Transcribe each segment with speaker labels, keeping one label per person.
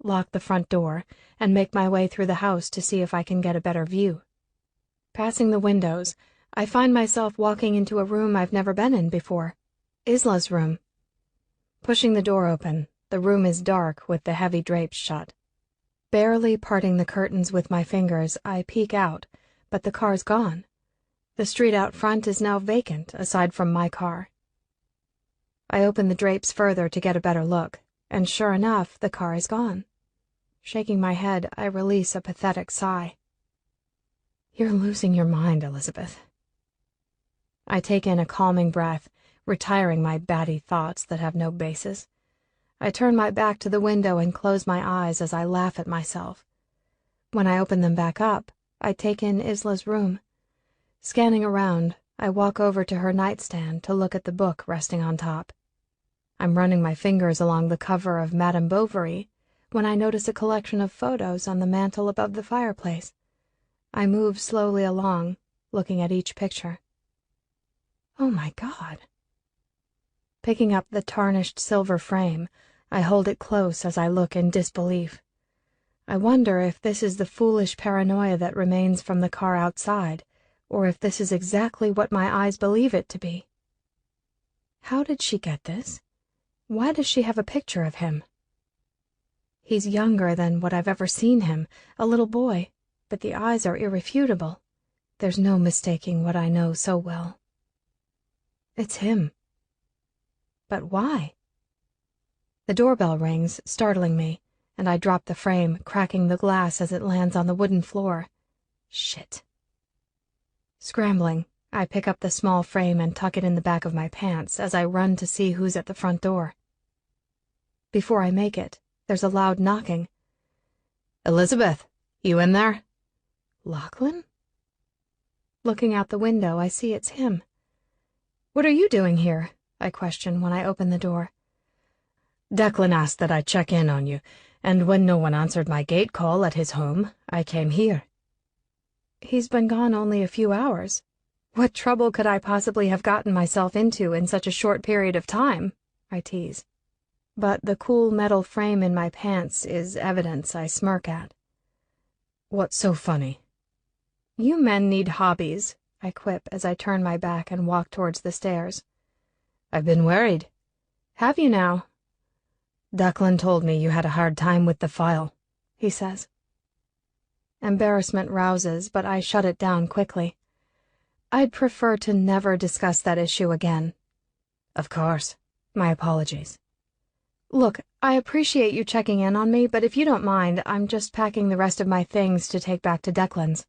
Speaker 1: lock the front door, and make my way through the house to see if I can get a better view. Passing the windows, I find myself walking into a room I've never been in before. Isla's room. Pushing the door open, the room is dark with the heavy drapes shut. Barely parting the curtains with my fingers, I peek out, but the car's gone. The street out front is now vacant, aside from my car. I open the drapes further to get a better look, and sure enough, the car is gone. Shaking my head, I release a pathetic sigh. You're losing your mind, Elizabeth. I take in a calming breath, retiring my batty thoughts that have no basis. I turn my back to the window and close my eyes as I laugh at myself. When I open them back up, I take in Isla's room. Scanning around, I walk over to her nightstand to look at the book resting on top. I'm running my fingers along the cover of Madame Bovary when I notice a collection of photos on the mantel above the fireplace. I move slowly along, looking at each picture. Oh my God. Picking up the tarnished silver frame, I hold it close as I look in disbelief. I wonder if this is the foolish paranoia that remains from the car outside, or if this is exactly what my eyes believe it to be. How did she get this? Why does she have a picture of him? He's younger than what I've ever seen him, a little boy, but the eyes are irrefutable. There's no mistaking what I know so well. It's him. But why? The doorbell rings, startling me, and I drop the frame, cracking the glass as it lands on the wooden floor. Shit. Scrambling, I pick up the small frame and tuck it in the back of my pants as I run to see who's at the front door. Before I make it, there's a loud knocking. Elizabeth, you in there? Lachlan? Looking out the window, I see it's him. What are you doing here? I question when I open the door. Declan asked that I check in on you, and when no one answered my gate call at his home, I came here. He's been gone only a few hours. What trouble could I possibly have gotten myself into in such a short period of time? I tease. But the cool metal frame in my pants is evidence I smirk at. What's so funny? You men need hobbies, I quip as I turn my back and walk towards the stairs. I've been worried. Have you now? Declan told me you had a hard time with the file, he says. Embarrassment rouses, but I shut it down quickly. I'd prefer to never discuss that issue again. Of course. My apologies. Look, I appreciate you checking in on me, but if you don't mind, I'm just packing the rest of my things to take back to Declan's.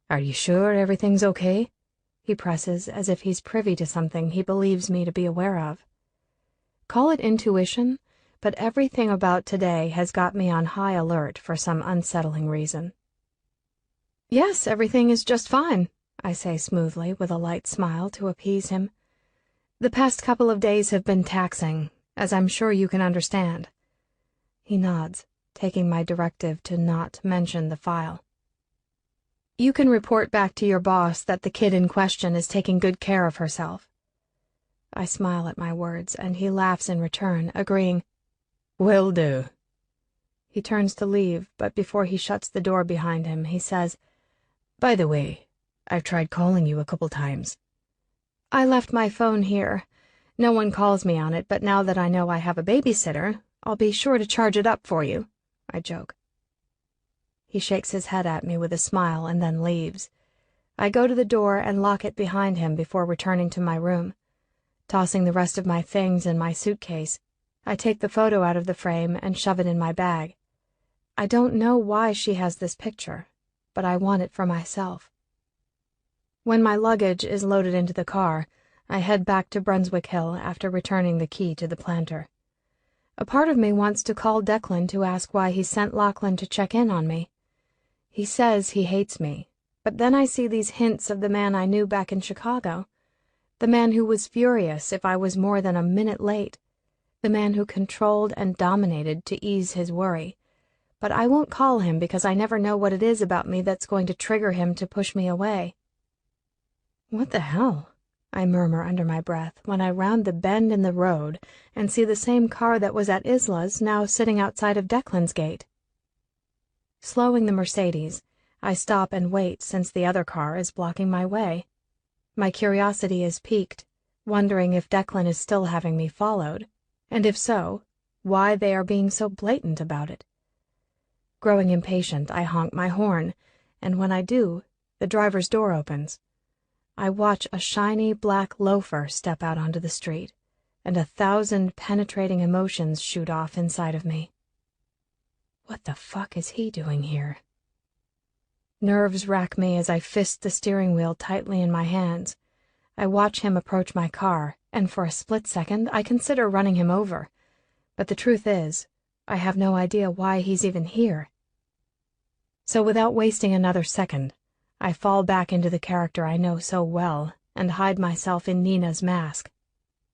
Speaker 1: Are you sure everything's okay? He presses as if he's privy to something he believes me to be aware of. Call it intuition, but everything about today has got me on high alert for some unsettling reason. Yes, everything is just fine, I say smoothly with a light smile to appease him. The past couple of days have been taxing, as I'm sure you can understand. He nods, taking my directive to not mention the file. You can report back to your boss that the kid in question is taking good care of herself. I smile at my words, and he laughs in return, agreeing, Will do. He turns to leave, but before he shuts the door behind him, he says, By the way, I've tried calling you a couple times. I left my phone here. No one calls me on it, but now that I know I have a babysitter, I'll be sure to charge it up for you, I joke. He shakes his head at me with a smile and then leaves. I go to the door and lock it behind him before returning to my room. Tossing the rest of my things in my suitcase, I take the photo out of the frame and shove it in my bag. I don't know why she has this picture, but I want it for myself. When my luggage is loaded into the car, I head back to Brunswick Hill after returning the key to the planter. A part of me wants to call Declan to ask why he sent Lachlan to check in on me. He says he hates me, but then I see these hints of the man I knew back in Chicago. The man who was furious if I was more than a minute late. The man who controlled and dominated to ease his worry. But I won't call him because I never know what it is about me that's going to trigger him to push me away. What the hell? I murmur under my breath when I round the bend in the road and see the same car that was at Isla's now sitting outside of Declan's gate. Slowing the Mercedes, I stop and wait since the other car is blocking my way. My curiosity is piqued, wondering if Declan is still having me followed, and if so, why they are being so blatant about it. Growing impatient, I honk my horn, and when I do, the driver's door opens. I watch a shiny black loafer step out onto the street, and 1,000 penetrating emotions shoot off inside of me. What the fuck is he doing here? Nerves rack me as I fist the steering wheel tightly in my hands. I watch him approach my car, and for a split second I consider running him over. But the truth is, I have no idea why he's even here. So without wasting another second, I fall back into the character I know so well and hide myself in Nina's mask.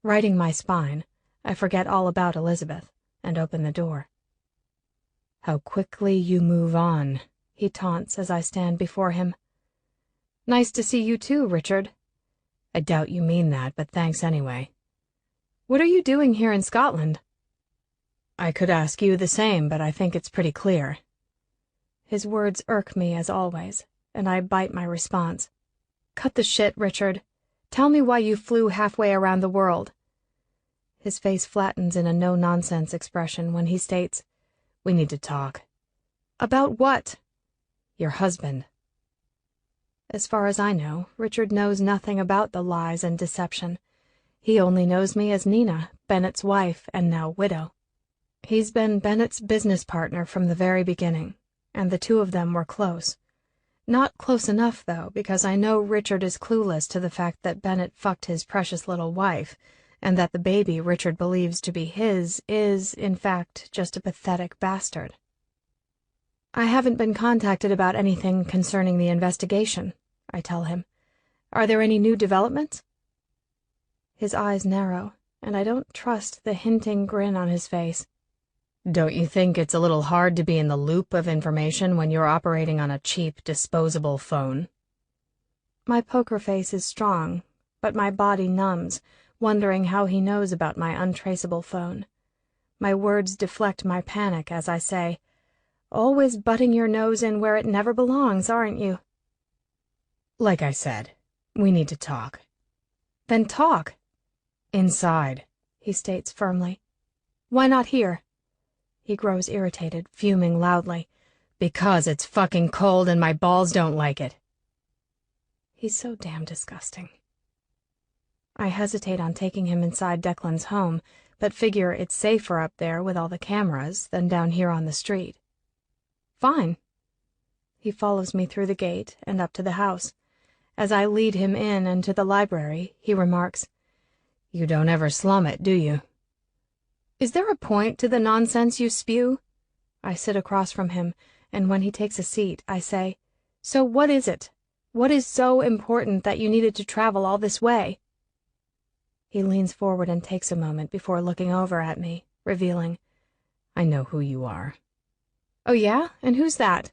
Speaker 1: Righting my spine, I forget all about Elizabeth and open the door. "How quickly you move on," he taunts as I stand before him. "Nice to see you too, Richard." "I doubt you mean that, but thanks anyway." "What are you doing here in Scotland?" "I could ask you the same, but I think it's pretty clear." His words irk me as always, and I bite my response. "Cut the shit, Richard. Tell me why you flew halfway around the world." His face flattens in a no-nonsense expression when he states, "We need to talk." "About what?" "Your husband." As far as I know, Richard knows nothing about the lies and deception. He only knows me as Nina, Bennett's wife and now widow. He's been Bennett's business partner from the very beginning, and the two of them were close. Not close enough, though, because I know Richard is clueless to the fact that Bennett fucked his precious little wife, and that the baby Richard believes to be his is, in fact, just a pathetic bastard. "I haven't been contacted about anything concerning the investigation," I tell him. "Are there any new developments?" His eyes narrow, and I don't trust the hinting grin on his face. "Don't you think it's a little hard to be in the loop of information when you're operating on a cheap, disposable phone?" My poker face is strong, but my body numbs, wondering how he knows about my untraceable phone. My words deflect my panic as I say, "Always butting your nose in where it never belongs, aren't you?" "Like I said, we need to talk." "Then talk." "Inside," he states firmly. "Why not here?" He grows irritated, fuming loudly. "Because it's fucking cold and my balls don't like it." He's so damn disgusting. I hesitate on taking him inside Declan's home, but figure it's safer up there with all the cameras than down here on the street. "Fine." He follows me through the gate and up to the house. As I lead him in and to the library, he remarks, "You don't ever slum it, do you?" "Is there a point to the nonsense you spew?" I sit across from him, and when he takes a seat, I say, "So what is it? What is so important that you needed to travel all this way?" He leans forward and takes a moment before looking over at me, revealing, "I know who you are." "Oh yeah? And who's that?"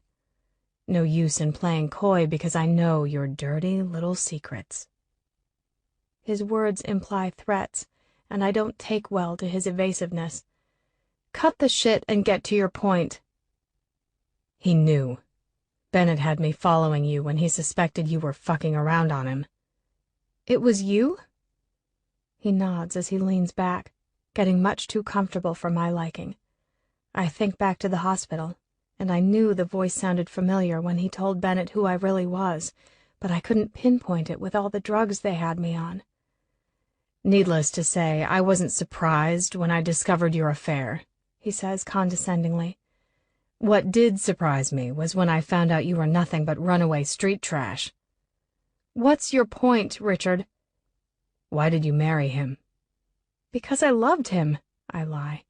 Speaker 1: "No use in playing coy because I know your dirty little secrets." His words imply threats, and I don't take well to his evasiveness. "Cut the shit and get to your point." "He knew. Bennett had me following you when he suspected you were fucking around on him." "It was you?" He nods as he leans back, getting much too comfortable for my liking. I think back to the hospital, and I knew the voice sounded familiar when he told Bennett who I really was, but I couldn't pinpoint it with all the drugs they had me on. "Needless to say, I wasn't surprised when I discovered your affair," he says condescendingly. "What did surprise me was when I found out you were nothing but runaway street trash." "What's your point, Richard?" "Why did you marry him?" "Because I loved him," I lie.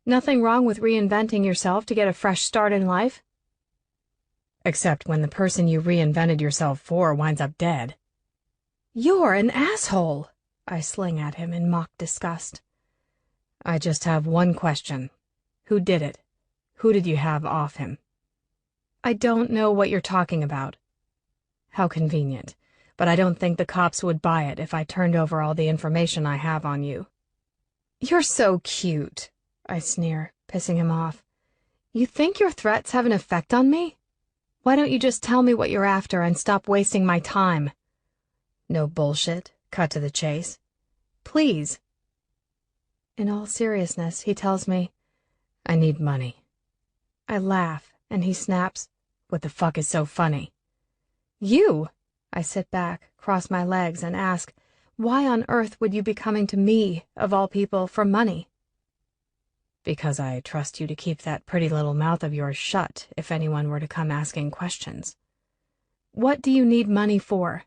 Speaker 1: "Nothing wrong with reinventing yourself to get a fresh start in life." "Except when the person you reinvented yourself for winds up dead." "You're an asshole," I sling at him in mock disgust. "I just have one question. Who did it? Who did you have off him?" "I don't know what you're talking about." "How convenient. but I don't think the cops would buy it if I turned over all the information I have on you." "You're so cute," I sneer, pissing him off. "You think your threats have an effect on me? Why don't you just tell me what you're after and stop wasting my time?" "No bullshit. Cut to the chase. Please." In all seriousness, he tells me, "I need money." I laugh, and he snaps, "What the fuck is so funny?" "You?" I sit back, cross my legs, and ask, "Why on earth would you be coming to me, of all people, for money?" "Because I trust you to keep that pretty little mouth of yours shut if anyone were to come asking questions." "What do you need money for?"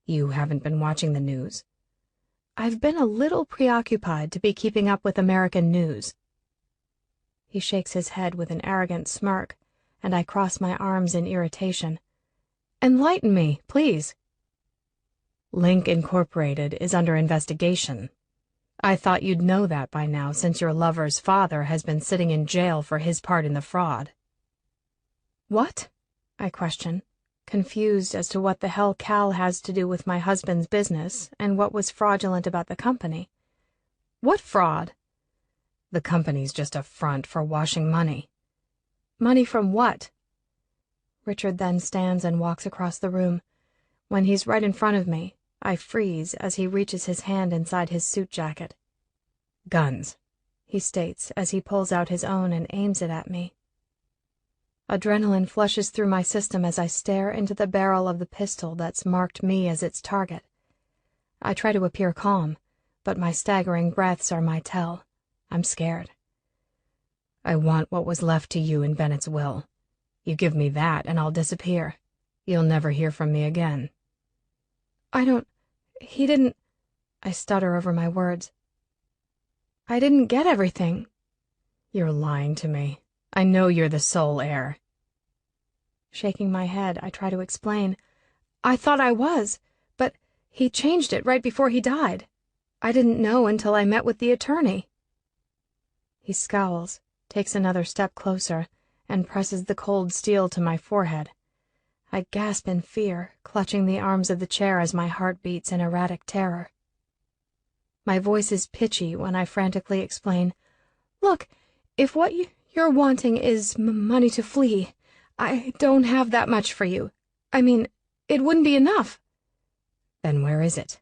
Speaker 1: "You haven't been watching the news?" "I've been a little preoccupied to be keeping up with American news." He shakes his head with an arrogant smirk, and I cross my arms in irritation. "Enlighten me, please." "Link Incorporated is under investigation. I thought you'd know that by now, since your lover's father has been sitting in jail for his part in the fraud." "What?" I question, confused as to what the hell Cal has to do with my husband's business and what was fraudulent about the company. "What fraud?" "The company's just a front for washing money." "Money from what?" Richard then stands and walks across the room. When he's right in front of me, I freeze as he reaches his hand inside his suit jacket. "Guns," he states as he pulls out his own and aims it at me. Adrenaline flushes through my system as I stare into the barrel of the pistol that's marked me as its target. I try to appear calm, but my staggering breaths are my tell. I'm scared. "I want what was left to you in Bennett's will. You give me that and I'll disappear. You'll never hear from me again." He didn't," I stutter over my words. "I didn't get everything." "You're lying to me. I know you're the sole heir." Shaking my head, I try to explain. "I thought I was, but he changed it right before he died. I didn't know until I met with the attorney." He scowls, takes another step closer, and presses the cold steel to my forehead. I gasp in fear, clutching the arms of the chair as my heart beats in erratic terror. My voice is pitchy when I frantically explain, "Look, if what you're wanting is money to flee, I don't have that much for you. I mean, it wouldn't be enough." "Then where is it?"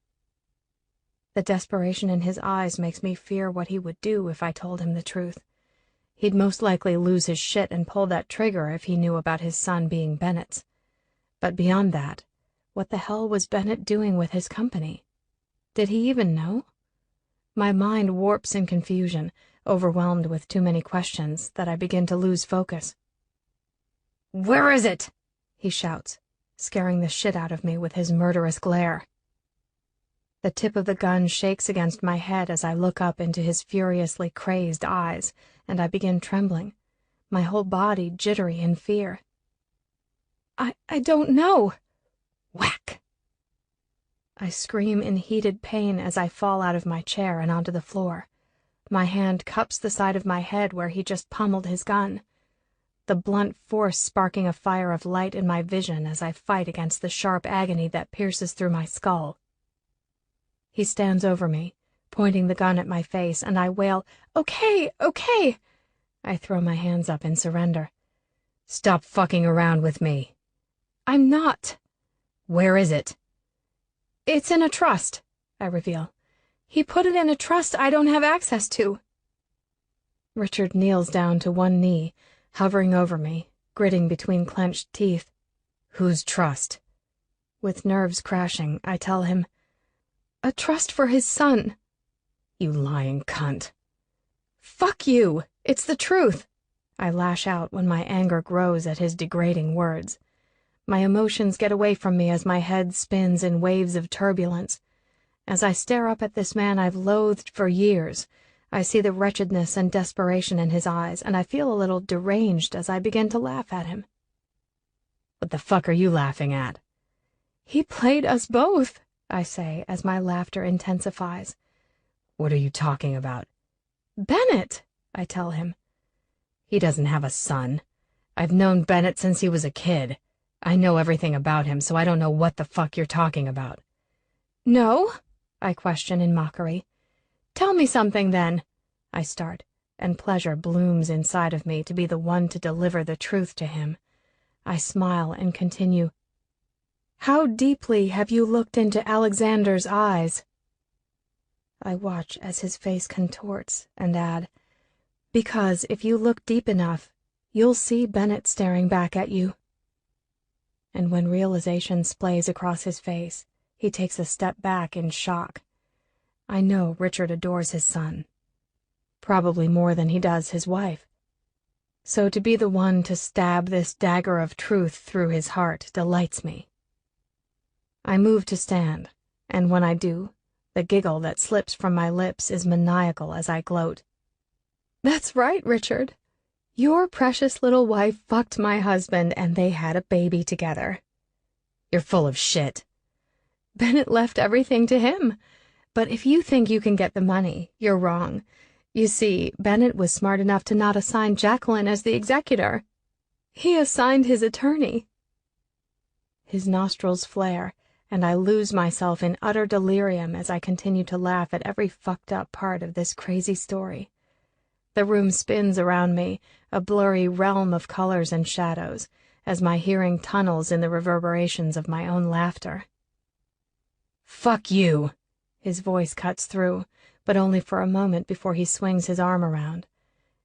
Speaker 1: The desperation in his eyes makes me fear what he would do if I told him the truth. He'd most likely lose his shit and pull that trigger if he knew about his son being Bennett's. But beyond that, what the hell was Bennett doing with his company? Did he even know? My mind warps in confusion, overwhelmed with too many questions that I begin to lose focus. "Where is it?" he shouts, scaring the shit out of me with his murderous glare. The tip of the gun shakes against my head as I look up into his furiously crazed eyes, and I begin trembling, my whole body jittery in fear. I don't know." Whack! I scream in heated pain as I fall out of my chair and onto the floor. My hand cups the side of my head where he just pummeled his gun, the blunt force sparking a fire of light in my vision as I fight against the sharp agony that pierces through my skull. He stands over me, pointing the gun at my face, and I wail, "Okay, okay." I throw my hands up in surrender. "Stop fucking around with me." "I'm not." "Where is it?" "It's in a trust," I reveal. "He put it in a trust I don't have access to." Richard kneels down to one knee, hovering over me, gritting between clenched teeth. "Whose trust?" With nerves crashing, I tell him, "A trust for his son." "You lying cunt." "Fuck you! It's the truth," I lash out when my anger grows at his degrading words. My emotions get away from me as my head spins in waves of turbulence. As I stare up at this man I've loathed for years, I see the wretchedness and desperation in his eyes, and I feel a little deranged as I begin to laugh at him. "What the fuck are you laughing at?" "He played us both," I say as my laughter intensifies. "What are you talking about?" "Bennett," I tell him. "He doesn't have a son. I've known Bennett since he was a kid. I know everything about him, so I don't know what the fuck you're talking about. No? I question in mockery. Tell me something, then. I start, and pleasure blooms inside of me to be the one to deliver the truth to him. I smile and continue. How deeply have you looked into Alexander's eyes? I watch as his face contorts and add, because if you look deep enough, you'll see Bennett staring back at you. And when realization splays across his face, he takes a step back in shock. I know Richard adores his son, probably more than he does his wife. So to be the one to stab this dagger of truth through his heart delights me. I move to stand, and when I do, the giggle that slips from my lips is maniacal as I gloat. That's right, Richard. Your precious little wife fucked my husband and they had a baby together. You're full of shit. Bennett left everything to him. But if you think you can get the money, you're wrong. You see, Bennett was smart enough to not assign Jacqueline as the executor. He assigned his attorney. His nostrils flare, and I lose myself in utter delirium as I continue to laugh at every fucked up part of this crazy story. The room spins around me, a blurry realm of colors and shadows, as my hearing tunnels in the reverberations of my own laughter. Fuck you! His voice cuts through, but only for a moment before he swings his arm around.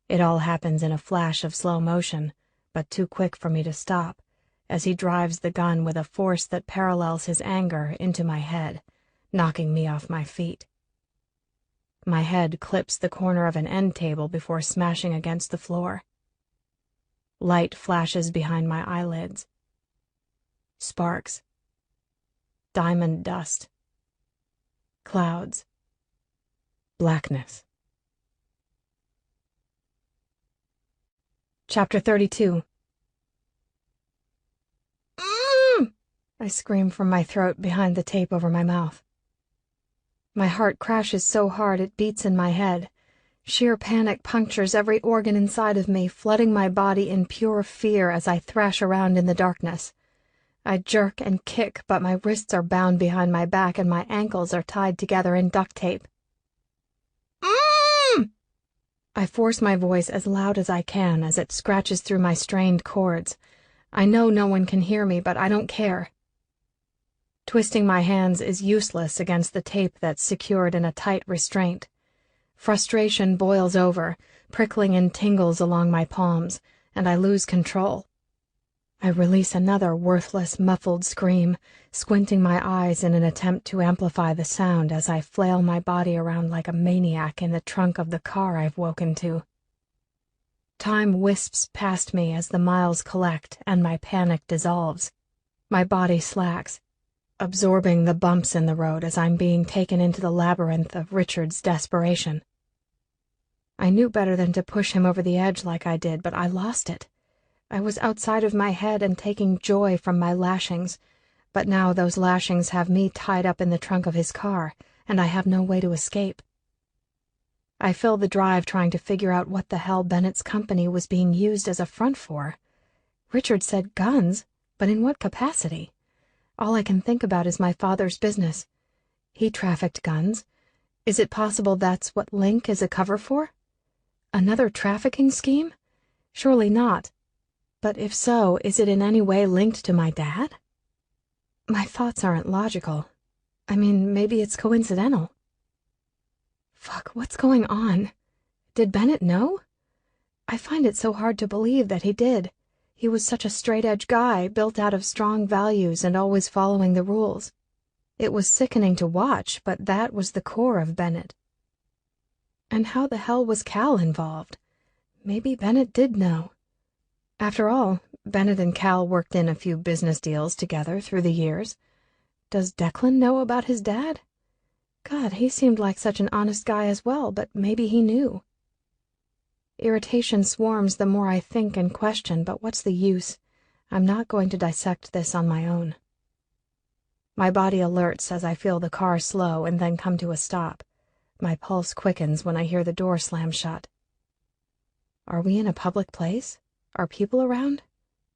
Speaker 1: It all happens in a flash of slow motion, but too quick for me to stop, as he drives the gun with a force that parallels his anger into my head, knocking me off my feet. My head clips the corner of an end table before smashing against the floor. Light flashes behind my eyelids. Sparks. Diamond dust. Clouds. Blackness. Chapter 32. I scream from my throat behind the tape over my mouth. My heart crashes so hard it beats in my head. Sheer panic punctures every organ inside of me, flooding my body in pure fear as I thrash around in the darkness. I jerk and kick, but my wrists are bound behind my back and my ankles are tied together in duct tape. I force my voice as loud as I can as it scratches through my strained cords. I know no one can hear me, but I don't care. Twisting my hands is useless against the tape that's secured in a tight restraint. Frustration boils over, prickling in tingles along my palms, and I lose control. I release another worthless, muffled scream, squinting my eyes in an attempt to amplify the sound as I flail my body around like a maniac in the trunk of the car I've woken to. Time wisps past me as the miles collect and my panic dissolves. My body slacks, absorbing the bumps in the road as I'm being taken into the labyrinth of Richard's desperation. I knew better than to push him over the edge like I did, but I lost it. I was outside of my head and taking joy from my lashings, but now those lashings have me tied up in the trunk of his car, and I have no way to escape. I fill the drive trying to figure out what the hell Bennett's company was being used as a front for. Richard said guns, but in what capacity? All I can think about is my father's business. He trafficked guns. Is it possible that's what Link is a cover for? Another trafficking scheme? Surely not. But if so, is it in any way linked to my dad? My thoughts aren't logical. I mean, maybe it's coincidental. Fuck, what's going on? Did Bennett know? I find it so hard to believe that he did. He was such a straight-edge guy, built out of strong values and always following the rules. It was sickening to watch, but that was the core of Bennett. And how the hell was Cal involved? Maybe Bennett did know. After all, Bennett and Cal worked in a few business deals together through the years. Does Declan know about his dad? God, he seemed like such an honest guy as well, but maybe he knew. Irritation swarms the more I think and question, but what's the use? I'm not going to dissect this on my own. My body alerts as I feel the car slow and then come to a stop. My pulse quickens when I hear the door slam shut. Are we in a public place? Are people around?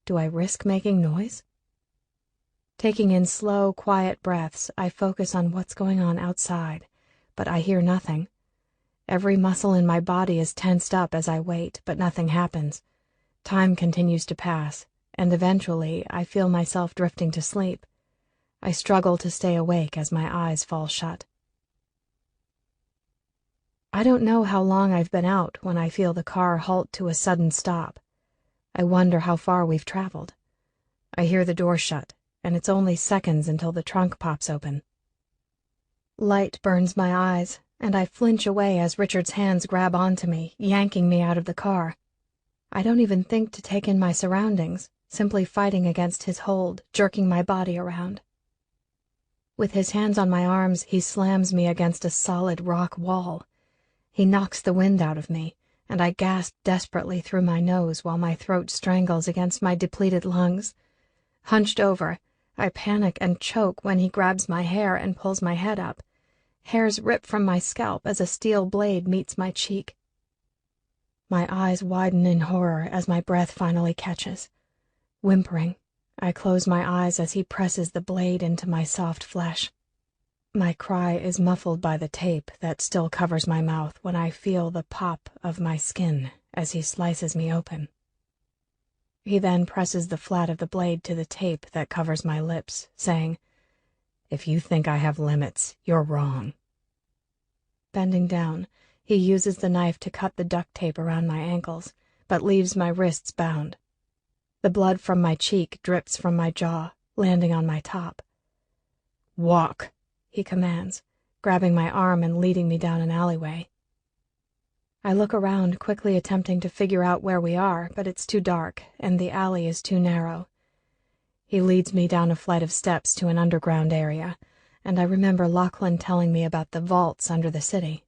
Speaker 1: Do I risk making noise? Taking in slow, quiet breaths, I focus on what's going on outside, but I hear nothing. Every muscle in my body is tensed up as I wait, but nothing happens. Time continues to pass, and eventually I feel myself drifting to sleep. I struggle to stay awake as my eyes fall shut. I don't know how long I've been out when I feel the car halt to a sudden stop. I wonder how far we've traveled. I hear the door shut, and it's only seconds until the trunk pops open. Light burns my eyes, and I flinch away as Richard's hands grab onto me, yanking me out of the car. I don't even think to take in my surroundings, simply fighting against his hold, jerking my body around. With his hands on my arms, he slams me against a solid rock wall. He knocks the wind out of me, and I gasp desperately through my nose while my throat strangles against my depleted lungs. Hunched over, I panic and choke when he grabs my hair and pulls my head up. Hairs rip from my scalp as a steel blade meets my cheek. My eyes widen in horror as my breath finally catches. Whimpering, I close my eyes as he presses the blade into my soft flesh. My cry is muffled by the tape that still covers my mouth when I feel the pop of my skin as he slices me open. He then presses the flat of the blade to the tape that covers my lips, saying, "If you think I have limits, you're wrong." Bending down, he uses the knife to cut the duct tape around my ankles, but leaves my wrists bound. The blood from my cheek drips from my jaw, landing on my top. "Walk," he commands, grabbing my arm and leading me down an alleyway. I look around, quickly attempting to figure out where we are, but it's too dark, and the alley is too narrow. He leads me down a flight of steps to an underground area, and I remember Lachlan telling me about the vaults under the city.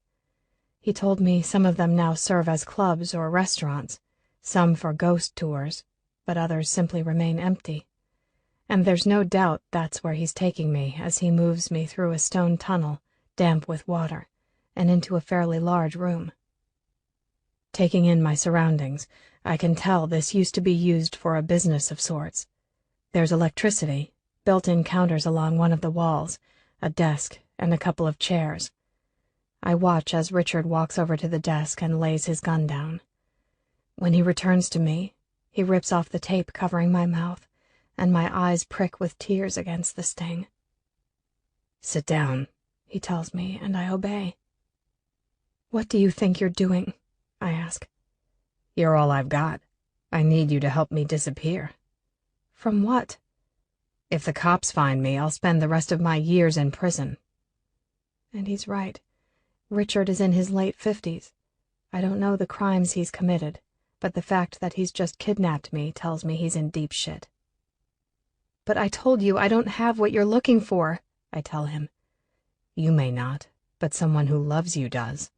Speaker 1: He told me some of them now serve as clubs or restaurants, some for ghost tours, but others simply remain empty. And there's no doubt that's where he's taking me as he moves me through a stone tunnel, damp with water, and into a fairly large room. Taking in my surroundings, I can tell this used to be used for a business of sorts. There's electricity, built-in counters along one of the walls, a desk, and a couple of chairs. I watch as Richard walks over to the desk and lays his gun down. When he returns to me, he rips off the tape covering my mouth, and my eyes prick with tears against the sting. "Sit down," he tells me, and I obey. "What do you think you're doing?" I ask. "You're all I've got. I need you to help me disappear." "From what?" "If the cops find me, I'll spend the rest of my years in prison." And he's right. Richard is in his late 50s. I don't know the crimes he's committed, but the fact that he's just kidnapped me tells me he's in deep shit. "But I told you I don't have what you're looking for," I tell him. "You may not, but someone who loves you does."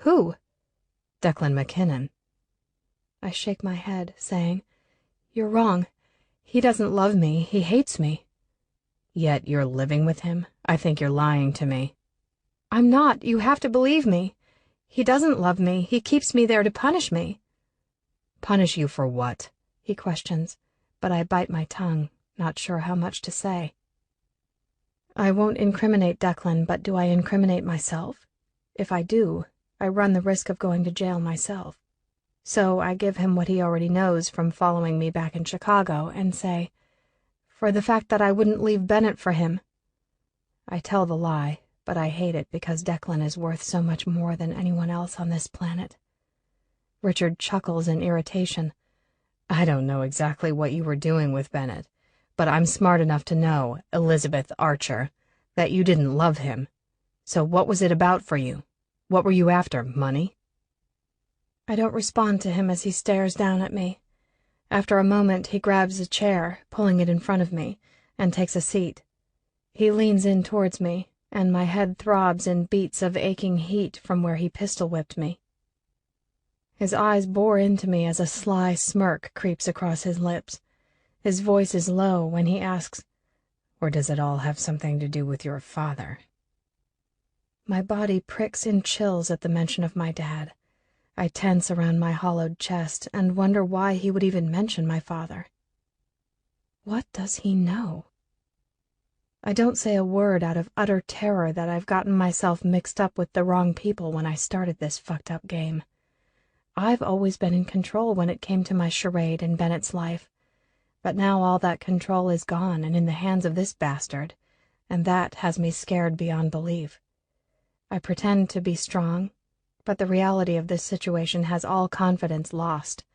Speaker 1: "Who?" "Declan McKinnon." I shake my head, saying, "You're wrong. He doesn't love me. He hates me." "Yet you're living with him? I think you're lying to me." "I'm not. You have to believe me. He doesn't love me. He keeps me there to punish me." "Punish you for what?" he questions, but I bite my tongue, not sure how much to say. I won't incriminate Declan, but do I incriminate myself? If I do, I run the risk of going to jail myself. So I give him what he already knows from following me back in Chicago and say, "For the fact that I wouldn't leave Bennett for him." I tell the lie, but I hate it because Declan is worth so much more than anyone else on this planet. Richard chuckles in irritation. "I don't know exactly what you were doing with Bennett, but I'm smart enough to know, Elizabeth Archer, that you didn't love him. So what was it about for you? What were you after, money?" I don't respond to him as he stares down at me. After a moment, he grabs a chair, pulling it in front of me, and takes a seat. He leans in towards me, and my head throbs in beats of aching heat from where he pistol-whipped me. His eyes bore into me as a sly smirk creeps across his lips. His voice is low when he asks, "Or does it all have something to do with your father?" My body pricks in chills at the mention of my dad. I tense around my hollowed chest and wonder why he would even mention my father. What does he know? I don't say a word out of utter terror that I've gotten myself mixed up with the wrong people when I started this fucked up game. I've always been in control when it came to my charade in Bennett's life, but now all that control is gone and in the hands of this bastard, and that has me scared beyond belief. I pretend to be strong, but the reality of this situation has all confidence lost.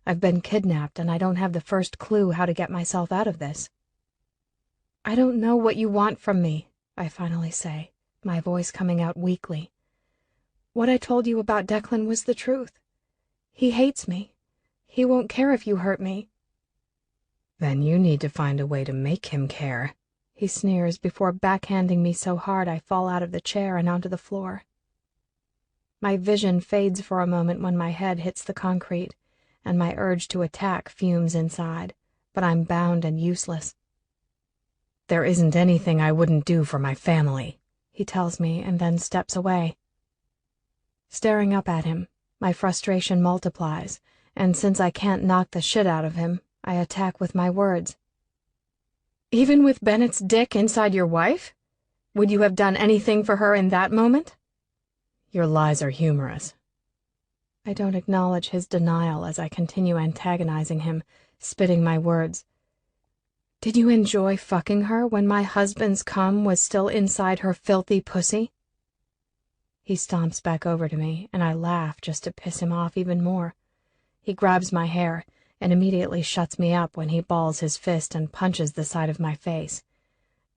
Speaker 1: I've been kidnapped and I don't have the first clue how to get myself out of this. I don't know what you want from me, I finally say, my voice coming out weakly. What I told you about Declan was the truth. He hates me. He won't care if you hurt me.
Speaker 2: Then you need to find a way to make him care,
Speaker 1: he sneers before backhanding me so hard I fall out of the chair and onto the floor. My vision fades for a moment when my head hits the concrete, and my urge to attack fumes inside, but I'm bound and useless.
Speaker 2: There isn't anything I wouldn't do for my family,
Speaker 1: he tells me and then steps away. Staring up at him, my frustration multiplies, and since I can't knock the shit out of him, I attack with my words. Even with Bennett's dick inside your wife? Would you have done anything for her in that moment?
Speaker 2: Your lies are humorous.
Speaker 1: I don't acknowledge his denial as I continue antagonizing him, spitting my words. Did you enjoy fucking her when my husband's cum was still inside her filthy pussy? He stomps back over to me, and I laugh just to piss him off even more. He grabs my hair and immediately shuts me up when he balls his fist and punches the side of my face.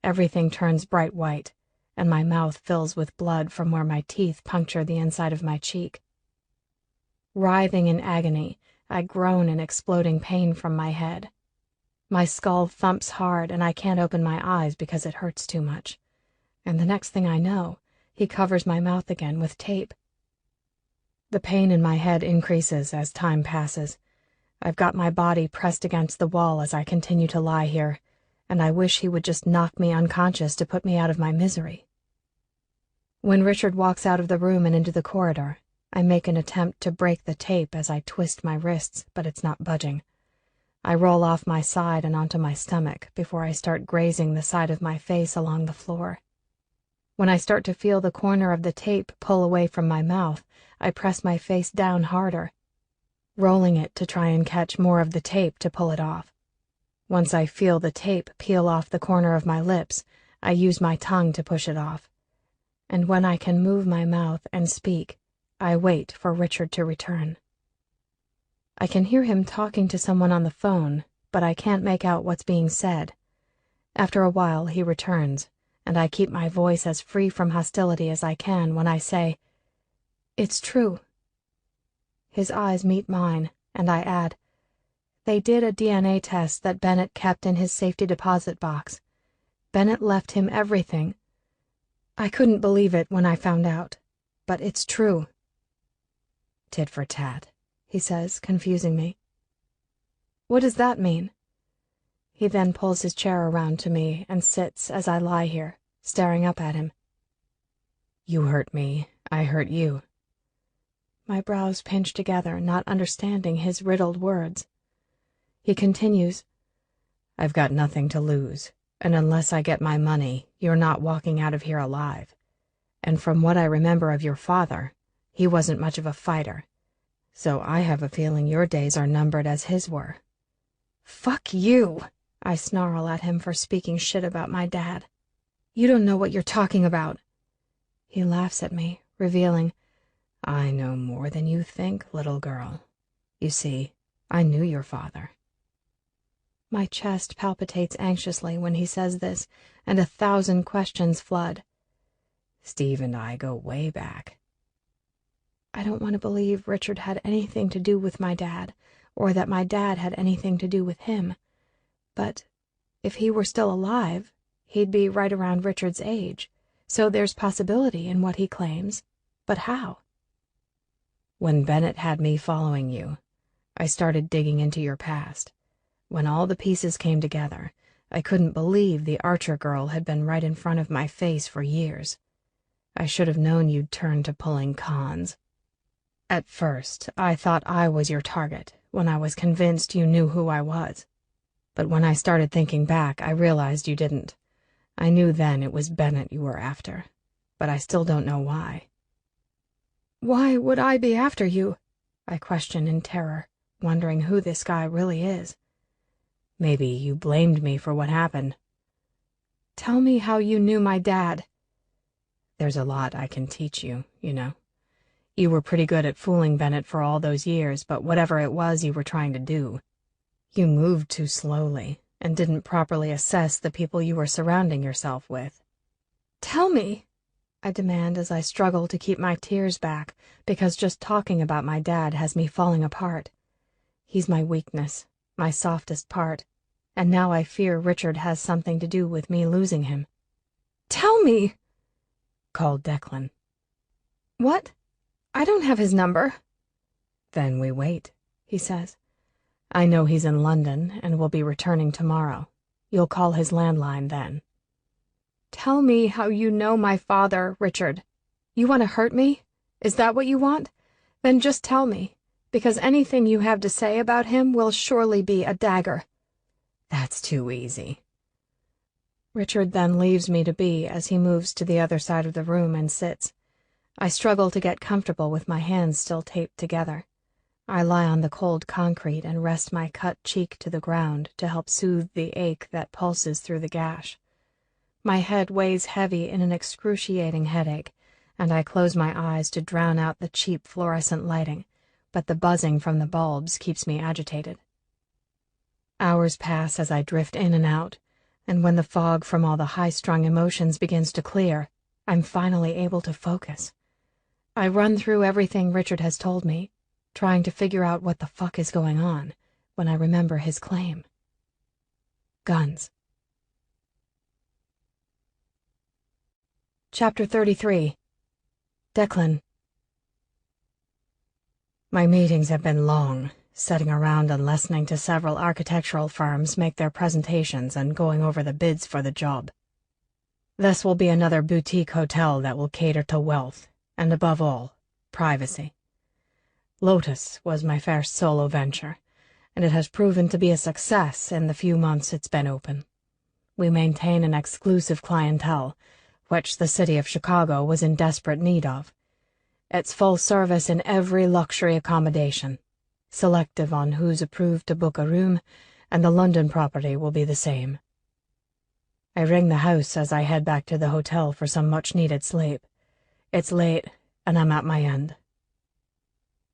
Speaker 1: Everything turns bright white, and my mouth fills with blood from where my teeth puncture the inside of my cheek. Writhing in agony, I groan in exploding pain from my head. My skull thumps hard, and I can't open my eyes because it hurts too much. And the next thing I know, he covers my mouth again with tape. The pain in my head increases as time passes. I've got my body pressed against the wall as I continue to lie here, and I wish he would just knock me unconscious to put me out of my misery. When Richard walks out of the room and into the corridor, I make an attempt to break the tape as I twist my wrists, but it's not budging. I roll off my side and onto my stomach before I start grazing the side of my face along the floor. When I start to feel the corner of the tape pull away from my mouth, I press my face down harder, rolling it to try and catch more of the tape to pull it off. Once I feel the tape peel off the corner of my lips, I use my tongue to push it off. And when I can move my mouth and speak, I wait for Richard to return. I can hear him talking to someone on the phone, but I can't make out what's being said. After a while, he returns, and I keep my voice as free from hostility as I can when I say, "It's true." His eyes meet mine, and I add, "They did a DNA test that Bennett kept in his safety deposit box. Bennett left him everything. I couldn't believe it when I found out, but it's true."
Speaker 2: Tit for tat,
Speaker 1: he says, confusing me. What does that mean? He then pulls his chair around to me and sits as I lie here, staring up at him.
Speaker 2: You hurt me, I hurt you.
Speaker 1: My brows pinch together, not understanding his riddled words. He continues,
Speaker 2: I've got nothing to lose, and unless I get my money, you're not walking out of here alive. And from what I remember of your father, he wasn't much of a fighter, so I have a feeling your days are numbered as his were.
Speaker 1: Fuck you, I snarl at him for speaking shit about my dad. You don't know what you're talking about. He laughs at me, revealing,
Speaker 2: I know more than you think, little girl. You see, I knew your father.
Speaker 1: My chest palpitates anxiously when he says this, and 1,000 questions flood.
Speaker 2: Steve and I go way back.
Speaker 1: I don't want to believe Richard had anything to do with my dad, or that my dad had anything to do with him. But if he were still alive, he'd be right around Richard's age, so there's possibility in what he claims. But how?
Speaker 2: When Bennett had me following you, I started digging into your past. When all the pieces came together, I couldn't believe the Archer girl had been right in front of my face for years. I should have known you'd turn to pulling cons. At first, I thought I was your target, when I was convinced you knew who I was. But when I started thinking back, I realized you didn't. I knew then it was Bennett you were after, but I still don't know why."
Speaker 1: "Why would I be after you?" I question in terror, wondering who this guy really is.
Speaker 2: "Maybe you blamed me for what happened."
Speaker 1: "Tell me how you knew my dad."
Speaker 2: "There's a lot I can teach you, you know. You were pretty good at fooling Bennett for all those years, but whatever it was you were trying to do, you moved too slowly and didn't properly assess the people you were surrounding yourself with."
Speaker 1: "Tell me," I demand as I struggle to keep my tears back, because just talking about my dad has me falling apart. He's my weakness, my softest part, and now I fear Richard has something to do with me losing him. "Tell me!"
Speaker 2: "Call Declan."
Speaker 1: "What? I don't have his number."
Speaker 2: "Then we wait," he says. "I know he's in London and will be returning tomorrow. You'll call his landline then."
Speaker 1: "Tell me how you know my father, Richard. You want to hurt me? Is that what you want? Then just tell me, because anything you have to say about him will surely be a dagger."
Speaker 2: "That's too easy."
Speaker 1: Richard then leaves me to be as he moves to the other side of the room and sits. I struggle to get comfortable with my hands still taped together. I lie on the cold concrete and rest my cut cheek to the ground to help soothe the ache that pulses through the gash. My head weighs heavy in an excruciating headache, and I close my eyes to drown out the cheap fluorescent lighting, but the buzzing from the bulbs keeps me agitated. Hours pass as I drift in and out, and when the fog from all the high-strung emotions begins to clear, I'm finally able to focus. I run through everything Richard has told me, trying to figure out what the fuck is going on, when I remember his claim. Guns. Chapter 33. Declan.
Speaker 2: My meetings have been long, sitting around and listening to several architectural firms make their presentations and going over the bids for the job. This will be another boutique hotel that will cater to wealth, and above all, privacy. Lotus was my first solo venture, and it has proven to be a success in the few months it's been open. We maintain an exclusive clientele, which the city of Chicago was in desperate need of. It's full service in every luxury accommodation, selective on who's approved to book a room, and the London property will be the same. I ring the house as I head back to the hotel for some much-needed sleep. It's late, and I'm at my end.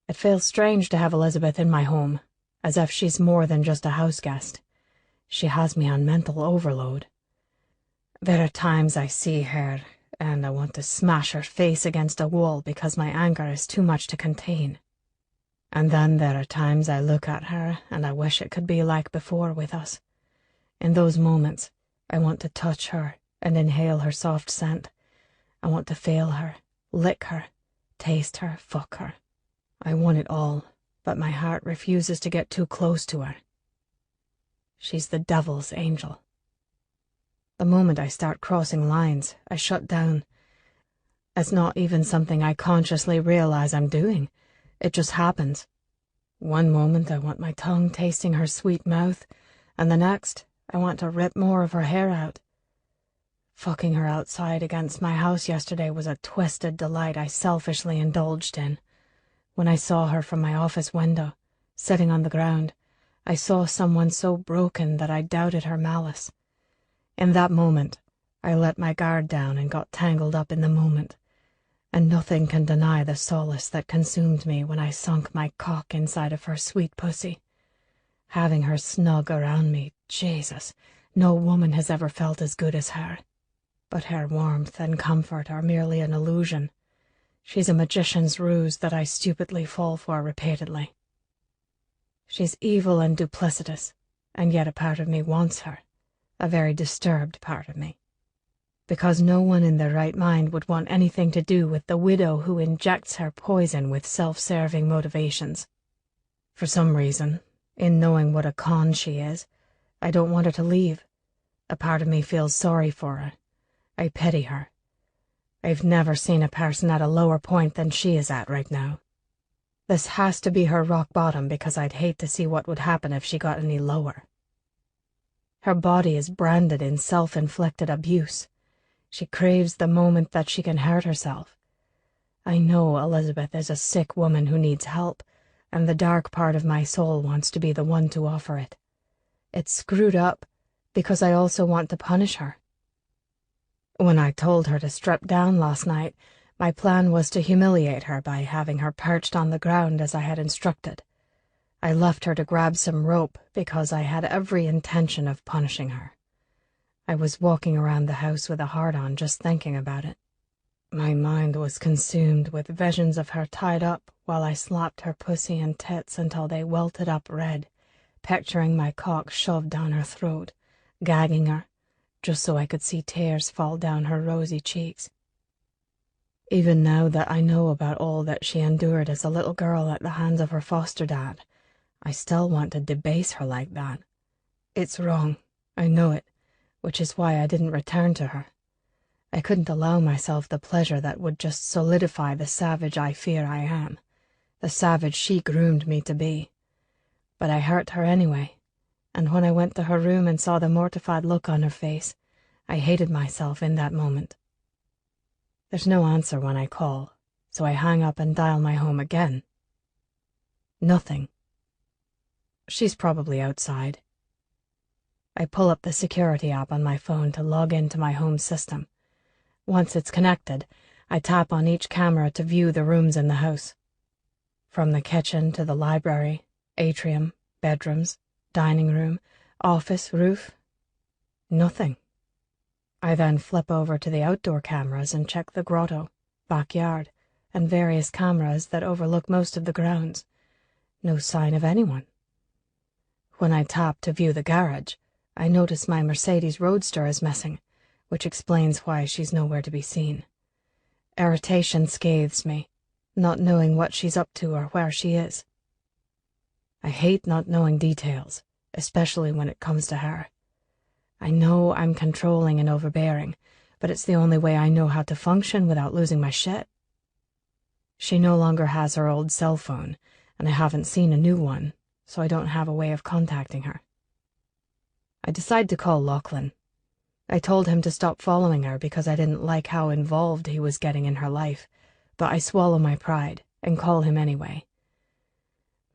Speaker 2: It feels strange to have Elizabeth in my home, as if she's more than just a house guest. She has me on mental overload. There are times I see her, and I want to smash her face against a wall because my anger is too much to contain. And then there are times I look at her, and I wish it could be like before with us. In those moments, I want to touch her and inhale her soft scent. I want to feel her, lick her, taste her, fuck her. I want it all, but my heart refuses to get too close to her. She's the devil's angel. The moment I start crossing lines, I shut down. It's not even something I consciously realize I'm doing. It just happens. One moment I want my tongue tasting her sweet mouth, and the next I want to rip more of her hair out. Fucking her outside against my house yesterday was a twisted delight I selfishly indulged in. When I saw her from my office window, sitting on the ground, I saw someone so broken that I doubted her malice. In that moment, I let my guard down and got tangled up in the moment, and nothing can deny the solace that consumed me when I sunk my cock inside of her sweet pussy. Having her snug around me, Jesus, no woman has ever felt as good as her. But her warmth and comfort are merely an illusion. She's a magician's ruse that I stupidly fall for repeatedly. She's evil and duplicitous, and yet a part of me wants her, a very disturbed part of me. Because no one in their right mind would want anything to do with the widow who injects her poison with self-serving motivations. For some reason, in knowing what a con she is, I don't want her to leave. A part of me feels sorry for her. I pity her. I've never seen a person at a lower point than she is at right now. This has to be her rock bottom because I'd hate to see what would happen if she got any lower. Her body is branded in self-inflicted abuse. She craves the moment that she can hurt herself. I know Elizabeth is a sick woman who needs help, and the dark part of my soul wants to be the one to offer it. It's screwed up because I also want to punish her. When I told her to strip down last night, my plan was to humiliate her by having her perched on the ground as I had instructed. I left her to grab some rope because I had every intention of punishing her. I was walking around the house with a hard-on just thinking about it. My mind was consumed with visions of her tied up while I slapped her pussy and tits until they welted up red, picturing my cock shoved down her throat, gagging her, just so I could see tears fall down her rosy cheeks. Even now that I know about all that she endured as a little girl at the hands of her foster dad, I still want to debase her like that. It's wrong, I know it, which is why I didn't return to her. I couldn't allow myself the pleasure that would just solidify the savage I fear I am, the savage she groomed me to be. But I hurt her anyway, and when I went to her room and saw the mortified look on her face, I hated myself in that moment. There's no answer when I call, so I hang up and dial my home again. Nothing. She's probably outside. I pull up the security app on my phone to log into my home system. Once it's connected, I tap on each camera to view the rooms in the house. From the kitchen to the library, atrium, bedrooms, dining room, office, roof. Nothing. I then flip over to the outdoor cameras and check the grotto, backyard, and various cameras that overlook most of the grounds. No sign of anyone. When I tap to view the garage, I notice my Mercedes Roadster is missing, which explains why she's nowhere to be seen. Irritation scathes me, not knowing what she's up to or where she is. I hate not knowing details, especially when it comes to her. I know I'm controlling and overbearing, but it's the only way I know how to function without losing my shit. She no longer has her old cell phone, and I haven't seen a new one, so I don't have a way of contacting her. I decide to call Lachlan. I told him to stop following her because I didn't like how involved he was getting in her life, but I swallow my pride and call him anyway.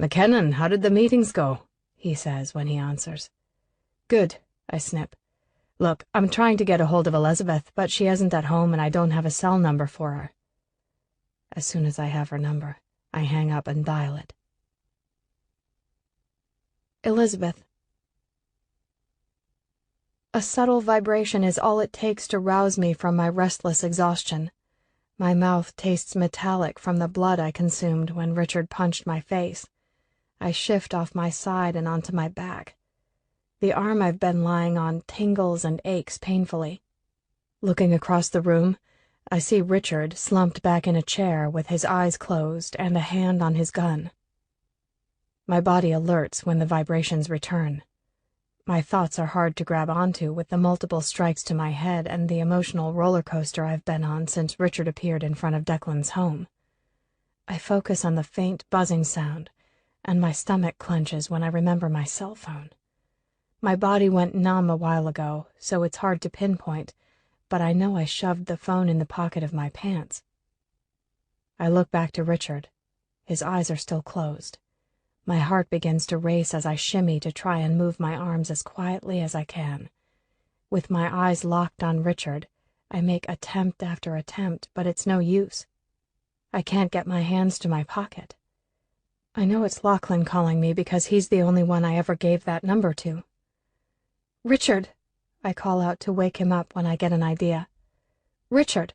Speaker 2: "McKinnon, how did the meetings go?" he says when he answers. "Good," I snip. "Look, I'm trying to get a hold of Elizabeth, but she isn't at home and I don't have a cell number for her." As soon as I have her number, I hang up and dial it. Elizabeth. A subtle vibration is all it takes to rouse me from my restless exhaustion. My mouth tastes metallic from the blood I consumed when Richard punched my face. I shift off my side and onto my back. The arm I've been lying on tingles and aches painfully. Looking across the room, I see Richard slumped back in a chair with his eyes closed and a hand on his gun. My body alerts when the vibrations return. My thoughts are hard to grab onto with the multiple strikes to my head and the emotional roller coaster I've been on since Richard appeared in front of Declan's home. I focus on the faint buzzing sound, and my stomach clenches when I remember my cell phone. My body went numb a while ago, so it's hard to pinpoint, but I know I shoved the phone in the pocket of my pants. I look back to Richard. His eyes are still closed. My heart begins to race as I shimmy to try and move my arms as quietly as I can. With my eyes locked on Richard, I make attempt after attempt, but it's no use. I can't get my hands to my pocket. I know it's Lachlan calling me because he's the only one I ever gave that number to. "Richard," I call out to wake him up when I get an idea. "Richard."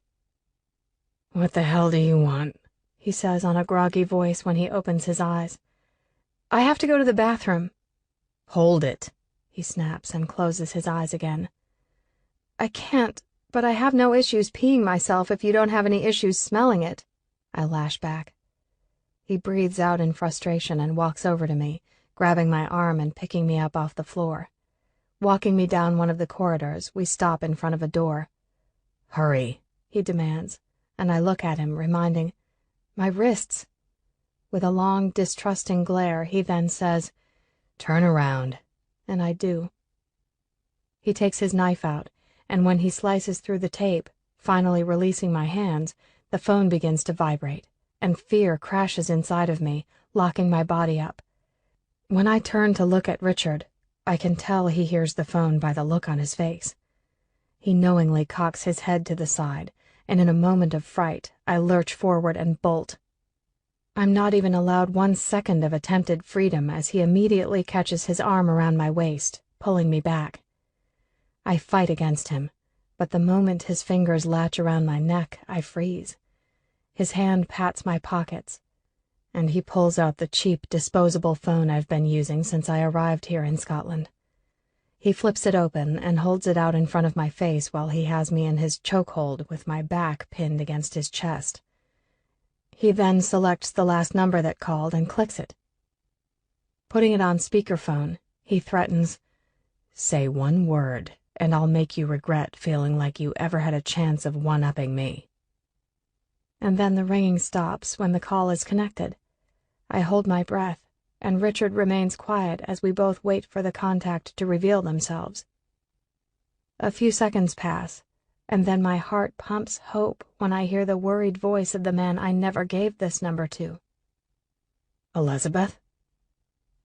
Speaker 2: "What the hell do you want?" he says on a groggy voice when he opens his eyes. "I have to go to the bathroom." "Hold it," he snaps and closes his eyes again. "I can't, but I have no issues peeing myself if you don't have any issues smelling it," I lash back. He breathes out in frustration and walks over to me, grabbing my arm and picking me up off the floor. Walking me down one of the corridors, we stop in front of a door. "Hurry," he demands, and I look at him, reminding, "My wrists." With a long, distrusting glare, he then says, "Turn around," and I do.
Speaker 1: He takes his knife out, and when he slices through the tape, finally releasing my hands, the phone begins to vibrate, and fear crashes inside of me, locking my body up. When I turn to look at Richard, I can tell he hears the phone by the look on his face. He knowingly cocks his head to the side, and in a moment of fright, I lurch forward and bolt. I'm not even allowed 1 second of attempted freedom as he immediately catches his arm around my waist, pulling me back. I fight against him, but the moment his fingers latch around my neck, I freeze. His hand pats my pockets, and he pulls out the cheap, disposable phone I've been using since I arrived here in Scotland. He flips it open and holds it out in front of my face while he has me in his chokehold with my back pinned against his chest. He then selects the last number that called and clicks it. Putting it on speakerphone, he threatens, "Say 1 word, and I'll make you regret feeling like you ever had a chance of one-upping me." And then the ringing stops when the call is connected. I hold my breath, and Richard remains quiet as we both wait for the contact to reveal themselves. A few seconds pass, and then my heart pumps hope when I hear the worried voice of the man I never gave this number to.
Speaker 2: "Elizabeth?"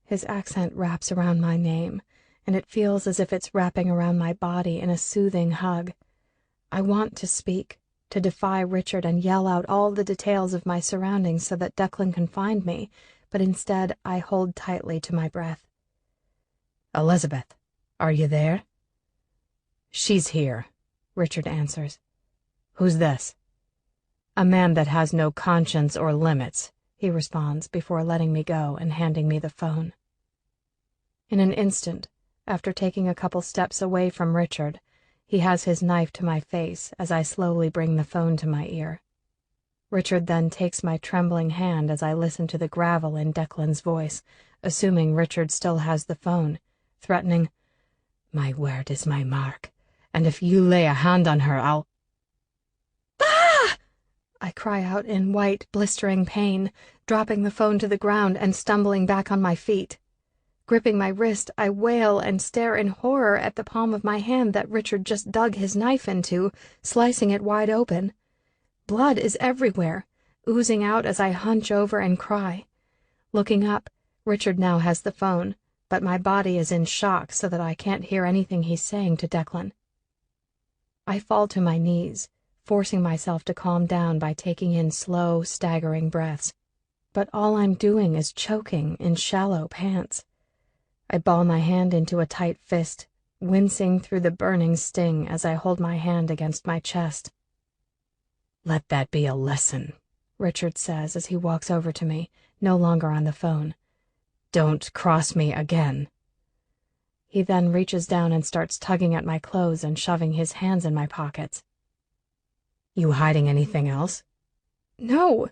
Speaker 1: His accent wraps around my name, and it feels as if it's wrapping around my body in a soothing hug. I want to speak, to defy Richard and yell out all the details of my surroundings so that Declan can find me, but instead I hold tightly to my breath.
Speaker 2: "Elizabeth, are you there?"
Speaker 1: "She's here," Richard answers.
Speaker 2: "Who's this?"
Speaker 1: "A man that has no conscience or limits," he responds before letting me go and handing me the phone. In an instant, after taking a couple steps away from Richard, he has his knife to my face as I slowly bring the phone to my ear. Richard then takes my trembling hand as I listen to the gravel in Declan's voice, assuming Richard still has the phone, threatening, "My word is my mark, and if you lay a hand on her, I'll—" "Ah!" I cry out in white, blistering pain, dropping the phone to the ground and stumbling back on my feet. Gripping my wrist, I wail and stare in horror at the palm of my hand that Richard just dug his knife into, slicing it wide open. Blood is everywhere, oozing out as I hunch over and cry. Looking up, Richard now has the phone, but my body is in shock so that I can't hear anything he's saying to Declan. I fall to my knees, forcing myself to calm down by taking in slow, staggering breaths. But all I'm doing is choking in shallow pants. I ball my hand into a tight fist, wincing through the burning sting as I hold my hand against my chest.
Speaker 2: "Let that be a lesson,"
Speaker 1: Richard says as he walks over to me, no longer on the phone.
Speaker 2: "Don't cross me again."
Speaker 1: He then reaches down and starts tugging at my clothes and shoving his hands in my pockets.
Speaker 2: "You hiding anything else?"
Speaker 1: "No."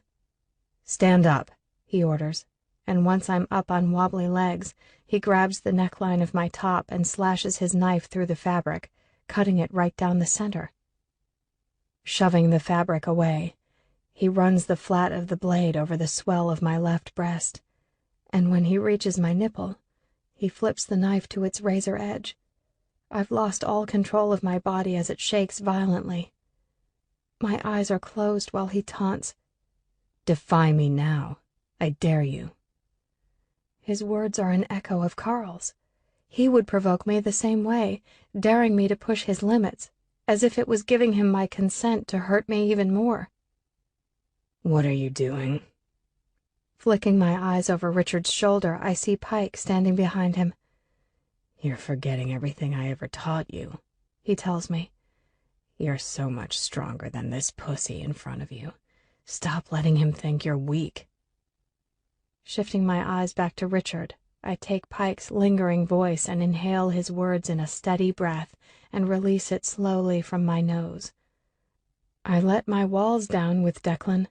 Speaker 2: "Stand up,"
Speaker 1: he orders, and once I'm up on wobbly legs, he grabs the neckline of my top and slashes his knife through the fabric, cutting it right down the center. Shoving the fabric away, he runs the flat of the blade over the swell of my left breast, and when he reaches my nipple, he flips the knife to its razor edge. I've lost all control of my body as it shakes violently. My eyes are closed while he taunts,
Speaker 2: "Defy me now. I dare you."
Speaker 1: His words are an echo of Carl's. He would provoke me the same way, daring me to push his limits, as if it was giving him my consent to hurt me even more.
Speaker 2: "What are you doing?"
Speaker 1: Flicking my eyes over Richard's shoulder, I see Pike standing behind him.
Speaker 2: "You're forgetting everything I ever taught you," he tells me. "You're so much stronger than this pussy in front of you. Stop letting him think you're weak."
Speaker 1: Shifting my eyes back to Richard, I take Pike's lingering voice and inhale his words in a steady breath and release it slowly from my nose. I let my walls down with Declan,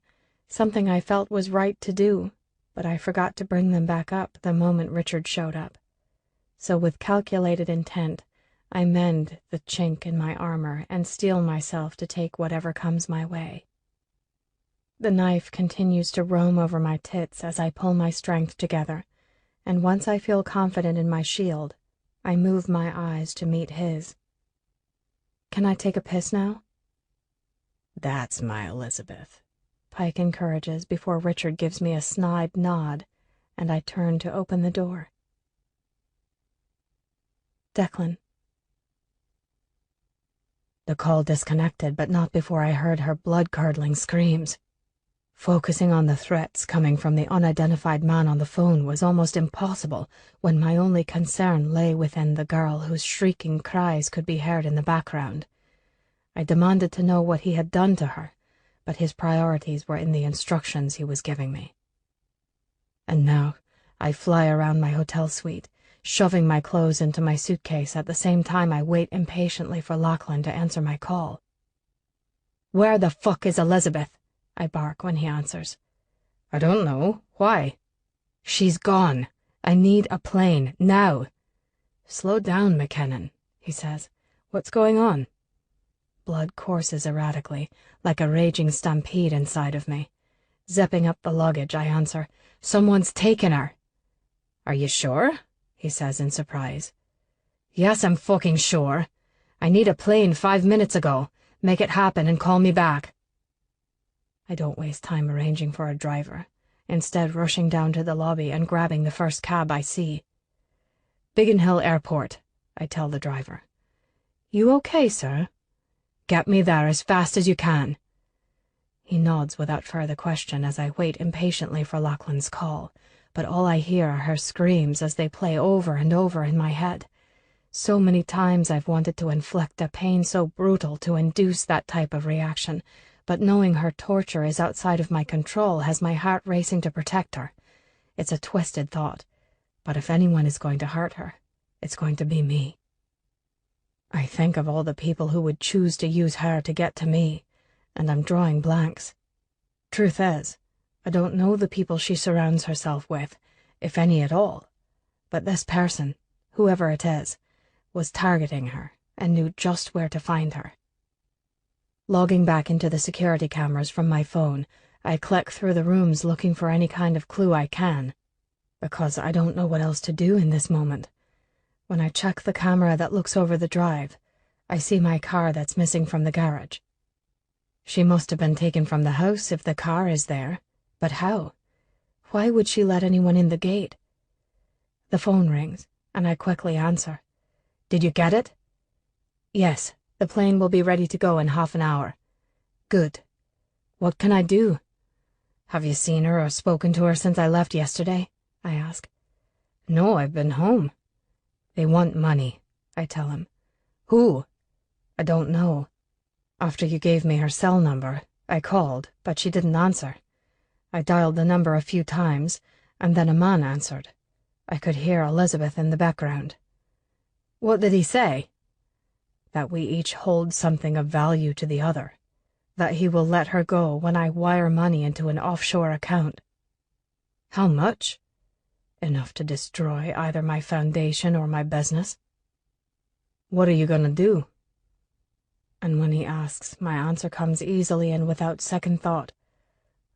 Speaker 1: something I felt was right to do, but I forgot to bring them back up the moment Richard showed up. So with calculated intent, I mend the chink in my armor and steel myself to take whatever comes my way. The knife continues to roam over my tits as I pull my strength together, and once I feel confident in my shield, I move my eyes to meet his. Can I take a piss now?
Speaker 2: That's my Elizabeth,
Speaker 1: Pike encourages before Richard gives me a snide nod, and I turn to open the door. Declan.
Speaker 2: The call disconnected, but not before I heard her blood-curdling screams. Focusing on the threats coming from the unidentified man on the phone was almost impossible when my only concern lay within the girl whose shrieking cries could be heard in the background. I demanded to know what he had done to her, but his priorities were in the instructions he was giving me. And now I fly around my hotel suite, shoving my clothes into my suitcase at the same time I wait impatiently for Lachlan to answer my call. "Where the fuck is Elizabeth?" I bark when he answers. "I don't know. Why?" "She's gone. I need a plane, now." "Slow down, McKinnon," he says. "What's going on?" Blood courses erratically, like a raging stampede inside of me. Zipping up the luggage, I answer, "Someone's taken her." "Are you sure?" he says in surprise. "Yes, I'm fucking sure. I need a plane 5 minutes ago. Make it happen and call me back." I don't waste time arranging for a driver, instead rushing down to the lobby and grabbing the first cab I see. "Biggin Hill Airport," I tell the driver. "You okay, sir?" "Get me there as fast as you can." He nods without further question as I wait impatiently for Lachlan's call, but all I hear are her screams as they play over and over in my head. So many times I've wanted to inflict a pain so brutal to induce that type of reaction, but knowing her torture is outside of my control has my heart racing to protect her. It's a twisted thought, but if anyone is going to hurt her, it's going to be me. I think of all the people who would choose to use her to get to me, and I'm drawing blanks. Truth is, I don't know the people she surrounds herself with, if any at all, but this person, whoever it is, was targeting her and knew just where to find her. Logging back into the security cameras from my phone, I click through the rooms looking for any kind of clue I can, because I don't know what else to do in this moment. When I check the camera that looks over the drive, I see my car that's missing from the garage. She must have been taken from the house if the car is there, but how? Why would she let anyone in the gate? The phone rings, and I quickly answer. "Did you get it?" "Yes. The plane will be ready to go in half an hour." "Good. What can I do?" "Have you seen her or spoken to her since I left yesterday?" I ask. "No, I've been home." "They want money," I tell him. "Who?" "I don't know. After you gave me her cell number, I called, but she didn't answer. I dialed the number a few times, and then a man answered. I could hear Elizabeth in the background." "What did he say?" "That we each hold something of value to the other. That he will let her go when I wire money into an offshore account." "How much?" "Enough to destroy either my foundation or my business." "What are you gonna do?" And when he asks, my answer comes easily and without second thought.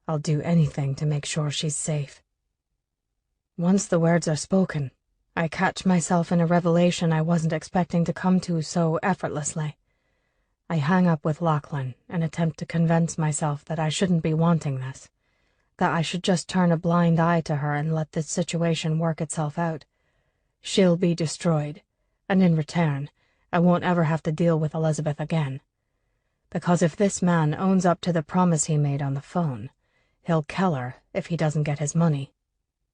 Speaker 2: I'll do anything to make sure she's safe. Once the words are spoken, I catch myself in a revelation I wasn't expecting to come to so effortlessly. I hang up with Lachlan and attempt to convince myself that I shouldn't be wanting this, that I should just turn a blind eye to her and let this situation work itself out. She'll be destroyed, and in return, I won't ever have to deal with Elizabeth again. Because if this man owns up to the promise he made on the phone, he'll kill her if he doesn't get his money,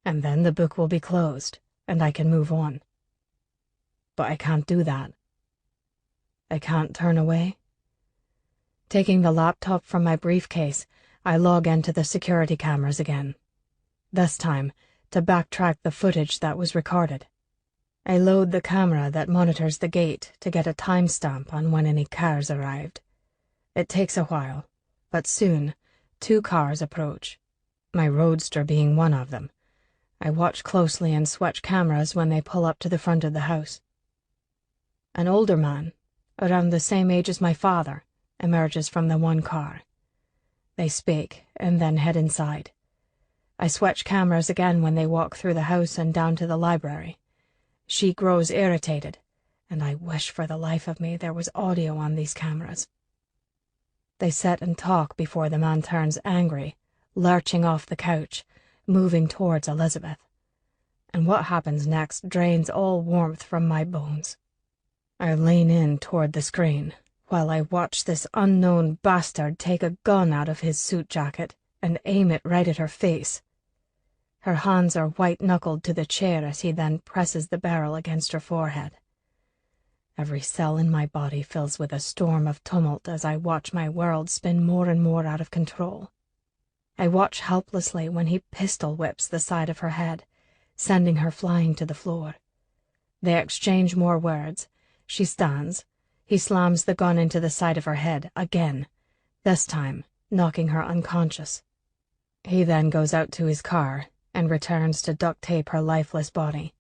Speaker 2: and then the book will be closed, and I can move on. But I can't do that. I can't turn away. Taking the laptop from my briefcase, I log into the security cameras again. This time, to backtrack the footage that was recorded. I load the camera that monitors the gate to get a timestamp on when any cars arrived. It takes a while, but soon, 2 cars approach, my roadster being one of them. I watch closely and switch cameras when they pull up to the front of the house. An older man, around the same age as my father, emerges from the one car. They speak and then head inside. I switch cameras again when they walk through the house and down to the library. She grows irritated, and I wish for the life of me there was audio on these cameras. They sit and talk before the man turns angry, lurching off the couch, moving towards Elizabeth. And what happens next drains all warmth from my bones. I lean in toward the screen while I watch this unknown bastard take a gun out of his suit jacket and aim it right at her face. Her hands are white-knuckled to the chair as he then presses the barrel against her forehead. Every cell in my body fills with a storm of tumult as I watch my world spin more and more out of control. I watch helplessly when he pistol whips the side of her head, sending her flying to the floor. They exchange more words. She stands. He slams the gun into the side of her head again, this time knocking her unconscious. He then goes out to his car and returns to duct tape her lifeless body,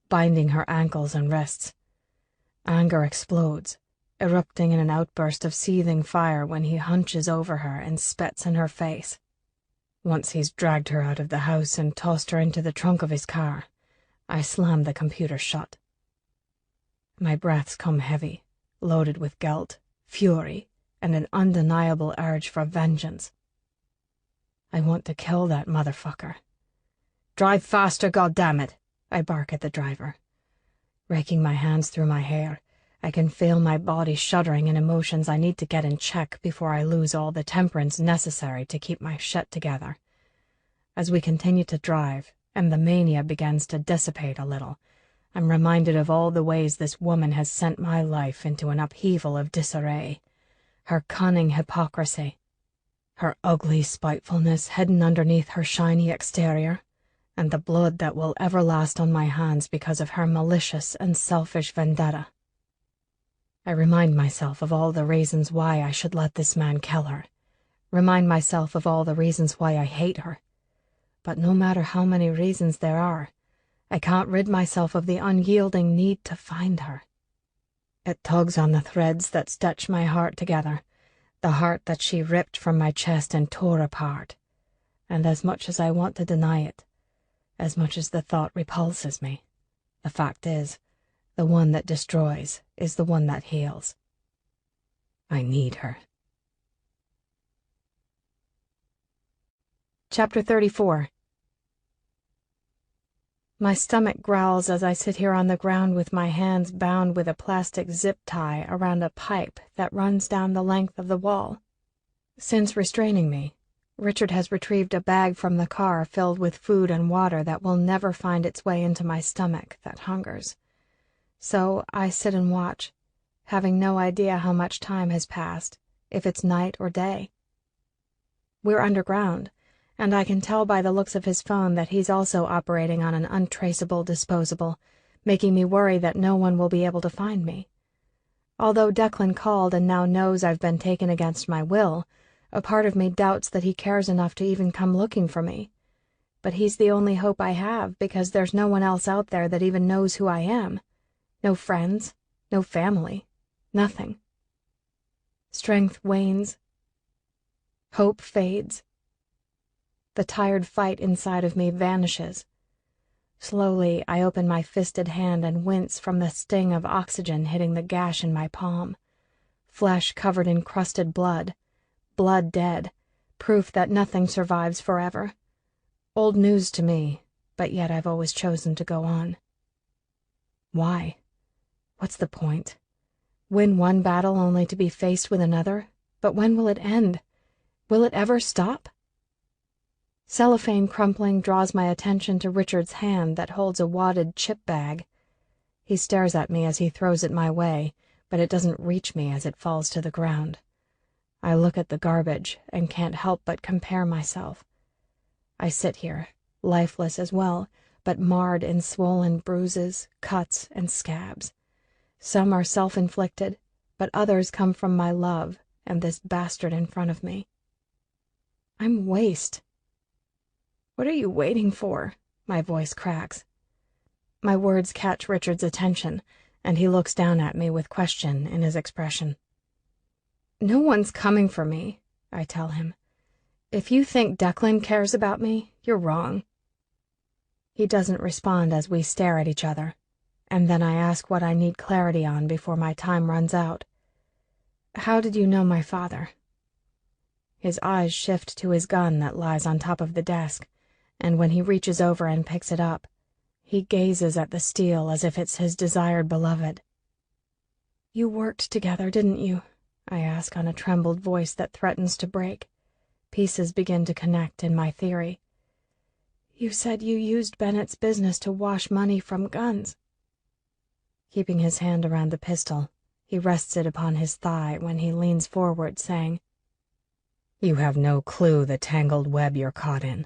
Speaker 2: binding her ankles and wrists. Anger explodes, erupting in an outburst of seething fire when he hunches over her and spits in her face. Once he's dragged her out of the house and tossed her into the trunk of his car, I slam the computer shut. My breaths come heavy, loaded with guilt, fury, and an undeniable urge for vengeance. I want to kill that motherfucker. "Drive faster, goddammit!" I bark at the driver. Raking my hands through my hair, I can feel my body shuddering in emotions I need to get in check before I lose all the temperance necessary to keep my shit together. As we continue to drive, and the mania begins to dissipate a little, I'm reminded of all the ways this woman has sent my life into an upheaval of disarray. Her cunning hypocrisy, her ugly spitefulness hidden underneath her shiny exterior, and the blood that will ever last on my hands because of her malicious and selfish vendetta. I remind myself of all the reasons why I should let this man kill her. Remind myself of all the reasons why I hate her. But no matter how many reasons there are, I can't rid myself of the unyielding need to find her. It tugs on the threads that stitch my heart together, the heart that she ripped from my chest and tore apart. And as much as I want to deny it, as much as the thought repulses me, the fact is, the one that destroys is the one that heals. I need her.
Speaker 1: Chapter 34. My stomach growls as I sit here on the ground with my hands bound with a plastic zip tie around a pipe that runs down the length of the wall. Since restraining me, Richard has retrieved a bag from the car filled with food and water that will never find its way into my stomach that hungers. So I sit and watch, having no idea how much time has passed, if it's night or day. We're underground, and I can tell by the looks of his phone that he's also operating on an untraceable disposable, making me worry that no one will be able to find me. Although Declan called and now knows I've been taken against my will, a part of me doubts that he cares enough to even come looking for me. But he's the only hope I have because there's no one else out there that even knows who I am. No friends, no family, nothing. Strength wanes. Hope fades. The tired fight inside of me vanishes. Slowly, I open my fisted hand and wince from the sting of oxygen hitting the gash in my palm. Flesh covered in crusted blood. Blood dead, proof that nothing survives forever. Old news to me, but yet I've always chosen to go on. Why? What's the point? Win one battle only to be faced with another, but when will it end? Will it ever stop? Cellophane crumpling draws my attention to Richard's hand that holds a wadded chip bag. He stares at me as he throws it my way, but it doesn't reach me as it falls to the ground. I look at the garbage and can't help but compare myself. I sit here, lifeless as well, but marred in swollen bruises, cuts, and scabs. Some are self-inflicted, but others come from my love and this bastard in front of me. I'm waste. What are you waiting for? My voice cracks. My words catch Richard's attention, and he looks down at me with question in his expression. No one's coming for me, I tell him. If you think Declan cares about me, you're wrong. He doesn't respond as we stare at each other. and then I ask what I need clarity on before my time runs out. How did you know my father? His eyes shift to his gun that lies on top of the desk, and when he reaches over and picks it up, he gazes at the steel as if it's his desired beloved. You worked together, didn't you? I ask on a trembled voice that threatens to break. Pieces begin to connect in my theory. You said you used Bennett's business to wash money from guns. Keeping his hand around the pistol, he rests it upon his thigh when he leans forward, saying, You have no clue the tangled web you're caught in.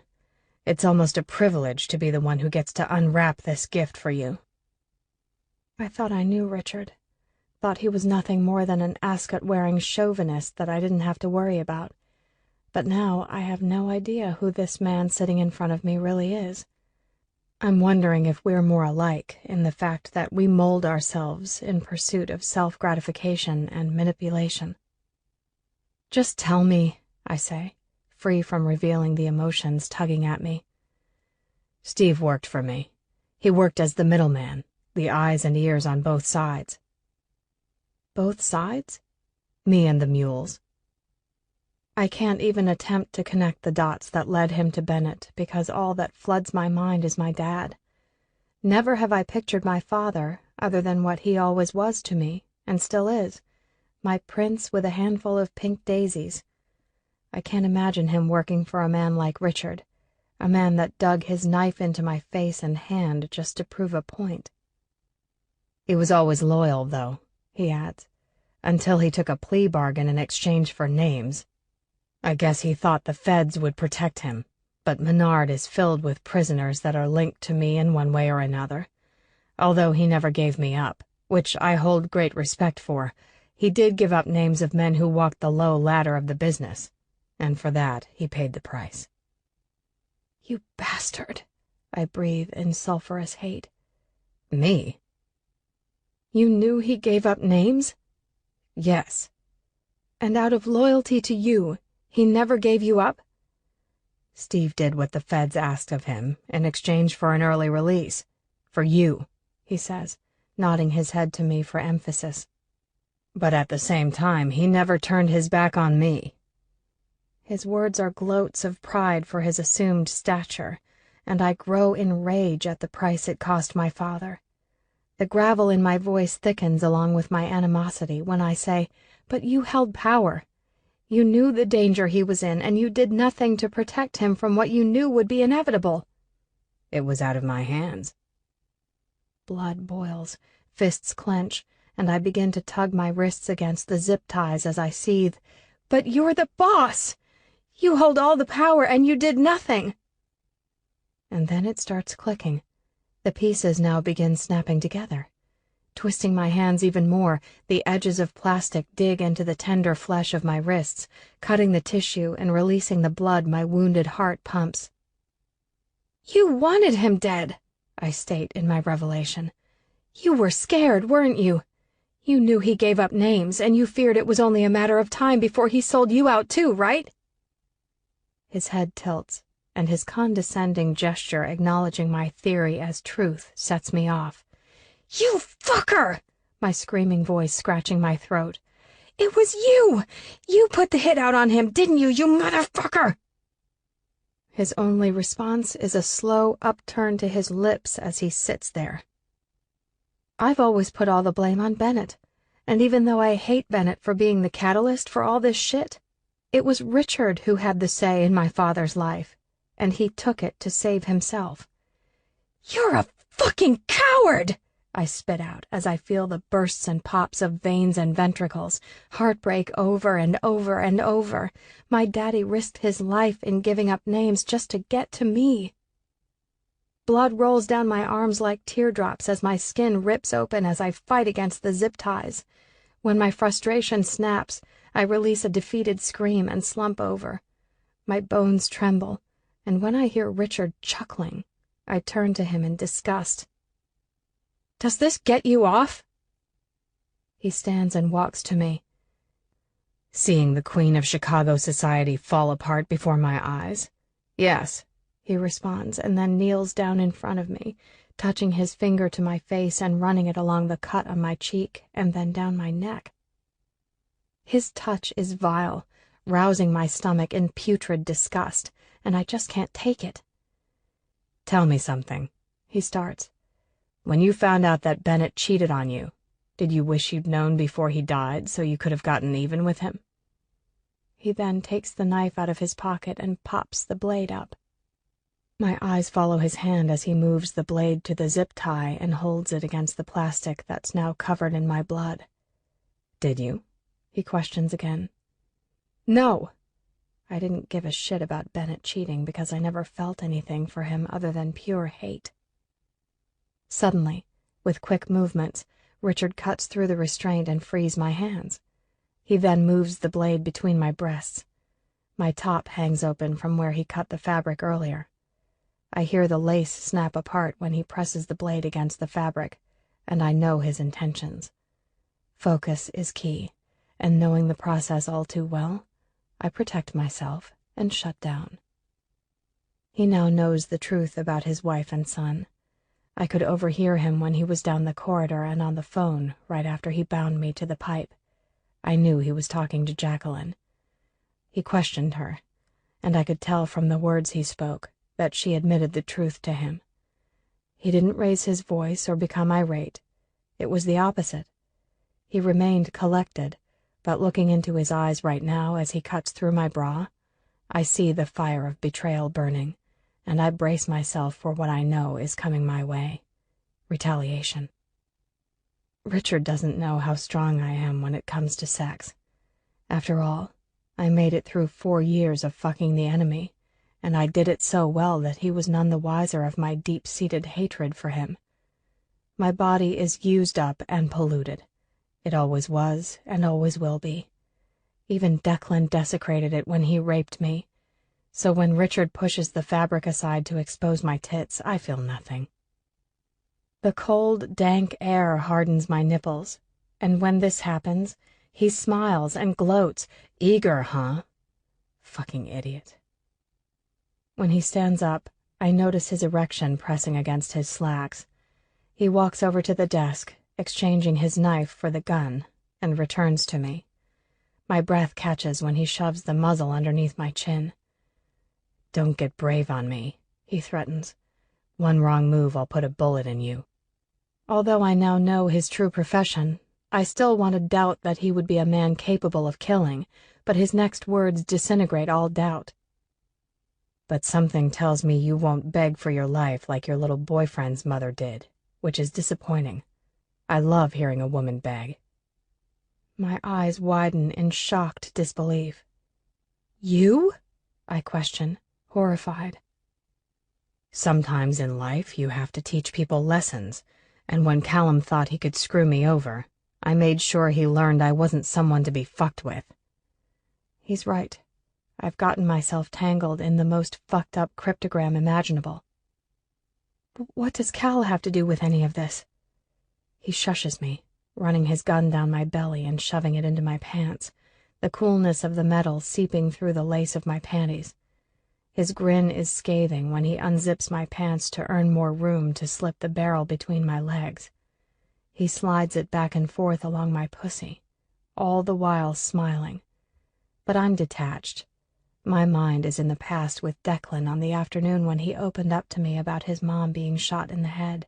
Speaker 1: It's almost a privilege to be the one who gets to unwrap this gift for you. I thought I knew Richard. Thought he was nothing more than an ascot-wearing chauvinist that I didn't have to worry about. But now I have no idea who this man sitting in front of me really is. I'm wondering if we're more alike in the fact that we mold ourselves in pursuit of self-gratification and manipulation. Just tell me, I say, free from revealing the emotions tugging at me. Steve worked for me. He worked as the middleman, the eyes and ears on both sides. Both sides? Me and the mules. I can't even attempt to connect the dots that led him to Bennett because all that floods my mind is my dad. Never have I pictured my father other than what he always was to me, and still is, my prince with a handful of pink daisies. I can't imagine him working for a man like Richard, a man that dug his knife into my face and hand just to prove a point. He was always loyal, though, he adds, until he took a plea bargain in exchange for names. I guess he thought the feds would protect him, but Menard is filled with prisoners that are linked to me in one way or another. Although he never gave me up, which I hold great respect for, he did give up names of men who walked the low ladder of the business, and for that he paid the price. You bastard, I breathe in sulphurous hate. Me? You knew he gave up names? Yes. And out of loyalty to you, he never gave you up? Steve did what the feds asked of him in exchange for an early release. For you, he says, nodding his head to me for emphasis. But at the same time, he never turned his back on me. His words are gloats of pride for his assumed stature, and I grow in rage at the price it cost my father. The gravel in my voice thickens along with my animosity when I say, But you held power. You knew the danger he was in, and you did nothing to protect him from what you knew would be inevitable. It was out of my hands. Blood boils, fists clench, and I begin to tug my wrists against the zip ties as I seethe. But you're the boss! You hold all the power, and you did nothing! And then it starts clicking. The pieces now begin snapping together. Twisting my hands even more, the edges of plastic dig into the tender flesh of my wrists, cutting the tissue and releasing the blood my wounded heart pumps. You wanted him dead, I state in my revelation. You were scared, weren't you? You knew he gave up names, and you feared it was only a matter of time before he sold you out too, right? His head tilts, and his condescending gesture acknowledging my theory as truth sets me off. You fucker! My screaming voice scratching my throat. It was you! You put the hit out on him, didn't you, you motherfucker? His only response is a slow upturn to his lips as he sits there. I've always put all the blame on Bennett, and even though I hate Bennett for being the catalyst for all this shit, it was Richard who had the say in my father's life, and he took it to save himself. You're a fucking coward! I spit out as I feel the bursts and pops of veins and ventricles, heartbreak over and over and over. My daddy risked his life in giving up names just to get to me. Blood rolls down my arms like teardrops as my skin rips open as I fight against the zip ties. When my frustration snaps, I release a defeated scream and slump over. My bones tremble, and when I hear Richard chuckling, I turn to him in disgust. Does this get you off? He stands and walks to me. Seeing the queen of Chicago society fall apart before my eyes? Yes, he responds, and then kneels down in front of me, touching his finger to my face and running it along the cut on my cheek and then down my neck. His touch is vile, rousing my stomach in putrid disgust, and I just can't take it.
Speaker 2: "Tell me something," he starts. "When you found out that Bennett cheated on you, did you wish you'd known before he died so you could have gotten even with him?"
Speaker 1: He then takes the knife out of his pocket and pops the blade up. My eyes follow his hand as he moves the blade to the zip tie and holds it against the plastic that's now covered in my blood.
Speaker 2: "Did you?" he questions again.
Speaker 1: No! I didn't give a shit about Bennett cheating because I never felt anything for him other than pure hate. Suddenly, with quick movements, Richard cuts through the restraint and frees my hands. He then moves the blade between my breasts. My top hangs open from where he cut the fabric earlier. I hear the lace snap apart when he presses the blade against the fabric, and I know his intentions. Focus is key, and knowing the process all too well, I protect myself and shut down. He now knows the truth about his wife and son. I could overhear him when he was down the corridor and on the phone right after he bound me to the pipe. I knew he was talking to Jacqueline. He questioned her, and I could tell from the words he spoke that she admitted the truth to him. He didn't raise his voice or become irate. It was the opposite. He remained collected, but looking into his eyes right now as he cuts through my bra, I see the fire of betrayal burning, and I brace myself for what I know is coming my way. Retaliation. Richard doesn't know how strong I am when it comes to sex. After all, I made it through 4 years of fucking the enemy, and I did it so well that he was none the wiser of my deep-seated hatred for him. My body is used up and polluted. It always was and always will be. Even Declan desecrated it when he raped me, so when Richard pushes the fabric aside to expose my tits, I feel nothing. The cold, dank air hardens my nipples, and when this happens, he smiles and gloats. Eager, huh? Fucking idiot. When he stands up, I notice his erection pressing against his slacks. He walks over to the desk, exchanging his knife for the gun, and returns to me. My breath catches when he shoves the muzzle underneath my chin. "Don't get brave on me," he threatens. "One wrong move, I'll put a bullet in you." Although I now know his true profession, I still want to doubt that he would be a man capable of killing, but his next words disintegrate all doubt. "But something tells me you won't beg for your life like your little boyfriend's mother did, which is disappointing. I love hearing a woman beg." My eyes widen in shocked disbelief. "You?" I question, horrified. "Sometimes in life you have to teach people lessons, and when Callum thought he could screw me over, I made sure he learned I wasn't someone to be fucked with." He's right. I've gotten myself tangled in the most fucked up cryptogram imaginable. "What does Cal have to do with any of this?" He shushes me, running his gun down my belly and shoving it into my pants, the coolness of the metal seeping through the lace of my panties. His grin is scathing when he unzips my pants to earn more room to slip the barrel between my legs. He slides it back and forth along my pussy, all the while smiling. But I'm detached. My mind is in the past with Declan on the afternoon when he opened up to me about his mom being shot in the head.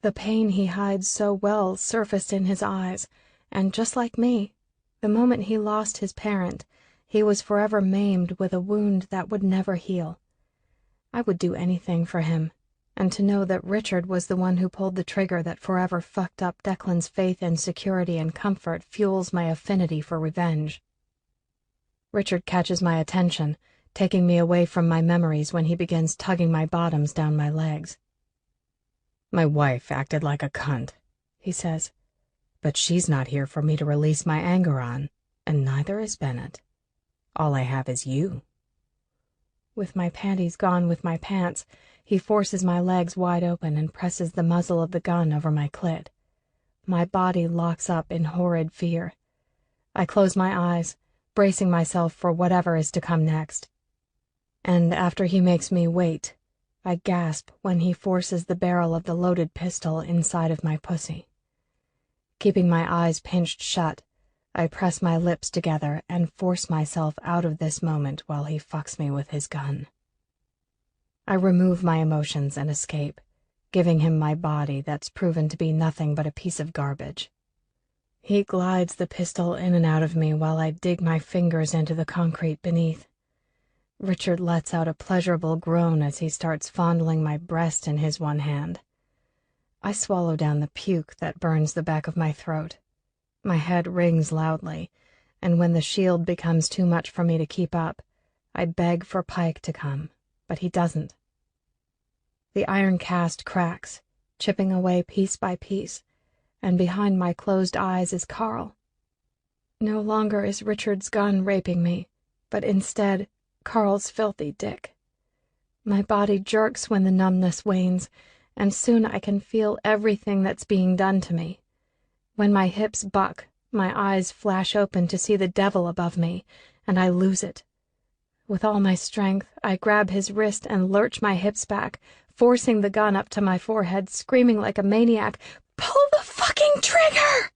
Speaker 1: The pain he hides so well surfaced in his eyes, and just like me, the moment he lost his parent, he was forever maimed with a wound that would never heal. I would do anything for him, and to know that Richard was the one who pulled the trigger that forever fucked up Declan's faith in security and comfort fuels my affinity for revenge. Richard catches my attention, taking me away from my memories when he begins tugging my bottoms down my legs. "My wife acted like a cunt," he says, "but she's not here for me to release my anger on, and neither is Bennett. All I have is you." With my panties gone with my pants, he forces my legs wide open and presses the muzzle of the gun over my clit. My body locks up in horrid fear. I close my eyes, bracing myself for whatever is to come next. And after he makes me wait, I gasp when he forces the barrel of the loaded pistol inside of my pussy. Keeping my eyes pinched shut, I press my lips together and force myself out of this moment while he fucks me with his gun. I remove my emotions and escape, giving him my body that's proven to be nothing but a piece of garbage. He glides the pistol in and out of me while I dig my fingers into the concrete beneath. Richard lets out a pleasurable groan as he starts fondling my breast in his one hand. I swallow down the puke that burns the back of my throat. My head rings loudly, and when the shield becomes too much for me to keep up, I beg for Pike to come, but he doesn't. The iron cast cracks, chipping away piece by piece, and behind my closed eyes is Carl. No longer is Richard's gun raping me, but instead Carl's filthy dick. My body jerks when the numbness wanes, and soon I can feel everything that's being done to me. When my hips buck, my eyes flash open to see the devil above me, and I lose it. With all my strength, I grab his wrist and lurch my hips back, forcing the gun up to my forehead, screaming like a maniac, "Pull the fucking trigger!"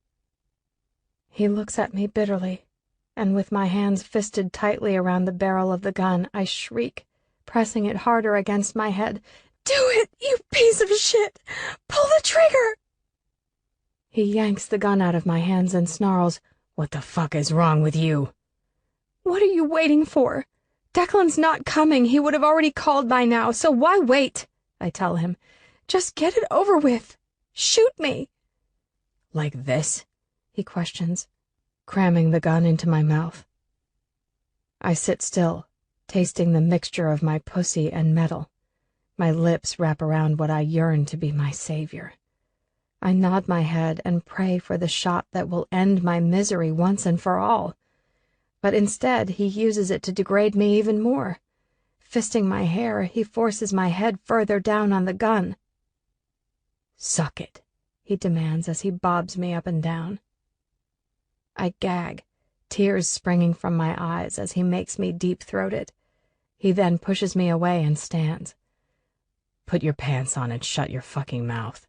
Speaker 1: He looks at me bitterly, and with my hands fisted tightly around the barrel of the gun, I shriek, pressing it harder against my head. "Do it, you piece of shit! Pull the trigger!" He yanks the gun out of my hands and snarls, "What the fuck is wrong with you?" "What are you waiting for? Declan's not coming. He would have already called by now, so why wait?" I tell him. "Just get it over with. Shoot me." "Like this?" he questions, cramming the gun into my mouth. I sit still, tasting the mixture of my pussy and metal. My lips wrap around what I yearn to be my savior. I nod my head and pray for the shot that will end my misery once and for all. But instead, he uses it to degrade me even more. Fisting my hair, he forces my head further down on the gun. "Suck it," he demands as he bobs me up and down. I gag, tears springing from my eyes as he makes me deep-throated. He then pushes me away and stands. "Put your pants on and shut your fucking mouth."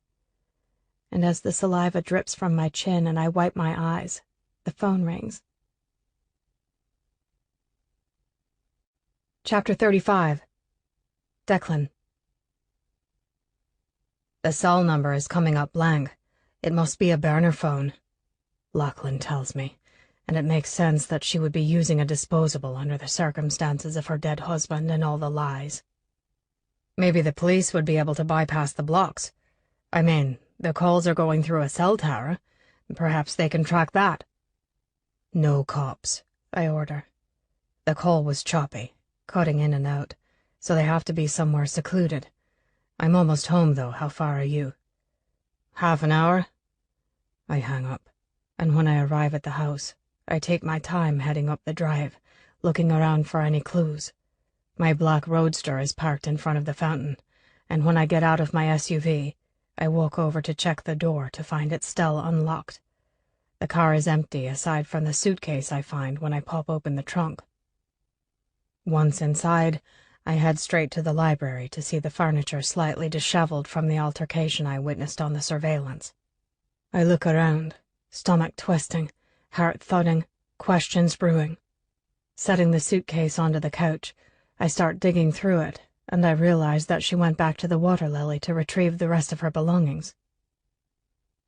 Speaker 1: And as the saliva drips from my chin and I wipe my eyes, the phone rings. Chapter 35. Declan. "The cell number is coming up blank. It must be a burner phone," Lachlan tells me, and it makes sense that she would be using a disposable under the circumstances of her dead husband and all the lies. "Maybe the police would be able to bypass the blocks. I mean, the calls are going through a cell tower. Perhaps they can track that." "No cops," I order. The call was choppy, cutting in and out, so they have to be somewhere secluded. "I'm almost home, though. How far are you?" "Half an hour." I hang up, and when I arrive at the house, I take my time heading up the drive, looking around for any clues. My black roadster is parked in front of the fountain, and when I get out of my SUV, I walk over to check the door to find it still unlocked. The car is empty aside from the suitcase I find when I pop open the trunk. Once inside, I head straight to the library to see the furniture slightly disheveled from the altercation I witnessed on the surveillance. I look around, stomach twisting, heart thudding, questions brewing. Setting the suitcase onto the couch, I start digging through it, and I realize that she went back to the Water Lily to retrieve the rest of her belongings.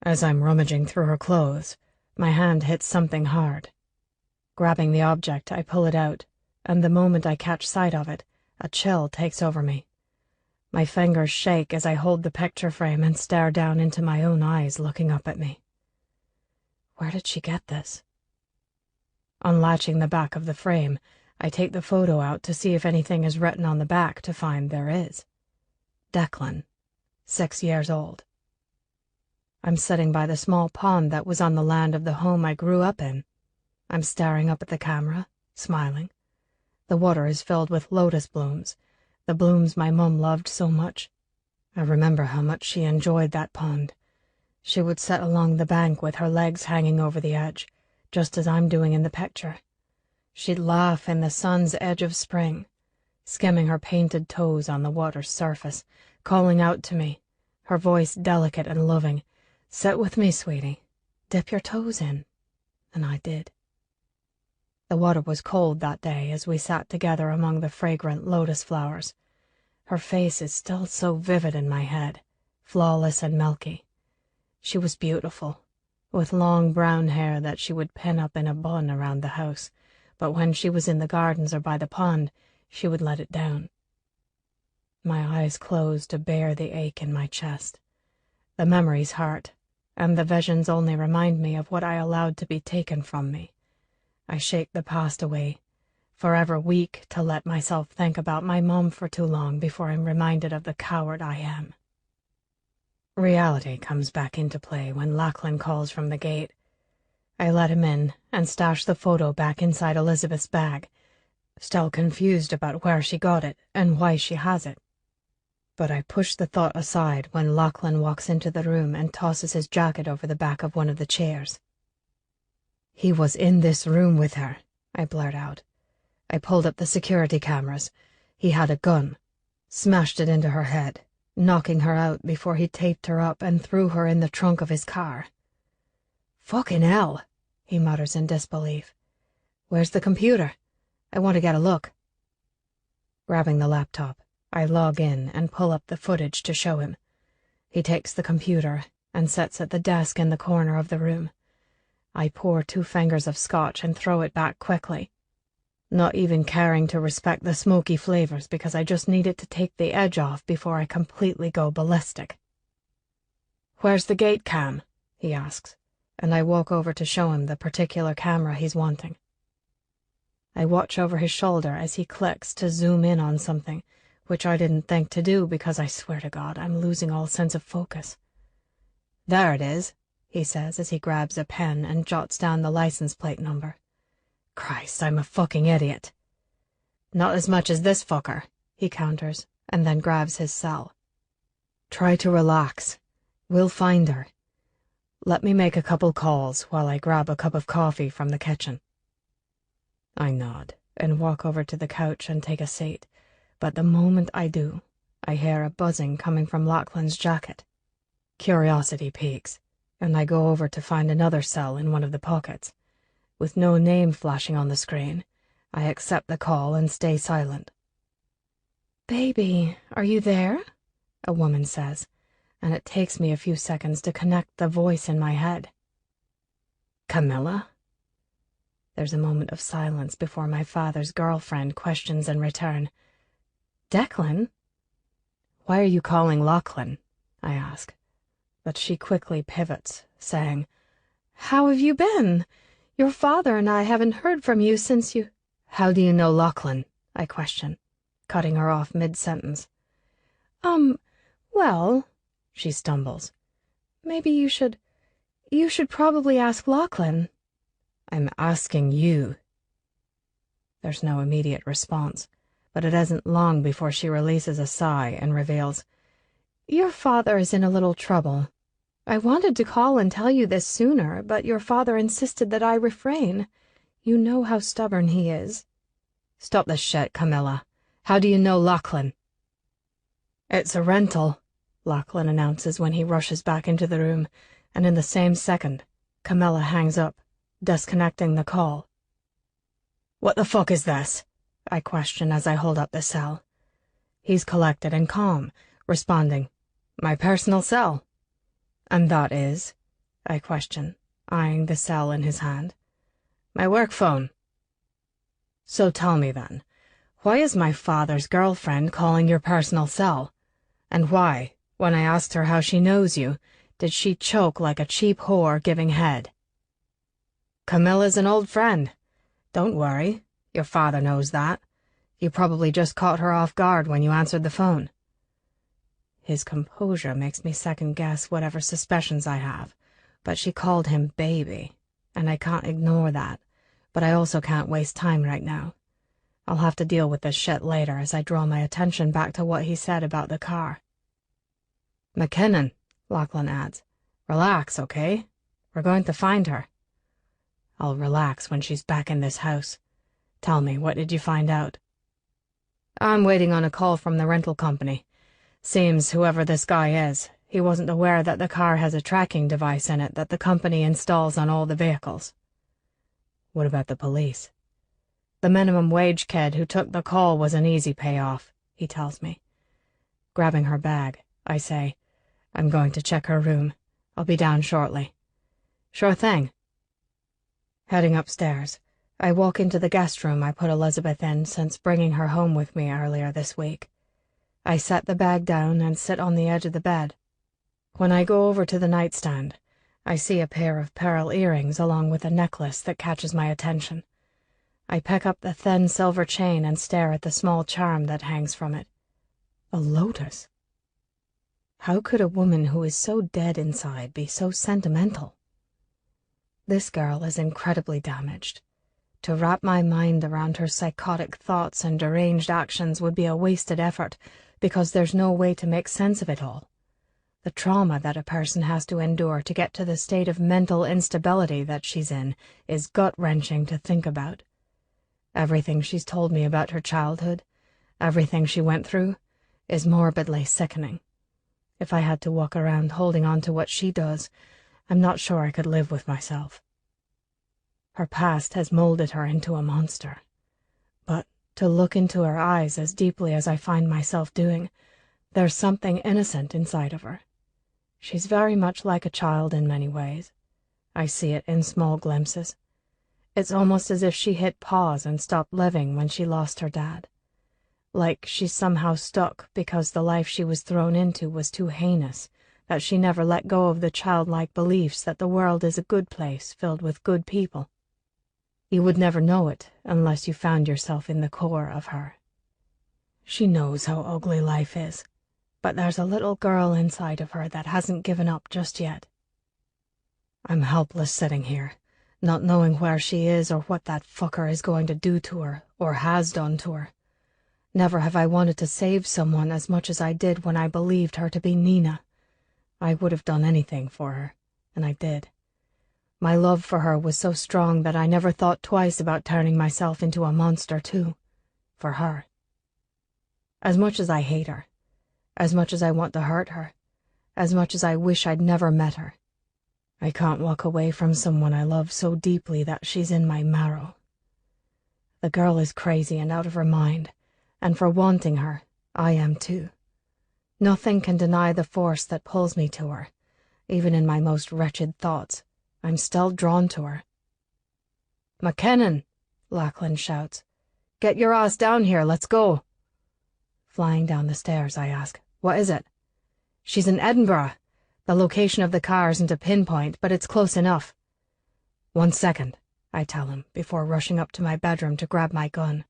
Speaker 1: As I'm rummaging through her clothes, my hand hits something hard. Grabbing the object, I pull it out, and the moment I catch sight of it, a chill takes over me. My fingers shake as I hold the picture frame and stare down into my own eyes looking up at me. Where did she get this? Unlatching the back of the frame, I take the photo out to see if anything is written on the back to find there is. Declan, 6 years old. I'm sitting by the small pond that was on the land of the home I grew up in. I'm staring up at the camera, smiling. The water is filled with lotus blooms, the blooms my mum loved so much. I remember how much she enjoyed that pond. She would sit along the bank with her legs hanging over the edge, just as I'm doing in the picture. She'd laugh in the sun's edge of spring,
Speaker 2: skimming her painted toes on the water's surface, calling out to me, her voice delicate and loving. "Sit with me, sweetie. Dip your toes in." And I did. The water was cold that day as we sat together among the fragrant lotus flowers. Her face is still so vivid in my head, flawless and milky. She was beautiful, with long brown hair that she would pin up in a bun around the house, but when she was in the gardens or by the pond, she would let it down. My eyes closed to bear the ache in my chest. The memories hurt, and the visions only remind me of what I allowed to be taken from me. I shake the past away, forever weak to let myself think about my mom for too long before I'm reminded of the coward I am. Reality comes back into play when Lachlan calls from the gate. I let him in and stash the photo back inside Elizabeth's bag, still confused about where she got it and why she has it. But I push the thought aside when Lachlan walks into the room and tosses his jacket over the back of one of the chairs. "He was in this room with her," I blurt out. I pulled up the security cameras. He had a gun, smashed it into her head, knocking her out before he taped her up and threw her in the trunk of his car. "Fucking hell," he mutters in disbelief. "Where's the computer? I want to get a look." Grabbing the laptop, I log in and pull up the footage to show him. He takes the computer and sits at the desk in the corner of the room. I pour 2 fingers of scotch and throw it back quickly, not even caring to respect the smoky flavors because I just need it to take the edge off before I completely go ballistic. "Where's the gate cam?" he asks, and I walk over to show him the particular camera he's wanting. I watch over his shoulder as he clicks to zoom in on something, which I didn't think to do because I swear to God I'm losing all sense of focus. "There it is," he says as he grabs a pen and jots down the license plate number. Christ, I'm a fucking idiot. "Not as much as this fucker," he counters, and then grabs his cell. "Try to relax. We'll find her. Let me make a couple calls while I grab a cup of coffee from the kitchen." I nod and walk over to the couch and take a seat, but the moment I do, I hear a buzzing coming from Lachlan's jacket. Curiosity peaks, and I go over to find another cell in one of the pockets. With no name flashing on the screen, I accept the call and stay silent. "Baby, are you there?" a woman says, and it takes me a few seconds to connect the voice in my head. "Camilla?" There's a moment of silence before my father's girlfriend questions in return. "Declan?" "Why are you calling Lachlan?" I ask, but she quickly pivots, saying, "How have you been? Your father and I haven't heard from you since you—" "How do you know Lachlan?" I question, cutting her off mid-sentence.
Speaker 1: Well," she stumbles. "Maybe you should probably ask Lachlan."
Speaker 2: "I'm asking you." There's no immediate response, but it isn't long before she releases a sigh and reveals,
Speaker 1: "Your father is in a little trouble. I wanted to call and tell you this sooner, but your father insisted that I refrain. You know how stubborn he is."
Speaker 2: "Stop this shit, Camilla. How do you know Lachlan?" "It's a rental," Lachlan announces when he rushes back into the room, and in the same second, Camilla hangs up, disconnecting the call. "What the fuck is this?" I question as I hold up the cell. He's collected and calm, responding, "My personal cell." "And that is?" I question, eyeing the cell in his hand. "My work phone." "So tell me then, why is my father's girlfriend calling your personal cell? And why, when I asked her how she knows you, did she choke like a cheap whore giving head?" "Camilla's an old friend. Don't worry, your father knows that. You probably just caught her off guard when you answered the phone." His composure makes me second-guess whatever suspicions I have, but she called him baby, and I can't ignore that, but I also can't waste time right now. I'll have to deal with this shit later as I draw my attention back to what he said about the car. "McKinnon," Lachlan adds. "Relax, okay? We're going to find her." "I'll relax when she's back in this house. Tell me, what did you find out?" I'm waiting on a call from the rental company. Seems whoever this guy is, he wasn't aware that the car has a tracking device in it that the company installs on all the vehicles. What about the police? The minimum wage kid who took the call was an easy payoff, he tells me. Grabbing her bag, I say, I'm going to check her room. I'll be down shortly. Sure thing. Heading upstairs, I walk into the guest room I put Elizabeth in since bringing her home with me earlier this week. I set the bag down and sit on the edge of the bed. When I go over to the nightstand, I see a pair of pearl earrings along with a necklace that catches my attention. I pick up the thin silver chain and stare at the small charm that hangs from it. A lotus. How could a woman who is so dead inside be so sentimental? This girl is incredibly damaged. To wrap my mind around her psychotic thoughts and deranged actions would be a wasted effort, because there's no way to make sense of it all. The trauma that a person has to endure to get to the state of mental instability that she's in is gut-wrenching to think about. Everything she's told me about her childhood, everything she went through, is morbidly sickening. If I had to walk around holding on to what she does, I'm not sure I could live with myself. Her past has molded her into a monster. But to look into her eyes as deeply as I find myself doing, there's something innocent inside of her. She's very much like a child in many ways. I see it in small glimpses. It's almost as if she hit pause and stopped living when she lost her dad. Like she's somehow stuck because the life she was thrown into was too heinous, that she never let go of the childlike beliefs that the world is a good place filled with good people. You would never know it unless you found yourself in the core of her. She knows how ugly life is, but there's a little girl inside of her that hasn't given up just yet. I'm helpless sitting here, not knowing where she is or what that fucker is going to do to her or has done to her. Never have I wanted to save someone as much as I did when I believed her to be Nina. I would have done anything for her, and I did. My love for her was so strong that I never thought twice about turning myself into a monster too, for her. As much as I hate her, as much as I want to hurt her, as much as I wish I'd never met her, I can't walk away from someone I love so deeply that she's in my marrow. The girl is crazy and out of her mind, and for wanting her, I am too. Nothing can deny the force that pulls me to her. Even in my most wretched thoughts, I'm still drawn to her. "McKinnon!" Lachlan shouts. "Get your ass down here, let's go." Flying down the stairs, I ask, "What is it?" "She's in Edinburgh. The location of the car isn't a pinpoint, but it's close enough." "1 second," I tell him, before rushing up to my bedroom to grab my gun.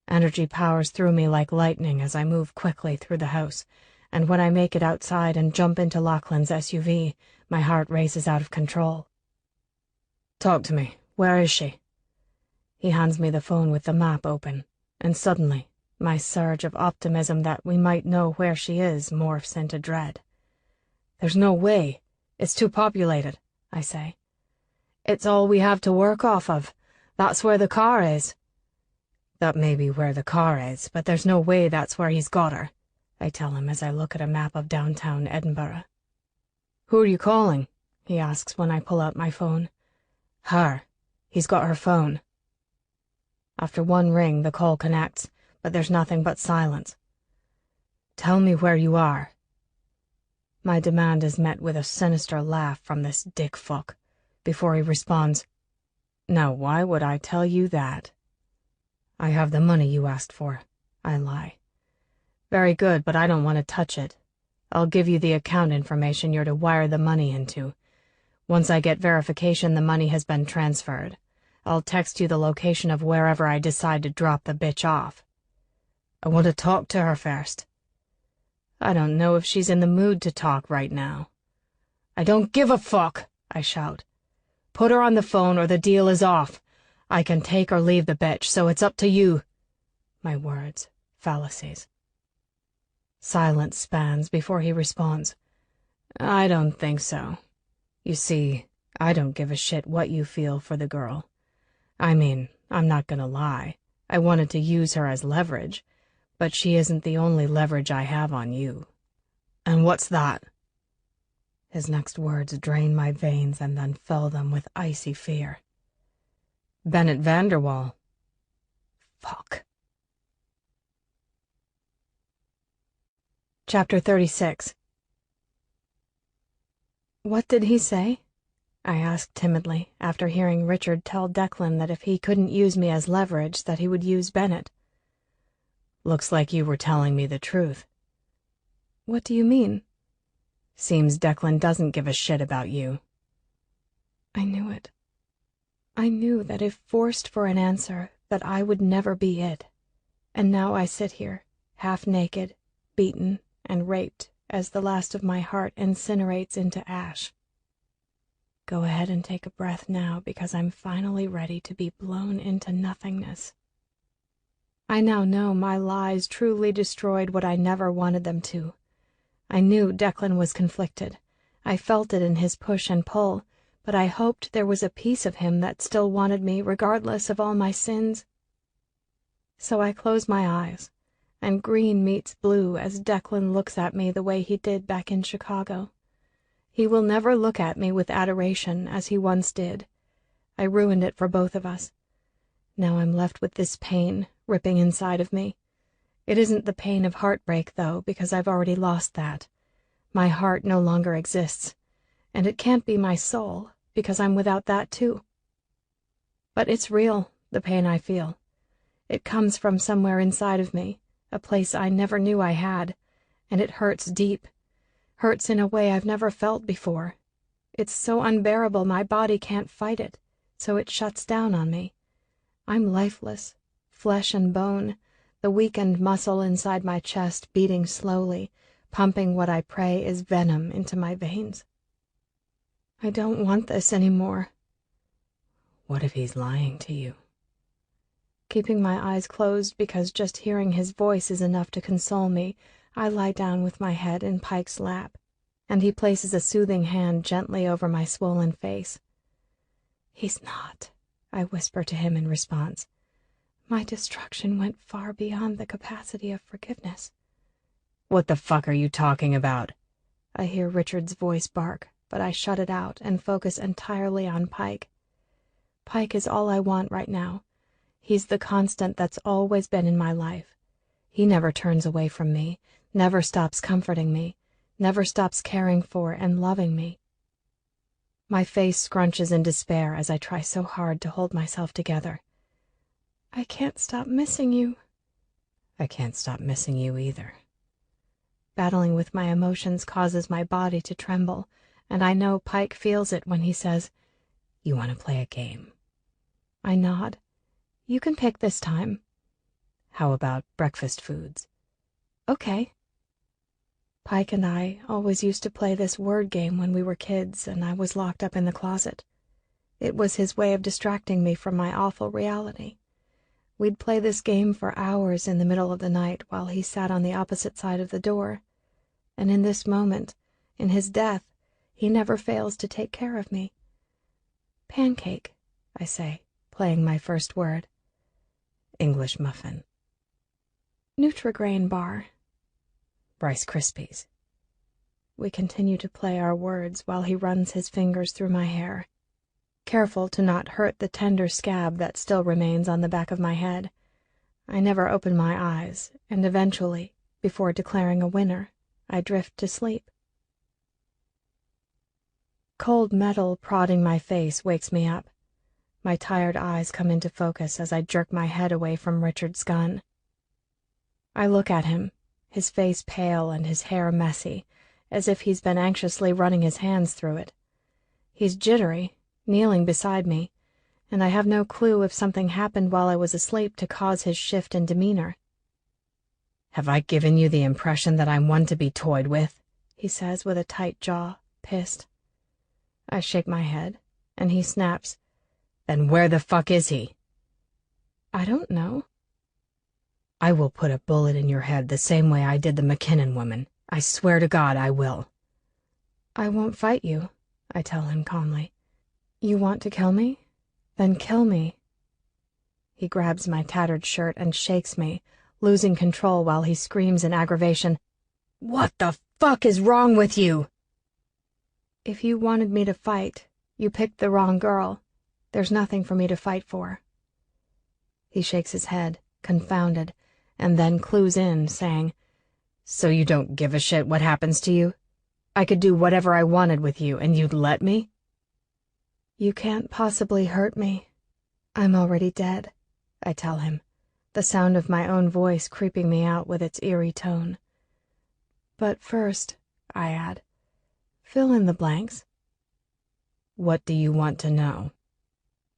Speaker 2: Energy powers through me like lightning as I move quickly through the house, and when I make it outside and jump into Lachlan's SUV, my heart races out of control. "Talk to me. Where is she?" He hands me the phone with the map open, and suddenly, my surge of optimism that we might know where she is morphs into dread. "There's no way. It's too populated," I say. "It's all we have to work off of. That's where the car is." "That may be where the car is, but there's no way that's where he's got her," I tell him as I look at a map of downtown Edinburgh. "Who are you calling?" he asks when I pull out my phone. "Her. He's got her phone." After one ring, the call connects, but there's nothing but silence. "Tell me where you are." My demand is met with a sinister laugh from this dick fuck, before he responds, "Now why would I tell you that?" "I have the money you asked for," I lie. "Very good, but I don't want to touch it. I'll give you the account information you're to wire the money into. Once I get verification the money has been transferred, I'll text you the location of wherever I decide to drop the bitch off." "I want to talk to her first." "I don't know if she's in the mood to talk right now." "I don't give a fuck," I shout. "Put her on the phone or the deal is off. I can take or leave the bitch, so it's up to you." My words, fallacies. Silence spans before he responds. "I don't think so. You see, I don't give a shit what you feel for the girl. I mean, I'm not gonna lie. I wanted to use her as leverage, but she isn't the only leverage I have on you." "And what's that?" His next words drained my veins and then filled them with icy fear. "Bennett Vanderwall." Fuck. Chapter 36.
Speaker 1: "What did he say?" I asked timidly, after hearing Richard tell Declan that if he couldn't use me as leverage, that he would use Bennett.
Speaker 2: "Looks like you were telling me the truth."
Speaker 1: "What do you mean?"
Speaker 2: "Seems Declan doesn't give a shit about you."
Speaker 1: I knew it. I knew that if forced for an answer, that I would never be it. And now I sit here, half naked, beaten, and raped, as the last of my heart incinerates into ash. Go ahead and take a breath now, because I'm finally ready to be blown into nothingness. I now know my lies truly destroyed what I never wanted them to. I knew Declan was conflicted. I felt it in his push and pull, but I hoped there was a piece of him that still wanted me regardless of all my sins. So I close my eyes, and green meets blue as Declan looks at me the way he did back in Chicago. He will never look at me with adoration as he once did. I ruined it for both of us. Now I'm left with this pain ripping inside of me. It isn't the pain of heartbreak, though, because I've already lost that. My heart no longer exists, and it can't be my soul, because I'm without that too. But it's real, the pain I feel. It comes from somewhere inside of me, a place I never knew I had, and it hurts deep. Hurts in a way I've never felt before. It's so unbearable my body can't fight it, so it shuts down on me. I'm lifeless, flesh and bone, the weakened muscle inside my chest beating slowly, pumping what I pray is venom into my veins. I don't want this anymore.
Speaker 2: What if he's lying to you?
Speaker 1: Keeping my eyes closed because just hearing his voice is enough to console me, I lie down with my head in Pike's lap, and he places a soothing hand gently over my swollen face. "He's not," I whisper to him in response. "My destruction went far beyond the capacity of forgiveness."
Speaker 2: "What the fuck are you talking about?"
Speaker 1: I hear Richard's voice bark, but I shut it out and focus entirely on Pike. Pike is all I want right now. He's the constant that's always been in my life. He never turns away from me, never stops comforting me, never stops caring for and loving me. My face scrunches in despair as I try so hard to hold myself together. "I can't stop missing you."
Speaker 2: "I can't stop missing you either."
Speaker 1: Battling with my emotions causes my body to tremble, and I know Pike feels it when he says,
Speaker 2: "You want to play a game?"
Speaker 1: I nod. "You can pick this time."
Speaker 2: "How about breakfast foods?"
Speaker 1: "Okay." Pike and I always used to play this word game when we were kids and I was locked up in the closet. It was his way of distracting me from my awful reality. We'd play this game for hours in the middle of the night while he sat on the opposite side of the door. And in this moment, in his death, he never fails to take care of me. "Pancake," I say, playing my first word.
Speaker 2: "English muffin."
Speaker 1: "Nutri-Grain bar."
Speaker 2: "Rice Krispies."
Speaker 1: We continue to play our words while he runs his fingers through my hair, careful to not hurt the tender scab that still remains on the back of my head. I never open my eyes, and eventually, before declaring a winner, I drift to sleep. Cold metal prodding my face wakes me up. My tired eyes come into focus as I jerk my head away from Richard's gun. I look at him, his face pale and his hair messy, as if he's been anxiously running his hands through it. He's jittery, kneeling beside me, and I have no clue if something happened while I was asleep to cause his shift in demeanor.
Speaker 2: "Have I given you the impression that I'm one to be toyed with?"
Speaker 1: he says with a tight jaw, pissed. I shake my head, and he snaps,
Speaker 2: "Then where the fuck is he?"
Speaker 1: "I don't know."
Speaker 2: "I will put a bullet in your head the same way I did the McKinnon woman. I swear to God I will."
Speaker 1: "I won't fight you," I tell him calmly. "You want to kill me? Then kill me." He grabs my tattered shirt and shakes me, losing control while he screams in aggravation,
Speaker 2: "What the fuck is wrong with you?"
Speaker 1: "If you wanted me to fight, you picked the wrong girl. There's nothing for me to fight for." He shakes his head, confounded, and then clues in, saying,
Speaker 2: "So you don't give a shit what happens to you? I could do whatever I wanted with you, and you'd let me?"
Speaker 1: "You can't possibly hurt me. I'm already dead," I tell him, the sound of my own voice creeping me out with its eerie tone. "But first," I add, "fill in the blanks."
Speaker 2: "What do you want to know?"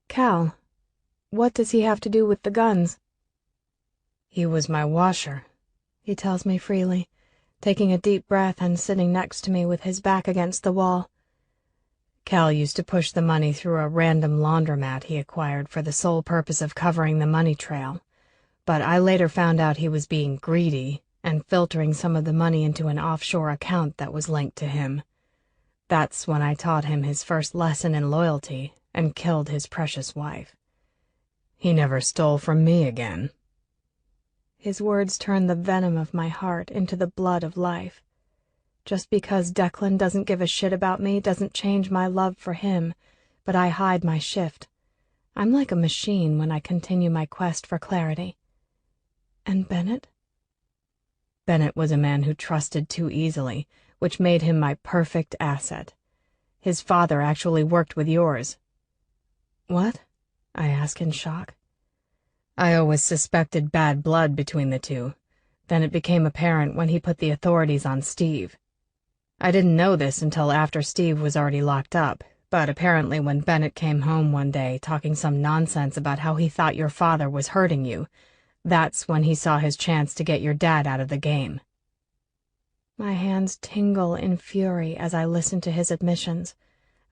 Speaker 1: "Cal. What does he have to do with the guns?"
Speaker 2: "He was my washer,"
Speaker 1: he tells me freely, taking a deep breath and sitting next to me with his back against the wall.
Speaker 2: "Cal used to push the money through a random laundromat he acquired for the sole purpose of covering the money trail, but I later found out he was being greedy and filtering some of the money into an offshore account that was linked to him. That's when I taught him his first lesson in loyalty and killed his precious wife. He never stole from me again."
Speaker 1: His words turn the venom of my heart into the blood of life. Just because Declan doesn't give a shit about me doesn't change my love for him, but I hide my shift. I'm like a machine when I continue my quest for clarity. "And Bennett?"
Speaker 2: "Bennett was a man who trusted too easily, which made him my perfect asset. His father actually worked with yours."
Speaker 1: "What?" I ask in shock.
Speaker 2: "I always suspected bad blood between the two. Then it became apparent when he put the authorities on Steve. I didn't know this until after Steve was already locked up, but apparently when Bennett came home one day talking some nonsense about how he thought your father was hurting you, that's when he saw his chance to get your dad out of the game."
Speaker 1: My hands tingle in fury as I listen to his admissions.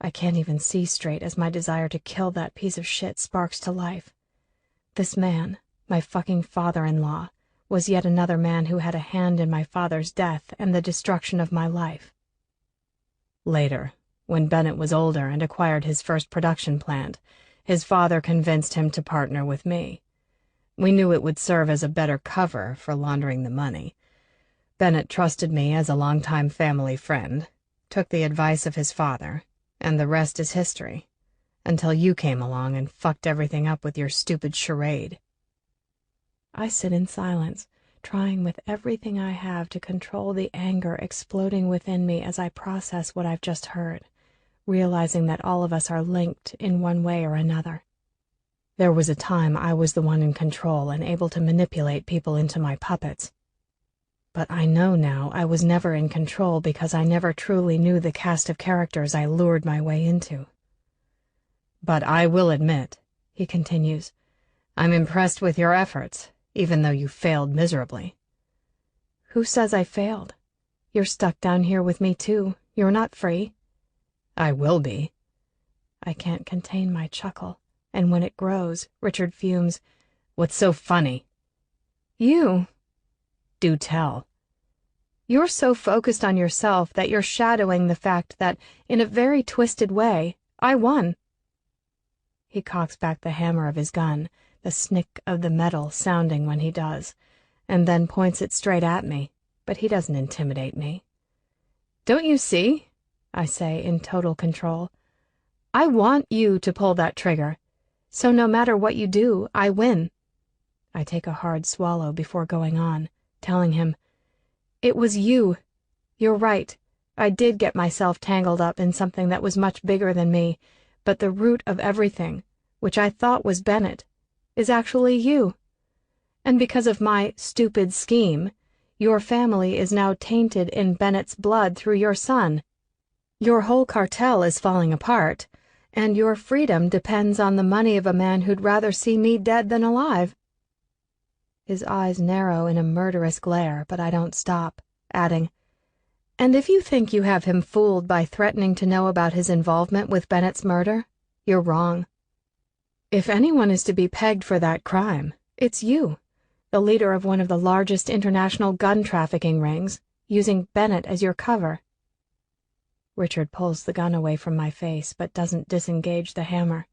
Speaker 1: I can't even see straight as my desire to kill that piece of shit sparks to life. This man, my fucking father-in-law, was yet another man who had a hand in my father's death and the destruction of my life.
Speaker 2: Later, when Bennett was older and acquired his first production plant, his father convinced him to partner with me. We knew it would serve as a better cover for laundering the money. Bennett trusted me as a longtime family friend, took the advice of his father, and the rest is history, until you came along and fucked everything up with your stupid charade.
Speaker 1: I sit in silence, trying with everything I have to control the anger exploding within me as I process what I've just heard, realizing that all of us are linked in one way or another. There was a time I was the one in control and able to manipulate people into my puppets. But I know now I was never in control because I never truly knew the cast of characters I lured my way into.
Speaker 2: "But I will admit," he continues, "I'm impressed with your efforts, even though you failed miserably."
Speaker 1: "Who says I failed? You're stuck down here with me too. You're not free."
Speaker 2: "I will be."
Speaker 1: I can't contain my chuckle, and when it grows, Richard fumes,
Speaker 2: "What's so funny?"
Speaker 1: "You."
Speaker 2: "Do tell."
Speaker 1: "You're so focused on yourself that you're shadowing the fact that, in a very twisted way, I won." He cocks back the hammer of his gun, the snick of the metal sounding when he does, and then points it straight at me, but he doesn't intimidate me. "Don't you see?" I say in total control. "I want you to pull that trigger, so no matter what you do, I win." I take a hard swallow before going on, telling him, "It was you. You're right. I did get myself tangled up in something that was much bigger than me, but the root of everything, which I thought was Bennett, is actually you. And because of my stupid scheme, your family is now tainted in Bennett's blood through your son. Your whole cartel is falling apart, and your freedom depends on the money of a man who'd rather see me dead than alive." His eyes narrow in a murderous glare, but I don't stop, adding, "And if you think you have him fooled by threatening to know about his involvement with Bennett's murder, you're wrong. If anyone is to be pegged for that crime, it's you, the leader of one of the largest international gun trafficking rings, using Bennett as your cover." Richard pulls the gun away from my face, but doesn't disengage the hammer.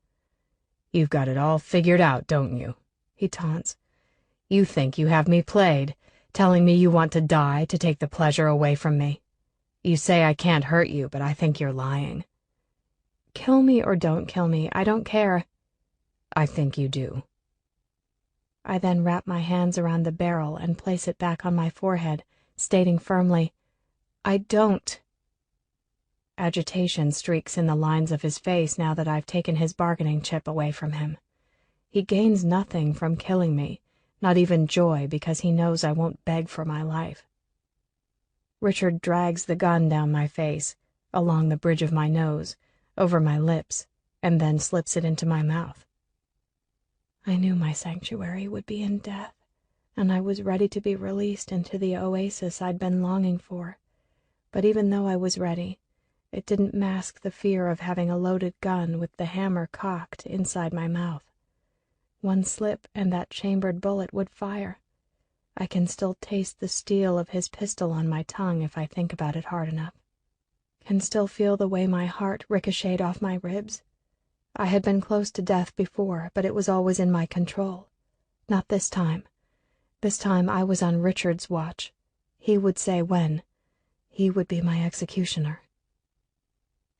Speaker 2: "You've got it all figured out, don't you?" he taunts. "You think you have me played, telling me you want to die to take the pleasure away from me. You say I can't hurt you, but I think you're lying."
Speaker 1: "Kill me or don't kill me, I don't care."
Speaker 2: "I think you do."
Speaker 1: I then wrap my hands around the barrel and place it back on my forehead, stating firmly, "I don't." Agitation streaks in the lines of his face now that I've taken his bargaining chip away from him. He gains nothing from killing me, not even joy, because he knows I won't beg for my life. Richard drags the gun down my face, along the bridge of my nose, over my lips, and then slips it into my mouth. I knew my sanctuary would be in death, and I was ready to be released into the oasis I'd been longing for. But even though I was ready, it didn't mask the fear of having a loaded gun with the hammer cocked inside my mouth. One slip and that chambered bullet would fire. I can still taste the steel of his pistol on my tongue if I think about it hard enough. Can still feel the way my heart ricocheted off my ribs. I had been close to death before, but it was always in my control. Not this time. This time I was on Richard's watch. He would say when. He would be my executioner.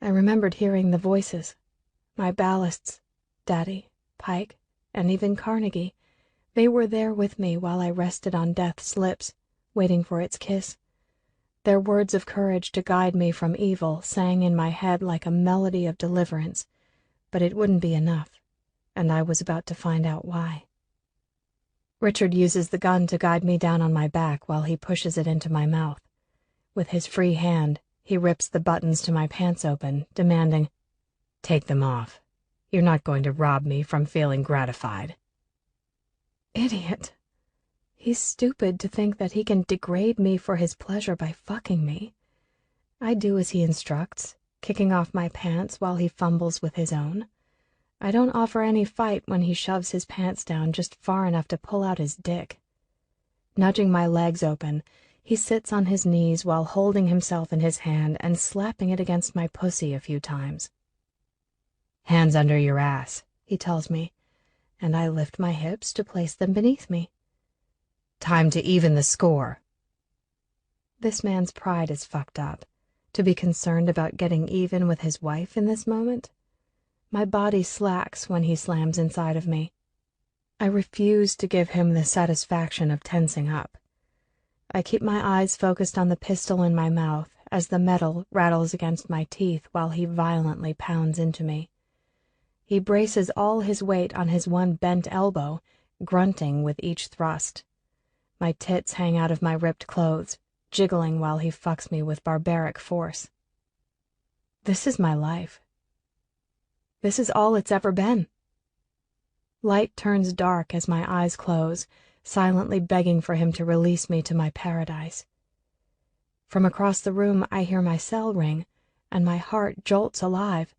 Speaker 1: I remembered hearing the voices. My ballasts, Daddy, Pike, and even Carnegie. They were there with me while I rested on death's lips, waiting for its kiss. Their words of courage to guide me from evil sang in my head like a melody of deliverance, but it wouldn't be enough, and I was about to find out why. Richard uses the gun to guide me down on my back while he pushes it into my mouth. With his free hand, he rips the buttons to my pants open, demanding, "Take them off. You're not going to rob me from feeling gratified." Idiot. He's stupid to think that he can degrade me for his pleasure by fucking me. I do as he instructs, kicking off my pants while he fumbles with his own. I don't offer any fight when he shoves his pants down just far enough to pull out his dick. Nudging my legs open, he sits on his knees while holding himself in his hand and slapping it against my pussy a few times.
Speaker 2: "Hands under your ass,"
Speaker 1: he tells me, and I lift my hips to place them beneath me.
Speaker 2: "Time to even the score."
Speaker 1: This man's pride is fucked up. To be concerned about getting even with his wife in this moment? My body slacks when he slams inside of me. I refuse to give him the satisfaction of tensing up. I keep my eyes focused on the pistol in my mouth as the metal rattles against my teeth while he violently pounds into me. He braces all his weight on his one bent elbow, grunting with each thrust. My tits hang out of my ripped clothes, jiggling while he fucks me with barbaric force. This is my life. This is all it's ever been. Light turns dark as my eyes close, silently begging for him to release me to my paradise. From across the room I hear my cell ring, and my heart jolts alive.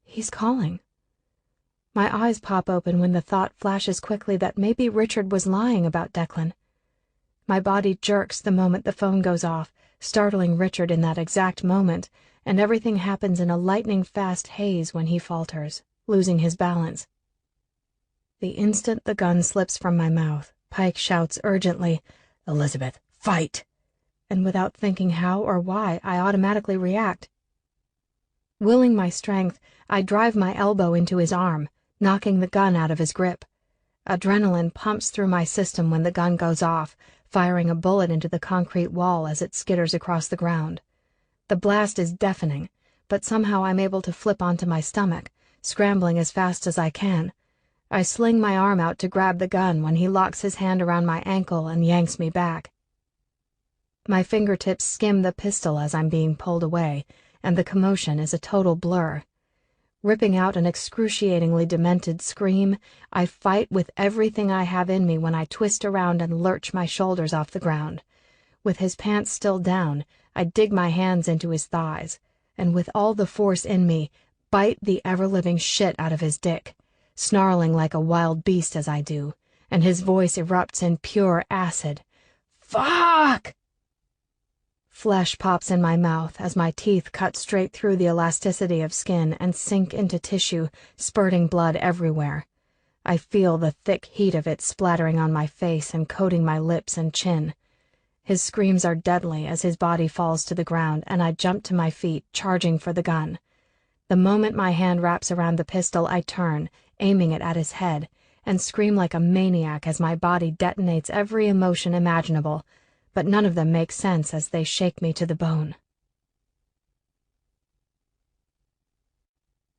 Speaker 1: He's calling. My eyes pop open when the thought flashes quickly that maybe Richard was lying about Declan. My body jerks the moment the phone goes off, startling Richard in that exact moment, and everything happens in a lightning-fast haze when he falters, losing his balance. The instant the gun slips from my mouth, Pike shouts urgently, "Elizabeth, fight!" And without thinking how or why, I automatically react. Willing my strength, I drive my elbow into his arm, knocking the gun out of his grip. Adrenaline pumps through my system when the gun goes off, firing a bullet into the concrete wall as it skitters across the ground. The blast is deafening, but somehow I'm able to flip onto my stomach, scrambling as fast as I can. I sling my arm out to grab the gun when he locks his hand around my ankle and yanks me back. My fingertips skim the pistol as I'm being pulled away, and the commotion is a total blur. Ripping out an excruciatingly demented scream, I fight with everything I have in me when I twist around and lurch my shoulders off the ground. With his pants still down, I dig my hands into his thighs, and with all the force in me, bite the ever-living shit out of his dick, snarling like a wild beast as I do, and his voice erupts in pure acid. "Fuck!" Flesh pops in my mouth as my teeth cut straight through the elasticity of skin and sink into tissue, spurting blood everywhere. I feel the thick heat of it splattering on my face and coating my lips and chin. His screams are deadly as his body falls to the ground, and I jump to my feet, charging for the gun. The moment my hand wraps around the pistol, I turn, aiming it at his head, and scream like a maniac as my body detonates every emotion imaginable, but none of them make sense as they shake me to the bone.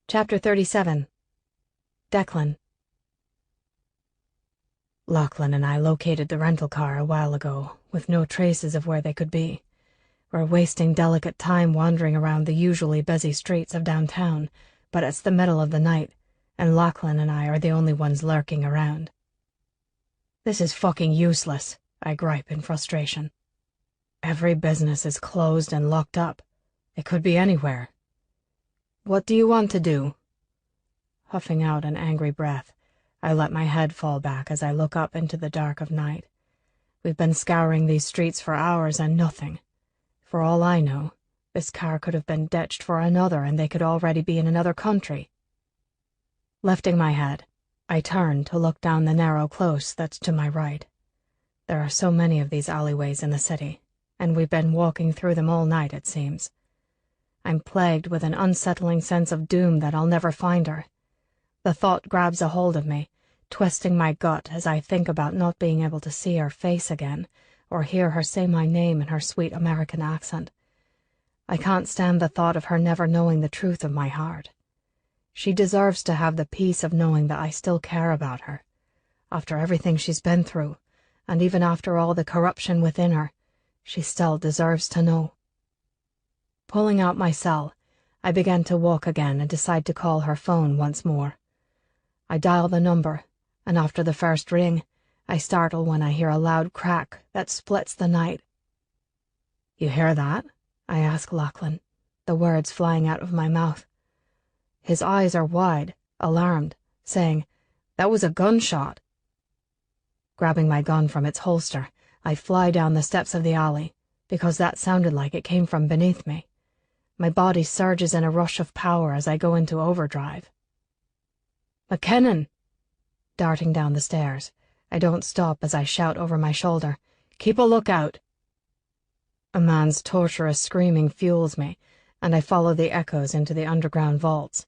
Speaker 1: Chapter 37. Declan. Lachlan and I located the rental car a while ago, with no traces of where they could be. We're wasting delicate time wandering around the usually busy streets of downtown, but it's the middle of the night, and Lachlan and I are the only ones lurking around. This is fucking useless, I gripe in frustration. Every business is closed and locked up. It could be anywhere. What do you want to do? Huffing out an angry breath, I let my head fall back as I look up into the dark of night. We've been scouring these streets for hours and nothing. For all I know, this car could have been ditched for another and they could already be in another country. Lifting my head, I turn to look down the narrow close that's to my right. There are so many of these alleyways in the city, and we've been walking through them all night, it seems. I'm plagued with an unsettling sense of doom that I'll never find her. The thought grabs a hold of me, twisting my gut as I think about not being able to see her face again, or hear her say my name in her sweet American accent. I can't stand the thought of her never knowing the truth of my heart. She deserves to have the peace of knowing that I still care about her. After everything she's been through, and even after all the corruption within her, she still deserves to know. Pulling out my cell, I begin to walk again and decide to call her phone once more. I dial the number, and after the first ring, I startle when I hear a loud crack that splits the night. You hear that? I ask Lachlan, the words flying out of my mouth. His eyes are wide, alarmed, saying, "That was a gunshot." Grabbing my gun from its holster, I fly down the steps of the alley, because that sounded like it came from beneath me. My body surges in a rush of power as I go into overdrive. "McKinnon!" Darting down the stairs, I don't stop as I shout over my shoulder, "Keep a lookout!" A man's torturous screaming fuels me, and I follow the echoes into the underground vaults.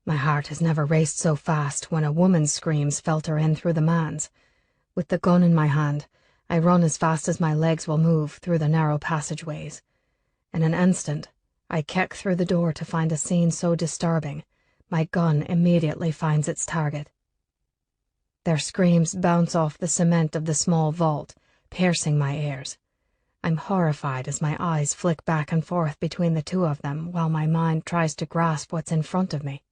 Speaker 1: My heart has never raced so fast when a woman's screams filter in through the man's. With the gun in my hand, I run as fast as my legs will move through the narrow passageways. In an instant, I kick through the door to find a scene so disturbing, my gun immediately finds its target. Their screams bounce off the cement of the small vault, piercing my ears. I'm horrified as my eyes flick back and forth between the two of them while my mind tries to grasp what's in front of me.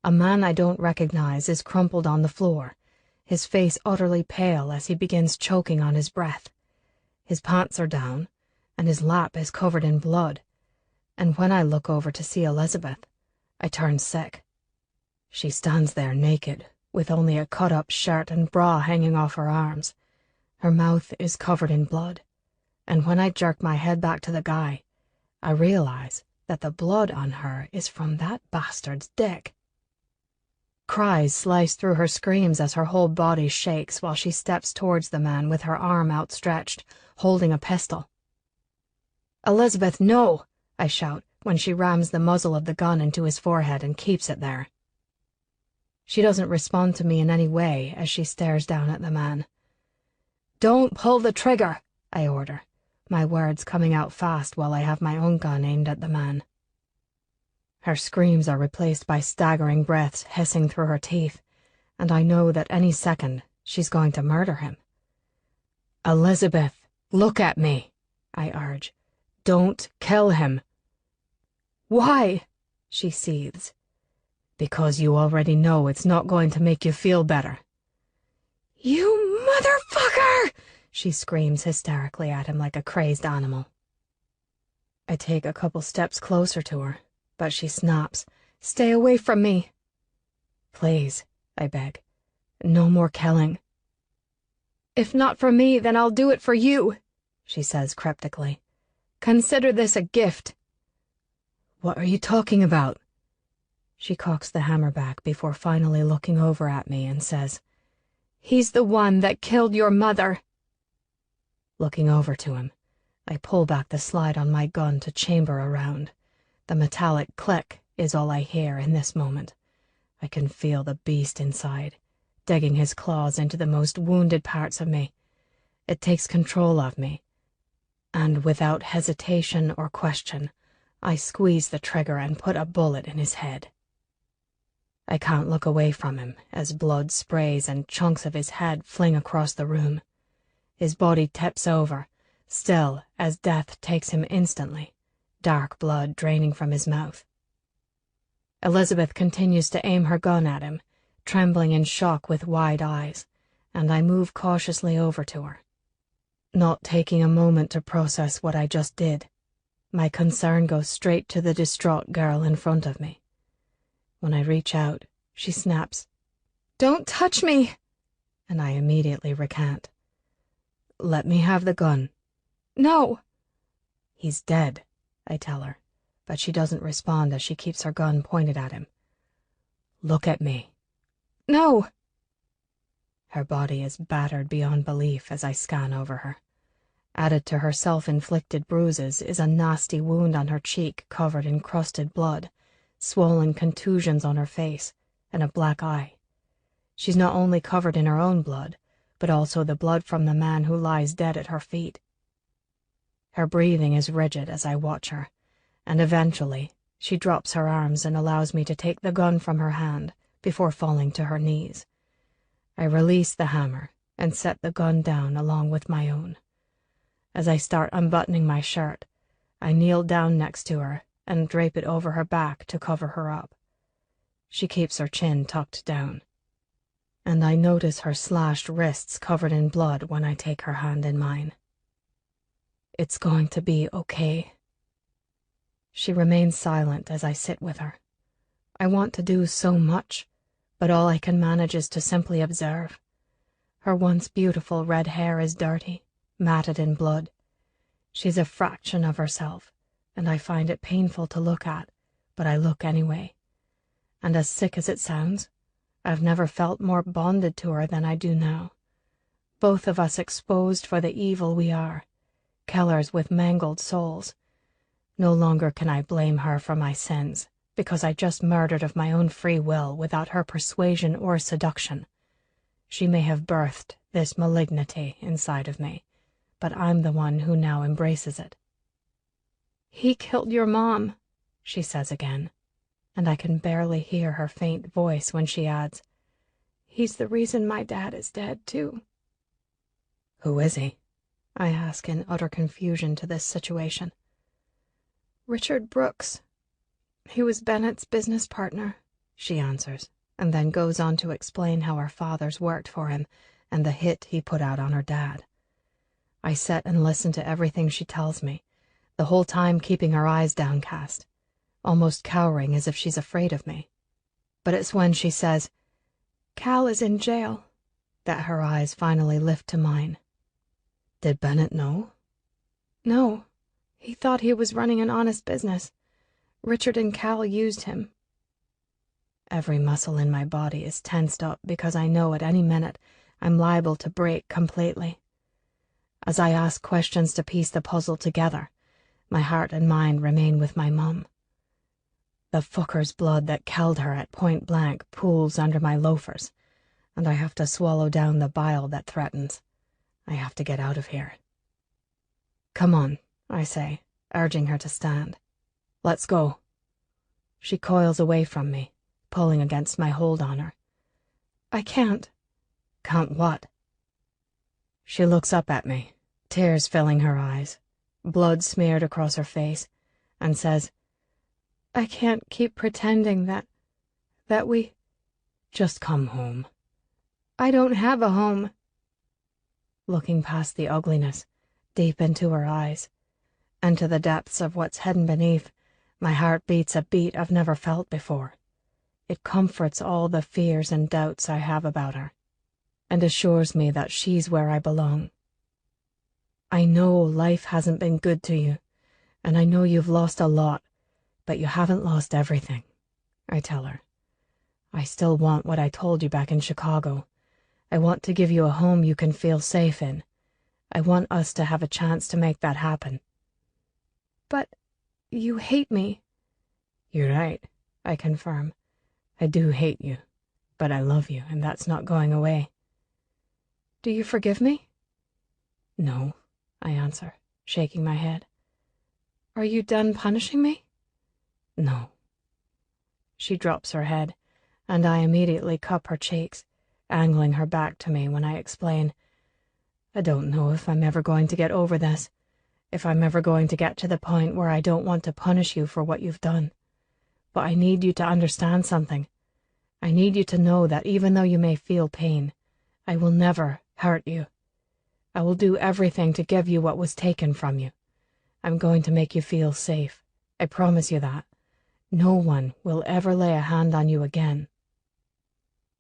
Speaker 1: A man I don't recognize is crumpled on the floor, his face utterly pale as he begins choking on his breath. His pants are down, and his lap is covered in blood, and when I look over to see Elizabeth, I turn sick. She stands there naked, with only a cut-up shirt and bra hanging off her arms. Her mouth is covered in blood, and when I jerk my head back to the guy, I realize that the blood on her is from that bastard's dick. Cries slice through her screams as her whole body shakes while she steps towards the man with her arm outstretched, holding a pistol. "Elizabeth, no!" I shout when she rams the muzzle of the gun into his forehead and keeps it there. She doesn't respond to me in any way as she stares down at the man. "Don't pull the trigger," I order, my words coming out fast while I have my own gun aimed at the man. Her screams are replaced by staggering breaths hissing through her teeth, and I know that any second she's going to murder him. "Elizabeth, look at me," I urge. "Don't kill him." "Why?" she seethes. "Because you already know it's not going to make you feel better." "You motherfucker!" she screams hysterically at him like a crazed animal. I take a couple steps closer to her, but she snaps, "Stay away from me." "Please," I beg. "No more killing." "If not for me, then I'll do it for you," she says cryptically. "Consider this a gift." "What are you talking about?"
Speaker 2: She cocks the hammer back before finally looking over at me and says,
Speaker 1: "He's the one that killed your mother."
Speaker 2: Looking over to him, I pull back the slide on my gun to chamber a round. The metallic click is all I hear in this moment. I can feel the beast inside, digging his claws into the most wounded parts of me. It takes control of me, and without hesitation or question, I squeeze the trigger and put a bullet in his head. I can't look away from him as blood sprays and chunks of his head fling across the room. His body tips over, still as death takes him instantly, dark blood draining from his mouth. Elizabeth continues to aim her gun at him, trembling in shock with wide eyes, and I move cautiously over to her. Not taking a moment to process what I just did, my concern goes straight to the distraught girl in front of me. When I reach out, she snaps,
Speaker 1: "Don't touch me!"
Speaker 2: and I immediately recant. "Let me have the gun."
Speaker 1: "No."
Speaker 2: "He's dead," I tell her, but she doesn't respond as she keeps her gun pointed at him. "Look at me."
Speaker 1: "No."
Speaker 2: Her body is battered beyond belief as I scan over her. Added to her self-inflicted bruises is a nasty wound on her cheek covered in crusted blood, swollen contusions on her face, and a black eye. She's not only covered in her own blood, but also the blood from the man who lies dead at her feet. Her breathing is rigid as I watch her, and eventually she drops her arms and allows me to take the gun from her hand before falling to her knees. I release the hammer and set the gun down along with my own. As I start unbuttoning my shirt, I kneel down next to her and drape it over her back to cover her up. She keeps her chin tucked down, and I notice her slashed wrists covered in blood when I take her hand in mine. "It's going to be okay." She remains silent as I sit with her. I want to do so much, but all I can manage is to simply observe. Her once beautiful red hair is dirty, matted in blood. She's a fraction of herself, and I find it painful to look at, but I look anyway. And as sick as it sounds, I've never felt more bonded to her than I do now. Both of us exposed for the evil we are, killers with mangled souls. No longer can I blame her for my sins, because I just murdered of my own free will without her persuasion or seduction. She may have birthed this malignity inside of me, but I'm the one who now embraces it.
Speaker 1: "He killed your mom,"
Speaker 2: she says again, and I can barely hear her faint voice when she adds,
Speaker 1: "He's the reason my dad is dead, too."
Speaker 2: "Who is he?" I ask in utter confusion to this situation.
Speaker 1: "Richard Brooks. He was Bennett's business partner,"
Speaker 2: she answers, and then goes on to explain how her father's worked for him and the hit he put out on her dad. I sit and listen to everything she tells me, the whole time keeping her eyes downcast, almost cowering as if she's afraid of me. But it's when she says,
Speaker 1: "Cal is in jail,"
Speaker 2: that her eyes finally lift to mine. "Did Bennett know?"
Speaker 1: "No. He thought he was running an honest business. Richard and Cal used him."
Speaker 2: Every muscle in my body is tensed up because I know at any minute I'm liable to break completely. As I ask questions to piece the puzzle together, my heart and mind remain with my mum. The fucker's blood that killed her at point blank pools under my loafers, and I have to swallow down the bile that threatens. I have to get out of here. "Come on," I say, urging her to stand. "Let's go." She coils away from me, pulling against my hold on her.
Speaker 1: "I can't."
Speaker 2: "Can't what?" She looks up at me, tears filling her eyes, blood smeared across her face, and says,
Speaker 1: "I can't keep pretending that we—"
Speaker 2: "Just come home."
Speaker 1: "I don't have a home."
Speaker 2: Looking past the ugliness, deep into her eyes, and to the depths of what's hidden beneath, my heart beats a beat I've never felt before. It comforts all the fears and doubts I have about her, and assures me that she's where I belong. "I know life hasn't been good to you, and I know you've lost a lot, but you haven't lost everything. I tell her. I still want what I told you back in Chicago. I want to give you a home you can feel safe in. I want us to have a chance to make that happen.
Speaker 1: But you hate me.
Speaker 2: You're right, I confirm. I do hate you, but I love you, and that's not going away.
Speaker 1: Do you forgive me?
Speaker 2: No, I answer, shaking my head.
Speaker 1: Are you done punishing me?
Speaker 2: No. She drops her head, and I immediately cup her cheeks, angling her back to me when I explain. I don't know if I'm ever going to get over this, if I'm ever going to get to the point where I don't want to punish you for what you've done. But I need you to understand something. I need you to know that even though you may feel pain, I will never hurt you. I will do everything to give you what was taken from you. I'm going to make you feel safe. I promise you that. No one will ever lay a hand on you again.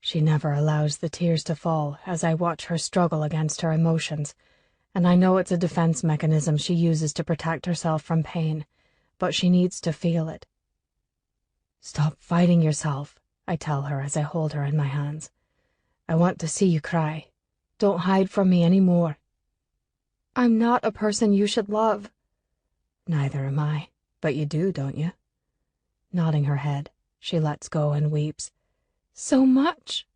Speaker 2: She never allows the tears to fall as I watch her struggle against her emotions, and I know it's a defense mechanism she uses to protect herself from pain, but she needs to feel it. Stop fighting yourself, I tell her as I hold her in my hands. I want to see you cry. Don't hide from me any more.
Speaker 1: I'm not a person you should love.
Speaker 2: Neither am I, but you do, don't you? Nodding her head, she lets go and weeps.
Speaker 1: So much.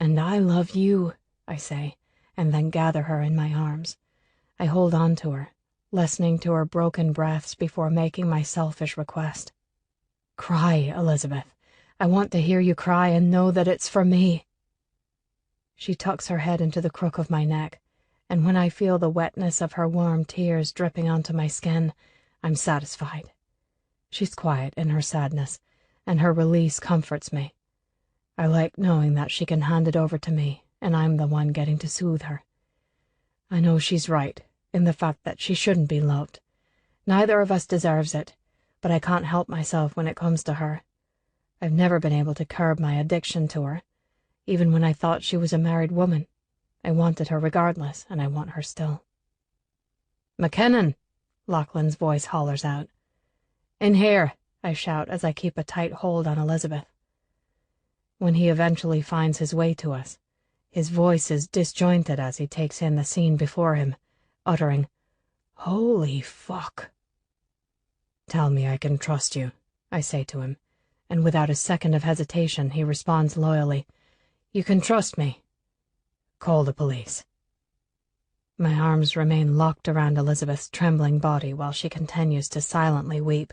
Speaker 2: And I love you, I say, and then gather her in my arms. I hold on to her, listening to her broken breaths before making my selfish request. Cry, Elizabeth. I want to hear you cry and know that it's for me. She tucks her head into the crook of my neck, and when I feel the wetness of her warm tears dripping onto my skin, I'm satisfied. She's quiet in her sadness, and her release comforts me. I like knowing that she can hand it over to me, and I'm the one getting to soothe her. I know she's right in the fact that she shouldn't be loved. Neither of us deserves it, but I can't help myself when it comes to her. I've never been able to curb my addiction to her. Even when I thought she was a married woman, I wanted her regardless, and I want her still. "McKinnon!" Lachlan's voice hollers out. "In here!" I shout as I keep a tight hold on Elizabeth. When he eventually finds his way to us, his voice is disjointed as he takes in the scene before him, uttering, "Holy fuck." "Tell me I can trust you," I say to him, and without a second of hesitation he responds loyally, "You can trust me. Call the police." My arms remain locked around Elizabeth's trembling body while she continues to silently weep,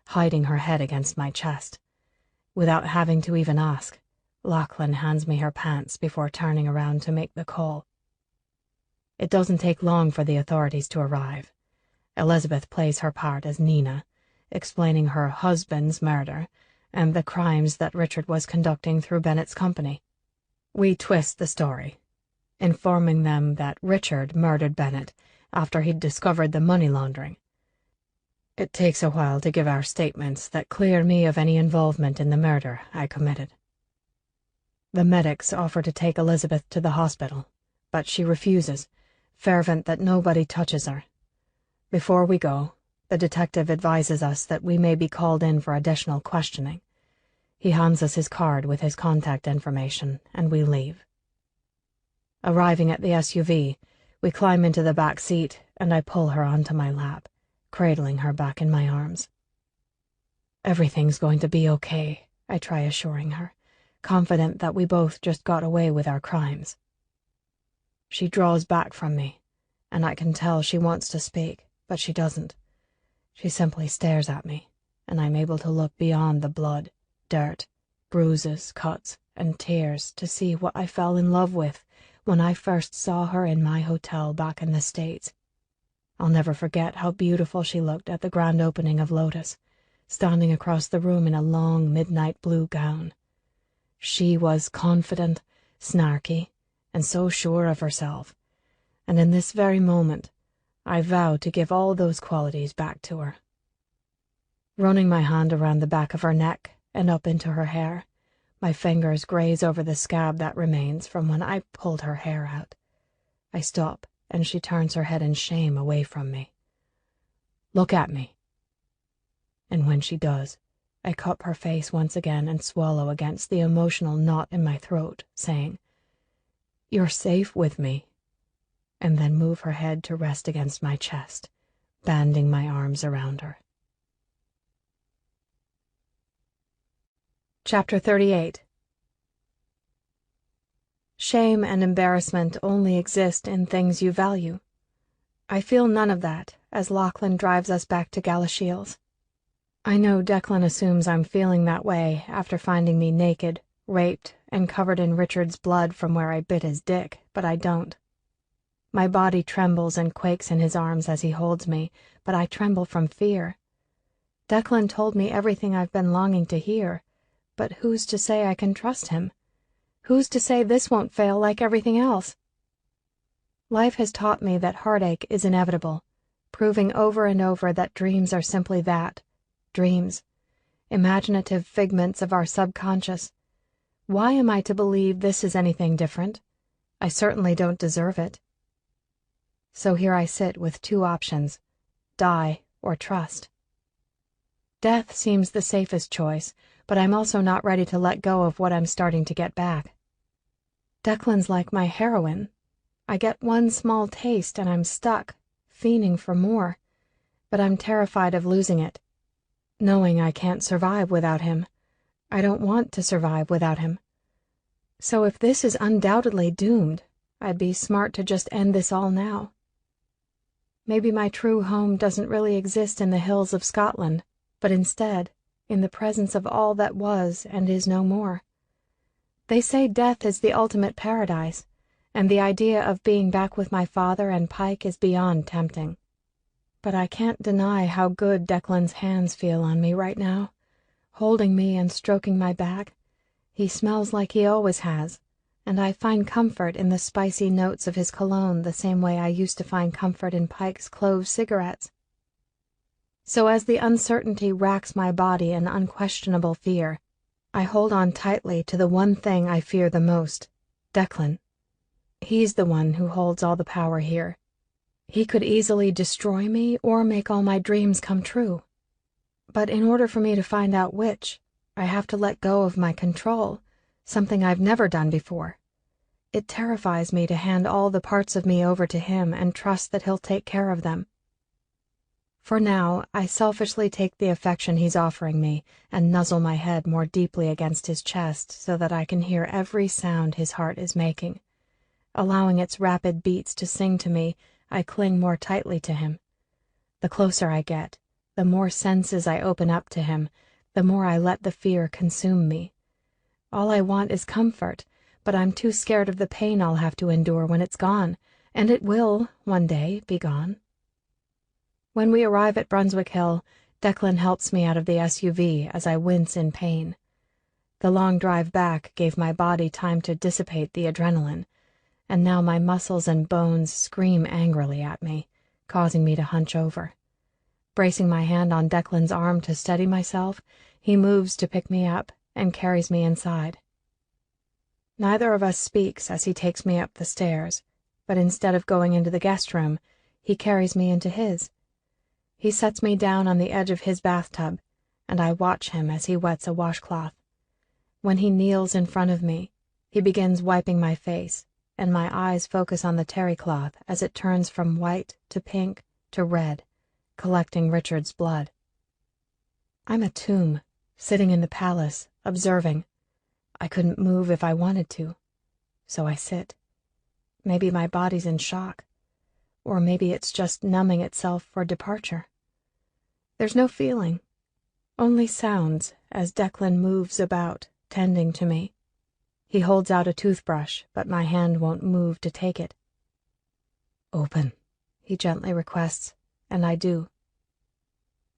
Speaker 2: hiding her head against my chest. Without having to even ask, Lachlan hands me her pants before turning around to make the call. It doesn't take long for the authorities to arrive. Elizabeth plays her part as Nina, explaining her husband's murder and the crimes that Richard was conducting through Bennett's company. We twist the story, informing them that Richard murdered Bennett after he'd discovered the money laundering. It takes a while to give our statements that clear me of any involvement in the murder I committed. The medics offer to take Elizabeth to the hospital, but she refuses, fervent that nobody touches her. Before we go, the detective advises us that we may be called in for additional questioning. He hands us his card with his contact information, and we leave. Arriving at the SUV, we climb into the back seat, and I pull her onto my lap, cradling her back in my arms. "Everything's going to be okay," I try assuring her, confident that we both just got away with our crimes. She draws back from me, and I can tell she wants to speak, but she doesn't. She simply stares at me, and I'm able to look beyond the blood, dirt, bruises, cuts, and tears to see what I fell in love with when I first saw her in my hotel back in the States. I'll never forget how beautiful she looked at the grand opening of Lotus, standing across the room in a long midnight blue gown. She was confident, snarky, and so sure of herself, and in this very moment, I vow to give all those qualities back to her. Running my hand around the back of her neck and up into her hair, my fingers graze over the scab that remains from when I pulled her hair out. I stop, and she turns her head in shame away from me. "Look at me." And when she does, I cup her face once again and swallow against the emotional knot in my throat, saying, "You're safe with me," and then move her head to rest against my chest, banding my arms around her.
Speaker 1: Chapter 38. Shame and embarrassment only exist in things you value. I feel none of that as Lachlan drives us back to Galashiels. I know Declan assumes I'm feeling that way after finding me naked, raped, and covered in Richard's blood from where I bit his dick, but I don't. My body trembles and quakes in his arms as he holds me, but I tremble from fear. Declan told me everything I've been longing to hear, but who's to say I can trust him? Who's to say this won't fail like everything else? Life has taught me that heartache is inevitable, proving over and over that dreams are simply that, dreams, imaginative figments of our subconscious. Why am I to believe this is anything different? I certainly don't deserve it. So here I sit with two options, die or trust. Death seems the safest choice, but I'm also not ready to let go of what I'm starting to get back. Declan's like my heroin. I get one small taste and I'm stuck, fiending for more, but I'm terrified of losing it, knowing I can't survive without him. I don't want to survive without him. So if this is undoubtedly doomed, I'd be smart to just end this all now. Maybe my true home doesn't really exist in the hills of Scotland, but instead, in the presence of all that was and is no more. They say death is the ultimate paradise, and the idea of being back with my father and Pike is beyond tempting. But I can't deny how good Declan's hands feel on me right now, holding me and stroking my back. He smells like he always has, and I find comfort in the spicy notes of his cologne the same way I used to find comfort in Pike's clove cigarettes. So as the uncertainty racks my body in unquestionable fear, I hold on tightly to the one thing I fear the most, Declan. He's the one who holds all the power here. He could easily destroy me or make all my dreams come true. But in order for me to find out which, I have to let go of my control, something I've never done before. It terrifies me to hand all the parts of me over to him and trust that he'll take care of them. For now, I selfishly take the affection he's offering me and nuzzle my head more deeply against his chest so that I can hear every sound his heart is making. Allowing its rapid beats to sing to me, I cling more tightly to him. The closer I get, the more senses I open up to him, the more I let the fear consume me. All I want is comfort, but I'm too scared of the pain I'll have to endure when it's gone, and it will, one day, be gone. When we arrive at Brunswick Hill, Declan helps me out of the SUV as I wince in pain. The long drive back gave my body time to dissipate the adrenaline, and now my muscles and bones scream angrily at me, causing me to hunch over. Bracing my hand on Declan's arm to steady myself, he moves to pick me up and carries me inside. Neither of us speaks as he takes me up the stairs, but instead of going into the guest room, he carries me into his. He sets me down on the edge of his bathtub, and I watch him as he wets a washcloth. When he kneels in front of me, he begins wiping my face, and my eyes focus on the terry cloth as it turns from white to pink to red, collecting Richard's blood. I'm a tomb, sitting in the palace, observing. I couldn't move if I wanted to, so I sit. Maybe my body's in shock, or maybe it's just numbing itself for departure. There's no feeling, only sounds as Declan moves about, tending to me. He holds out a toothbrush, but my hand won't move to take it. "Open," he gently requests, and I do.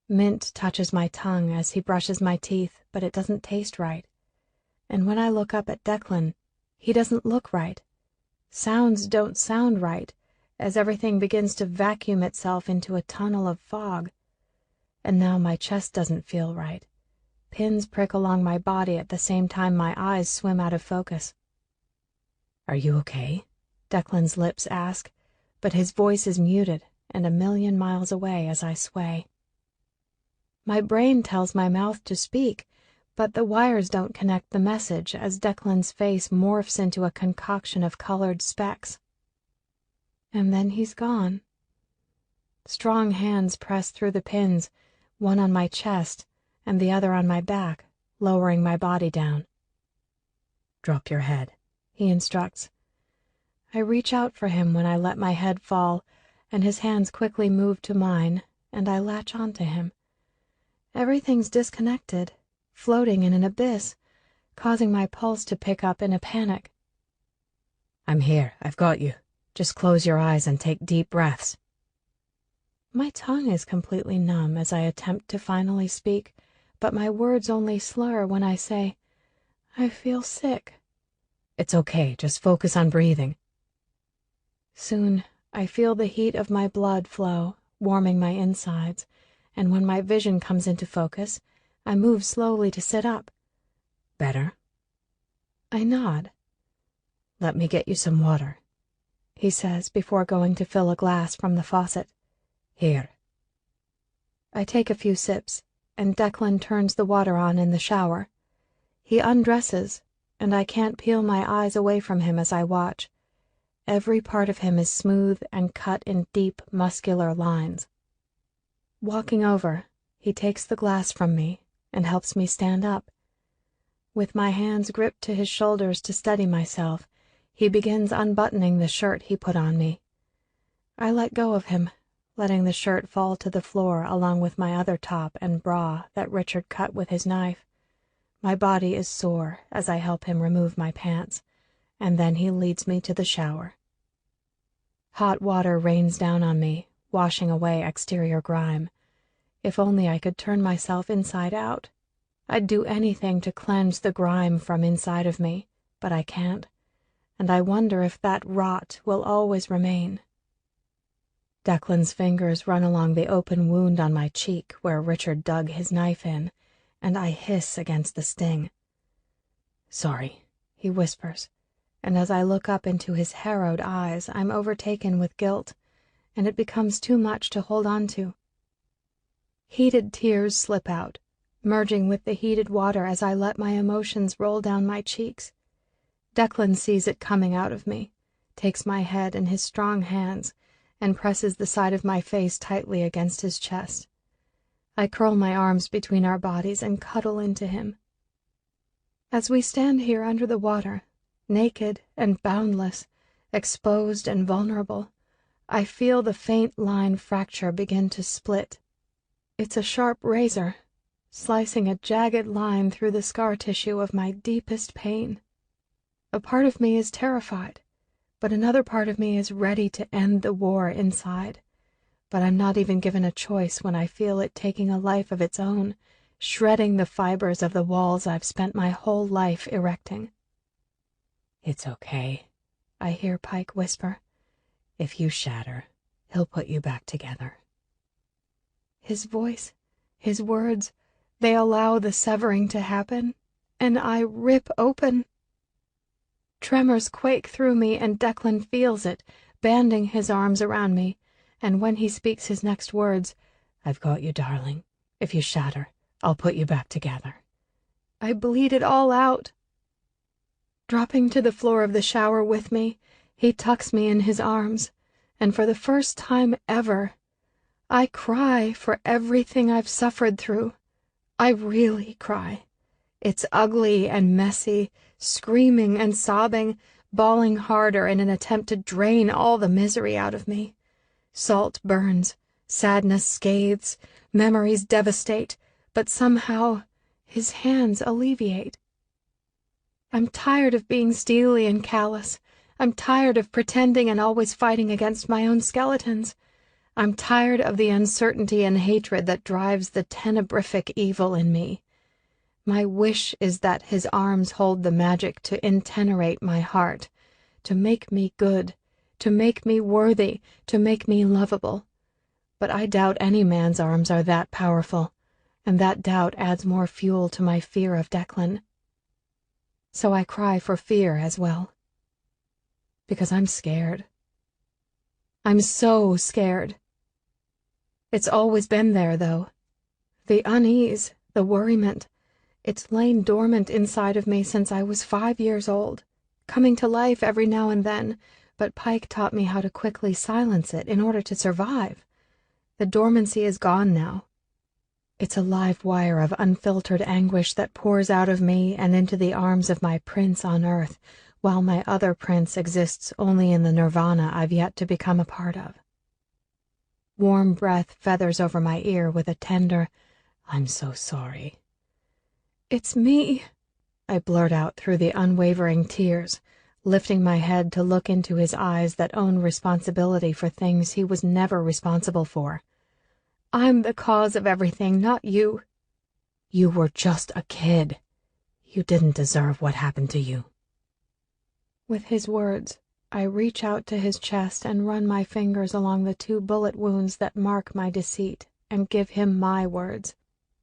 Speaker 1: Mint touches my tongue as he brushes my teeth, but it doesn't taste right. And when I look up at Declan, he doesn't look right. Sounds don't sound right, as everything begins to vacuum itself into a tunnel of fog. And now my chest doesn't feel right. Pins prick along my body at the same time my eyes swim out of focus. "Are you okay?" Declan's lips ask, but his voice is muted and a million miles away as I sway. My brain tells my mouth to speak, but the wires don't connect the message as Declan's face morphs into a concoction of colored specks. And then he's gone. Strong hands press through the pins, one on my chest and the other on my back, lowering my body down.
Speaker 2: Drop your head,
Speaker 1: he instructs. I reach out for him when I let my head fall, and his hands quickly move to mine, and I latch onto him. Everything's disconnected, floating in an abyss, causing my pulse to pick up in a panic.
Speaker 2: I'm here. I've got you. Just close your eyes and take deep breaths.
Speaker 1: My tongue is completely numb as I attempt to finally speak, but my words only slur when I say, I feel sick.
Speaker 2: It's okay. Just focus on breathing.
Speaker 1: Soon, I feel the heat of my blood flow, warming my insides, and when my vision comes into focus, I move slowly to sit up.
Speaker 2: Better?
Speaker 1: I nod.
Speaker 2: Let me get you some water,
Speaker 1: he says before going to fill a glass from the faucet.
Speaker 2: Here.
Speaker 1: I take a few sips, and Declan turns the water on in the shower. He undresses, and I can't peel my eyes away from him as I watch. Every part of him is smooth and cut in deep, muscular lines. Walking over, he takes the glass from me and helps me stand up. With my hands gripped to his shoulders to steady myself, he begins unbuttoning the shirt he put on me. I let go of him, letting the shirt fall to the floor along with my other top and bra that Richard cut with his knife. My body is sore as I help him remove my pants, and then he leads me to the shower. Hot water rains down on me, washing away exterior grime. If only I could turn myself inside out. I'd do anything to cleanse the grime from inside of me, but I can't, and I wonder if that rot will always remain. Declan's fingers run along the open wound on my cheek where Richard dug his knife in, and I hiss against the sting.
Speaker 2: Sorry,
Speaker 1: he whispers, and as I look up into his harrowed eyes, I'm overtaken with guilt, and it becomes too much to hold on to. Heated tears slip out, merging with the heated water as I let my emotions roll down my cheeks. Declan sees it coming out of me, takes my head in his strong hands, and presses the side of my face tightly against his chest. I curl my arms between our bodies and cuddle into him. As we stand here under the water, naked and boundless, exposed and vulnerable, I feel the faint line fracture begin to split. It's a sharp razor, slicing a jagged line through the scar tissue of my deepest pain. A part of me is terrified, but another part of me is ready to end the war inside. But I'm not even given a choice when I feel it taking a life of its own, shredding the fibers of the walls I've spent my whole life erecting.
Speaker 2: It's okay,
Speaker 1: I hear Pike whisper.
Speaker 2: If you shatter, he'll put you back together.
Speaker 1: His voice, his words, they allow the severing to happen, and I rip open. Tremors quake through me, and Declan feels it, banding his arms around me, and when he speaks his next words,
Speaker 2: I've got you, darling. If you shatter, I'll put you back together.
Speaker 1: I bleed it all out. Dropping to the floor of the shower with me, he tucks me in his arms, and for the first time ever, I cry for everything I've suffered through. I really cry. It's ugly and messy, screaming and sobbing, bawling harder in an attempt to drain all the misery out of me. Salt burns, sadness scathes, memories devastate, but somehow his hands alleviate. I'm tired of being steely and callous. I'm tired of pretending and always fighting against my own skeletons. I'm tired of the uncertainty and hatred that drives the tenebrific evil in me. My wish is that his arms hold the magic to intenerate my heart, to make me good, to make me worthy, to make me lovable. But I doubt any man's arms are that powerful, and that doubt adds more fuel to my fear of Declan. So I cry for fear as well. Because I'm scared. I'm so scared. It's always been there, though. The unease, the worriment, it's lain dormant inside of me since I was 5 years old, coming to life every now and then, but Pike taught me how to quickly silence it in order to survive. The dormancy is gone now. It's a live wire of unfiltered anguish that pours out of me and into the arms of my prince on earth, while my other prince exists only in the nirvana I've yet to become a part of. Warm breath feathers over my ear with a tender, "I'm so sorry." "It's me," I blurt out through the unwavering tears, lifting my head to look into his eyes that own responsibility for things he was never responsible for. "I'm the cause of everything, not you." "You were just a kid. You didn't deserve what happened to you." With his words, I reach out to his chest and run my fingers along the 2 bullet wounds that mark my deceit and give him my words.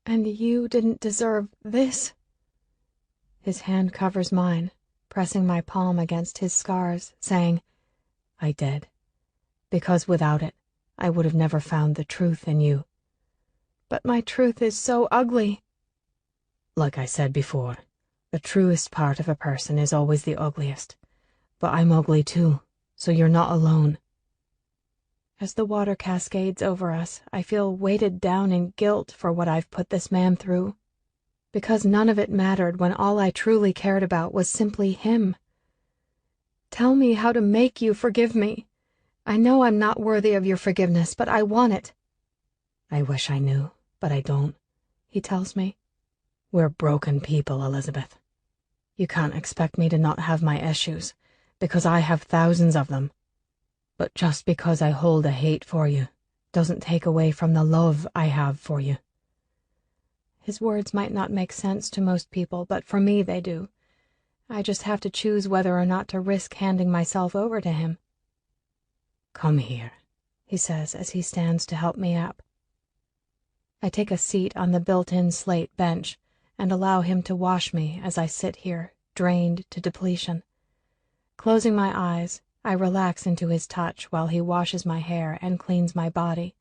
Speaker 1: "And you didn't deserve this." His hand covers mine, pressing my palm against his scars, saying, "I did, because without it, I would have never found the truth in you." "But my truth is so ugly." "Like I said before, the truest part of a person is always the ugliest. But I'm ugly too, so you're not alone." As the water cascades over us, I feel weighted down in guilt for what I've put this man through, because none of it mattered when all I truly cared about was simply him. "Tell me how to make you forgive me. I know I'm not worthy of your forgiveness, but I want it." "I wish I knew, but I don't," he tells me. "We're broken people, Elizabeth. You can't expect me to not have my issues, because I have thousands of them. But just because I hold a hate for you doesn't take away from the love I have for you." His words might not make sense to most people, but for me they do. I just have to choose whether or not to risk handing myself over to him. "Come here," he says as he stands to help me up. I take a seat on the built-in slate bench and allow him to wash me as I sit here, drained to depletion. Closing my eyes, I relax into his touch while he washes my hair and cleans my body.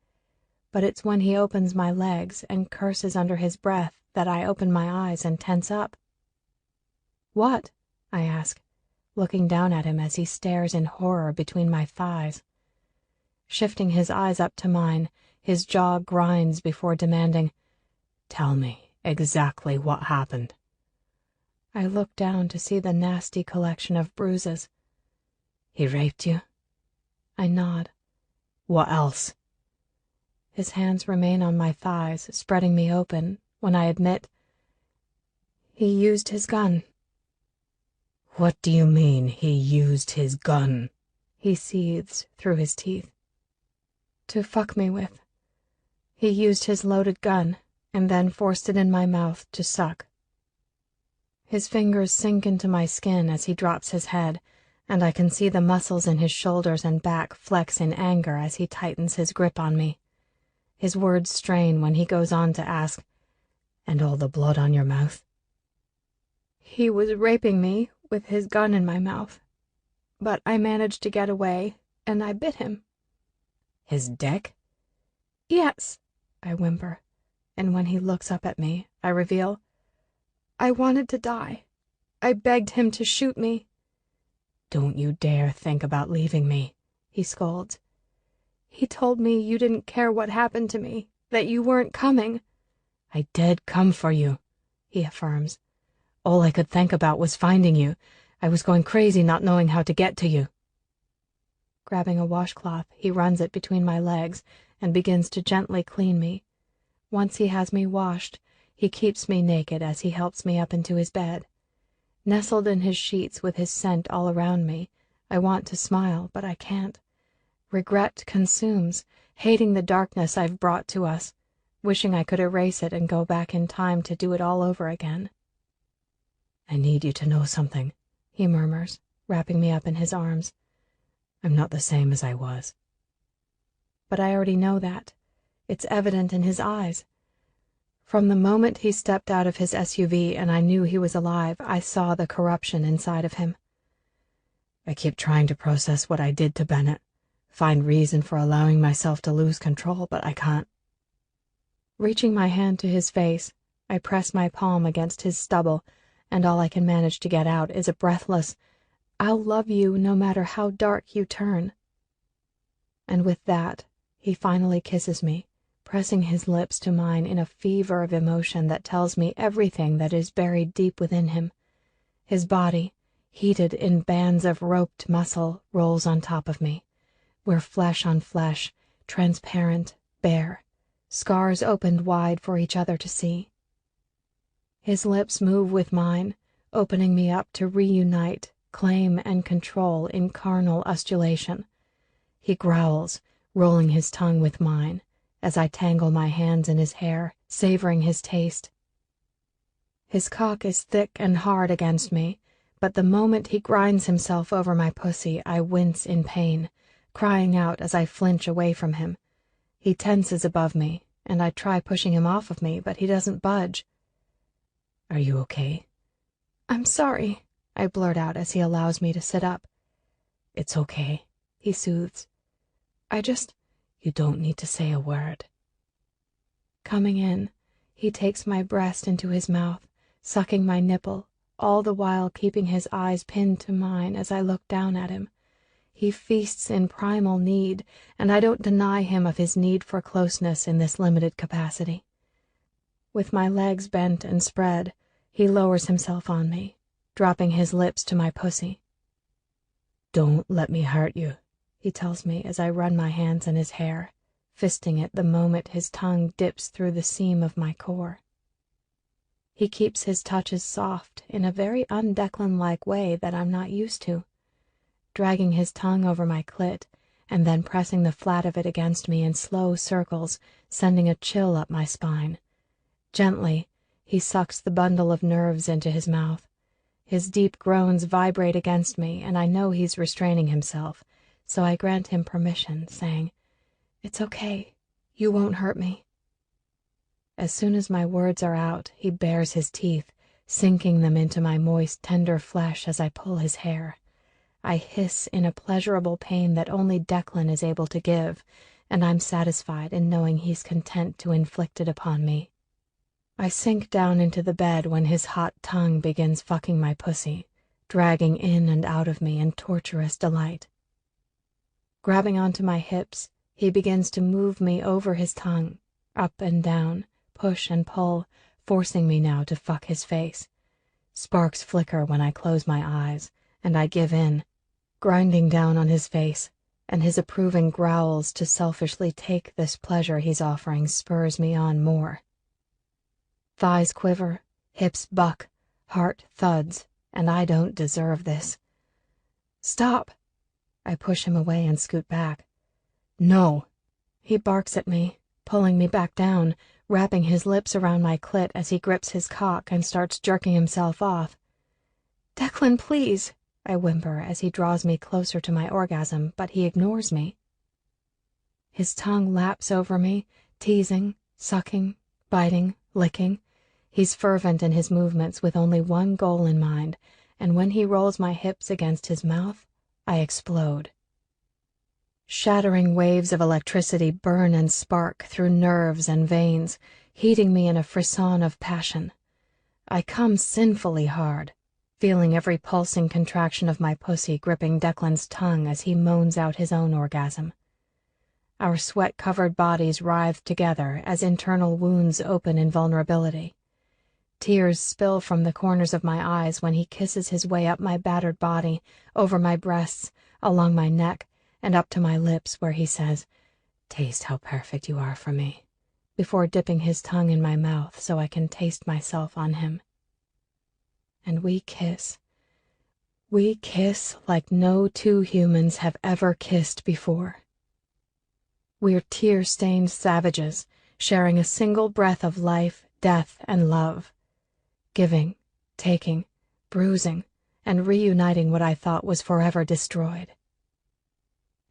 Speaker 1: But it's when he opens my legs and curses under his breath that I open my eyes and tense up. "What?" I ask, looking down at him as he stares in horror between my thighs. Shifting his eyes up to mine, his jaw grinds before demanding, "Tell me exactly what happened." I look down to see the nasty collection of bruises. "He raped you?" I nod. "What else?" His hands remain on my thighs, spreading me open, when I admit, "He used his gun." "What do you mean, he used his gun?" he seethes through his teeth. "To fuck me with. He used his loaded gun, and then forced it in my mouth to suck." His fingers sink into my skin as he drops his head, and I can see the muscles in his shoulders and back flex in anger as he tightens his grip on me. His words strain when he goes on to ask, "And all the blood on your mouth?" "He was raping me with his gun in my mouth, but I managed to get away, and I bit him." "His dick?" "Yes," I whimper, and when he looks up at me, I reveal, "I wanted to die. I begged him to shoot me." "Don't you dare think about leaving me," he scolds. "He told me you didn't care what happened to me, that you weren't coming." "I did come for you," he affirms. "All I could think about was finding you. I was going crazy not knowing how to get to you." Grabbing a washcloth, he runs it between my legs and begins to gently clean me. Once he has me washed, he keeps me naked as he helps me up into his bed. Nestled in his sheets with his scent all around me, I want to smile, but I can't. Regret consumes, hating the darkness I've brought to us, wishing I could erase it and go back in time to do it all over again. "I need you to know something," he murmurs, wrapping me up in his arms. "I'm not the same as I was." But I already know that. It's evident in his eyes. From the moment he stepped out of his SUV and I knew he was alive, I saw the corruption inside of him. "I keep trying to process what I did to Bennett, find reason for allowing myself to lose control, but I can't." Reaching my hand to his face, I press my palm against his stubble, and all I can manage to get out is a breathless, "I'll love you no matter how dark you turn." And with that, he finally kisses me, pressing his lips to mine in a fever of emotion that tells me everything that is buried deep within him. His body, heated in bands of roped muscle, rolls on top of me. We're flesh on flesh, transparent, bare, scars opened wide for each other to see. His lips move with mine, opening me up to reunite, claim, and control in carnal ustulation. He growls, rolling his tongue with mine, as I tangle my hands in his hair, savoring his taste. His cock is thick and hard against me, but the moment he grinds himself over my pussy, I wince in pain, crying out as I flinch away from him. He tenses above me, and I try pushing him off of me, but he doesn't budge.
Speaker 2: "Are you okay?"
Speaker 1: "I'm sorry," I blurt out as he allows me to sit up.
Speaker 2: "It's okay,"
Speaker 1: he soothes.
Speaker 2: You don't need to say a word."
Speaker 1: Coming in, he takes my breast into his mouth, sucking my nipple, all the while keeping his eyes pinned to mine as I look down at him. He feasts in primal need, and I don't deny him of his need for closeness in this limited capacity. With my legs bent and spread, he lowers himself on me, dropping his lips to my pussy.
Speaker 2: "Don't let me hurt you,"
Speaker 1: he tells me as I run my hands in his hair, fisting it the moment his tongue dips through the seam of my core. He keeps his touches soft in a very un-Declan-like way that I'm not used to, dragging his tongue over my clit and then pressing the flat of it against me in slow circles, sending a chill up my spine. Gently, he sucks the bundle of nerves into his mouth. His deep groans vibrate against me, and I know he's restraining himself, so I grant him permission, saying, "It's okay. You won't hurt me." As soon as my words are out, he bares his teeth, sinking them into my moist, tender flesh as I pull his hair. I hiss in a pleasurable pain that only Declan is able to give, and I'm satisfied in knowing he's content to inflict it upon me. I sink down into the bed when his hot tongue begins fucking my pussy, dragging in and out of me in torturous delight. Grabbing onto my hips, he begins to move me over his tongue, up and down, push and pull, forcing me now to fuck his face. Sparks flicker when I close my eyes, and I give in, grinding down on his face, and his approving growls to selfishly take this pleasure he's offering spurs me on more. Thighs quiver, hips buck, heart thuds, and I don't deserve this. "Stop!" I push him away and scoot back.
Speaker 2: "No!"
Speaker 1: He barks at me, pulling me back down, wrapping his lips around my clit as he grips his cock and starts jerking himself off. "Declan, please!" I whimper as he draws me closer to my orgasm, but he ignores me. His tongue laps over me, teasing, sucking, biting, licking. He's fervent in his movements with only one goal in mind, and when he rolls my hips against his mouth, I explode. Shattering waves of electricity burn and spark through nerves and veins, heating me in a frisson of passion. I come sinfully hard, feeling every pulsing contraction of my pussy gripping Declan's tongue as he moans out his own orgasm. Our sweat-covered bodies writhe together as internal wounds open in vulnerability. Tears spill from the corners of my eyes when he kisses his way up my battered body, over my breasts, along my neck, and up to my lips where he says, "Taste how perfect you are for me," before dipping his tongue in my mouth so I can taste myself on him. And we kiss. We kiss like no two humans have ever kissed before. We're tear-stained savages, sharing a single breath of life, death, and love. Giving, taking, bruising, and reuniting what I thought was forever destroyed.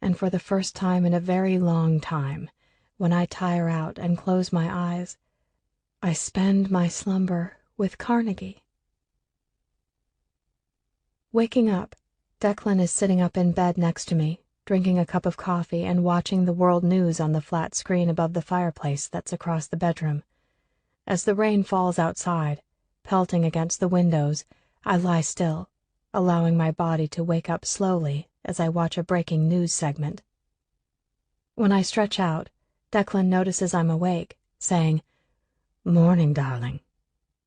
Speaker 1: And for the first time in a very long time, when I tire out and close my eyes, I spend my slumber with Carnegie. Waking up, Declan is sitting up in bed next to me, drinking a cup of coffee and watching the world news on the flat screen above the fireplace that's across the bedroom. As the rain falls outside, pelting against the windows, I lie still, allowing my body to wake up slowly as I watch a breaking news segment. When I stretch out, Declan notices I'm awake, saying, "Morning, darling,"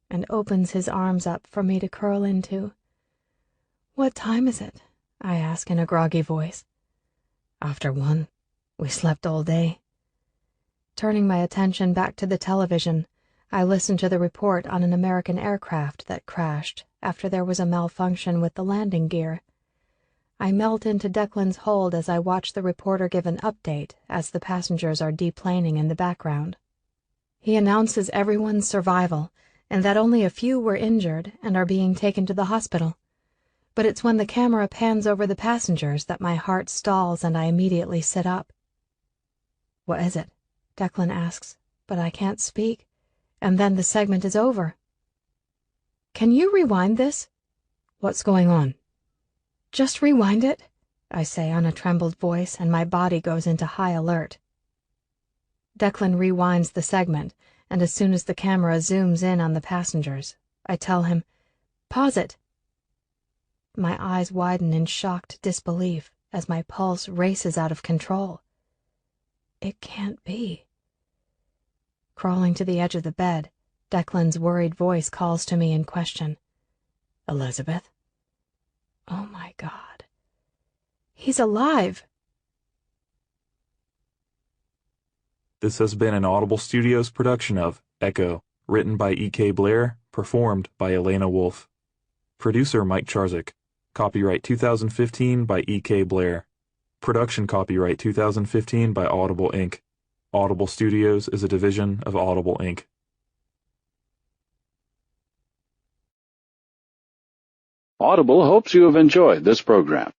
Speaker 1: and opens his arms up for me to curl into. "What time is it?" I ask in a groggy voice. "After 1. We slept all day." Turning my attention back to the television, I listen to the report on an American aircraft that crashed after there was a malfunction with the landing gear. I melt into Declan's hold as I watch the reporter give an update as the passengers are deplaning in the background. He announces everyone's survival and that only a few were injured and are being taken to the hospital. But it's when the camera pans over the passengers that my heart stalls and I immediately sit up. "What is it?" Declan asks, but I can't speak, and then the segment is over. "Can you rewind this?"
Speaker 2: "What's going on?"
Speaker 1: "Just rewind it," I say on a trembled voice, and my body goes into high alert. Declan rewinds the segment, and as soon as the camera zooms in on the passengers, I tell him, "Pause it." My eyes widen in shocked disbelief as my pulse races out of control. It can't be. Crawling to the edge of the bed, Declan's worried voice calls to me in question.
Speaker 2: "Elizabeth?"
Speaker 1: Oh my God. He's alive.
Speaker 3: This has been an Audible Studios production of Echo, written by E.K. Blair, performed by Elena Wolf. Producer Mike Charzik. Copyright 2015 by E.K. Blair. Production copyright 2015 by Audible Inc. Audible Studios is a division of Audible Inc.
Speaker 4: Audible hopes you have enjoyed this program.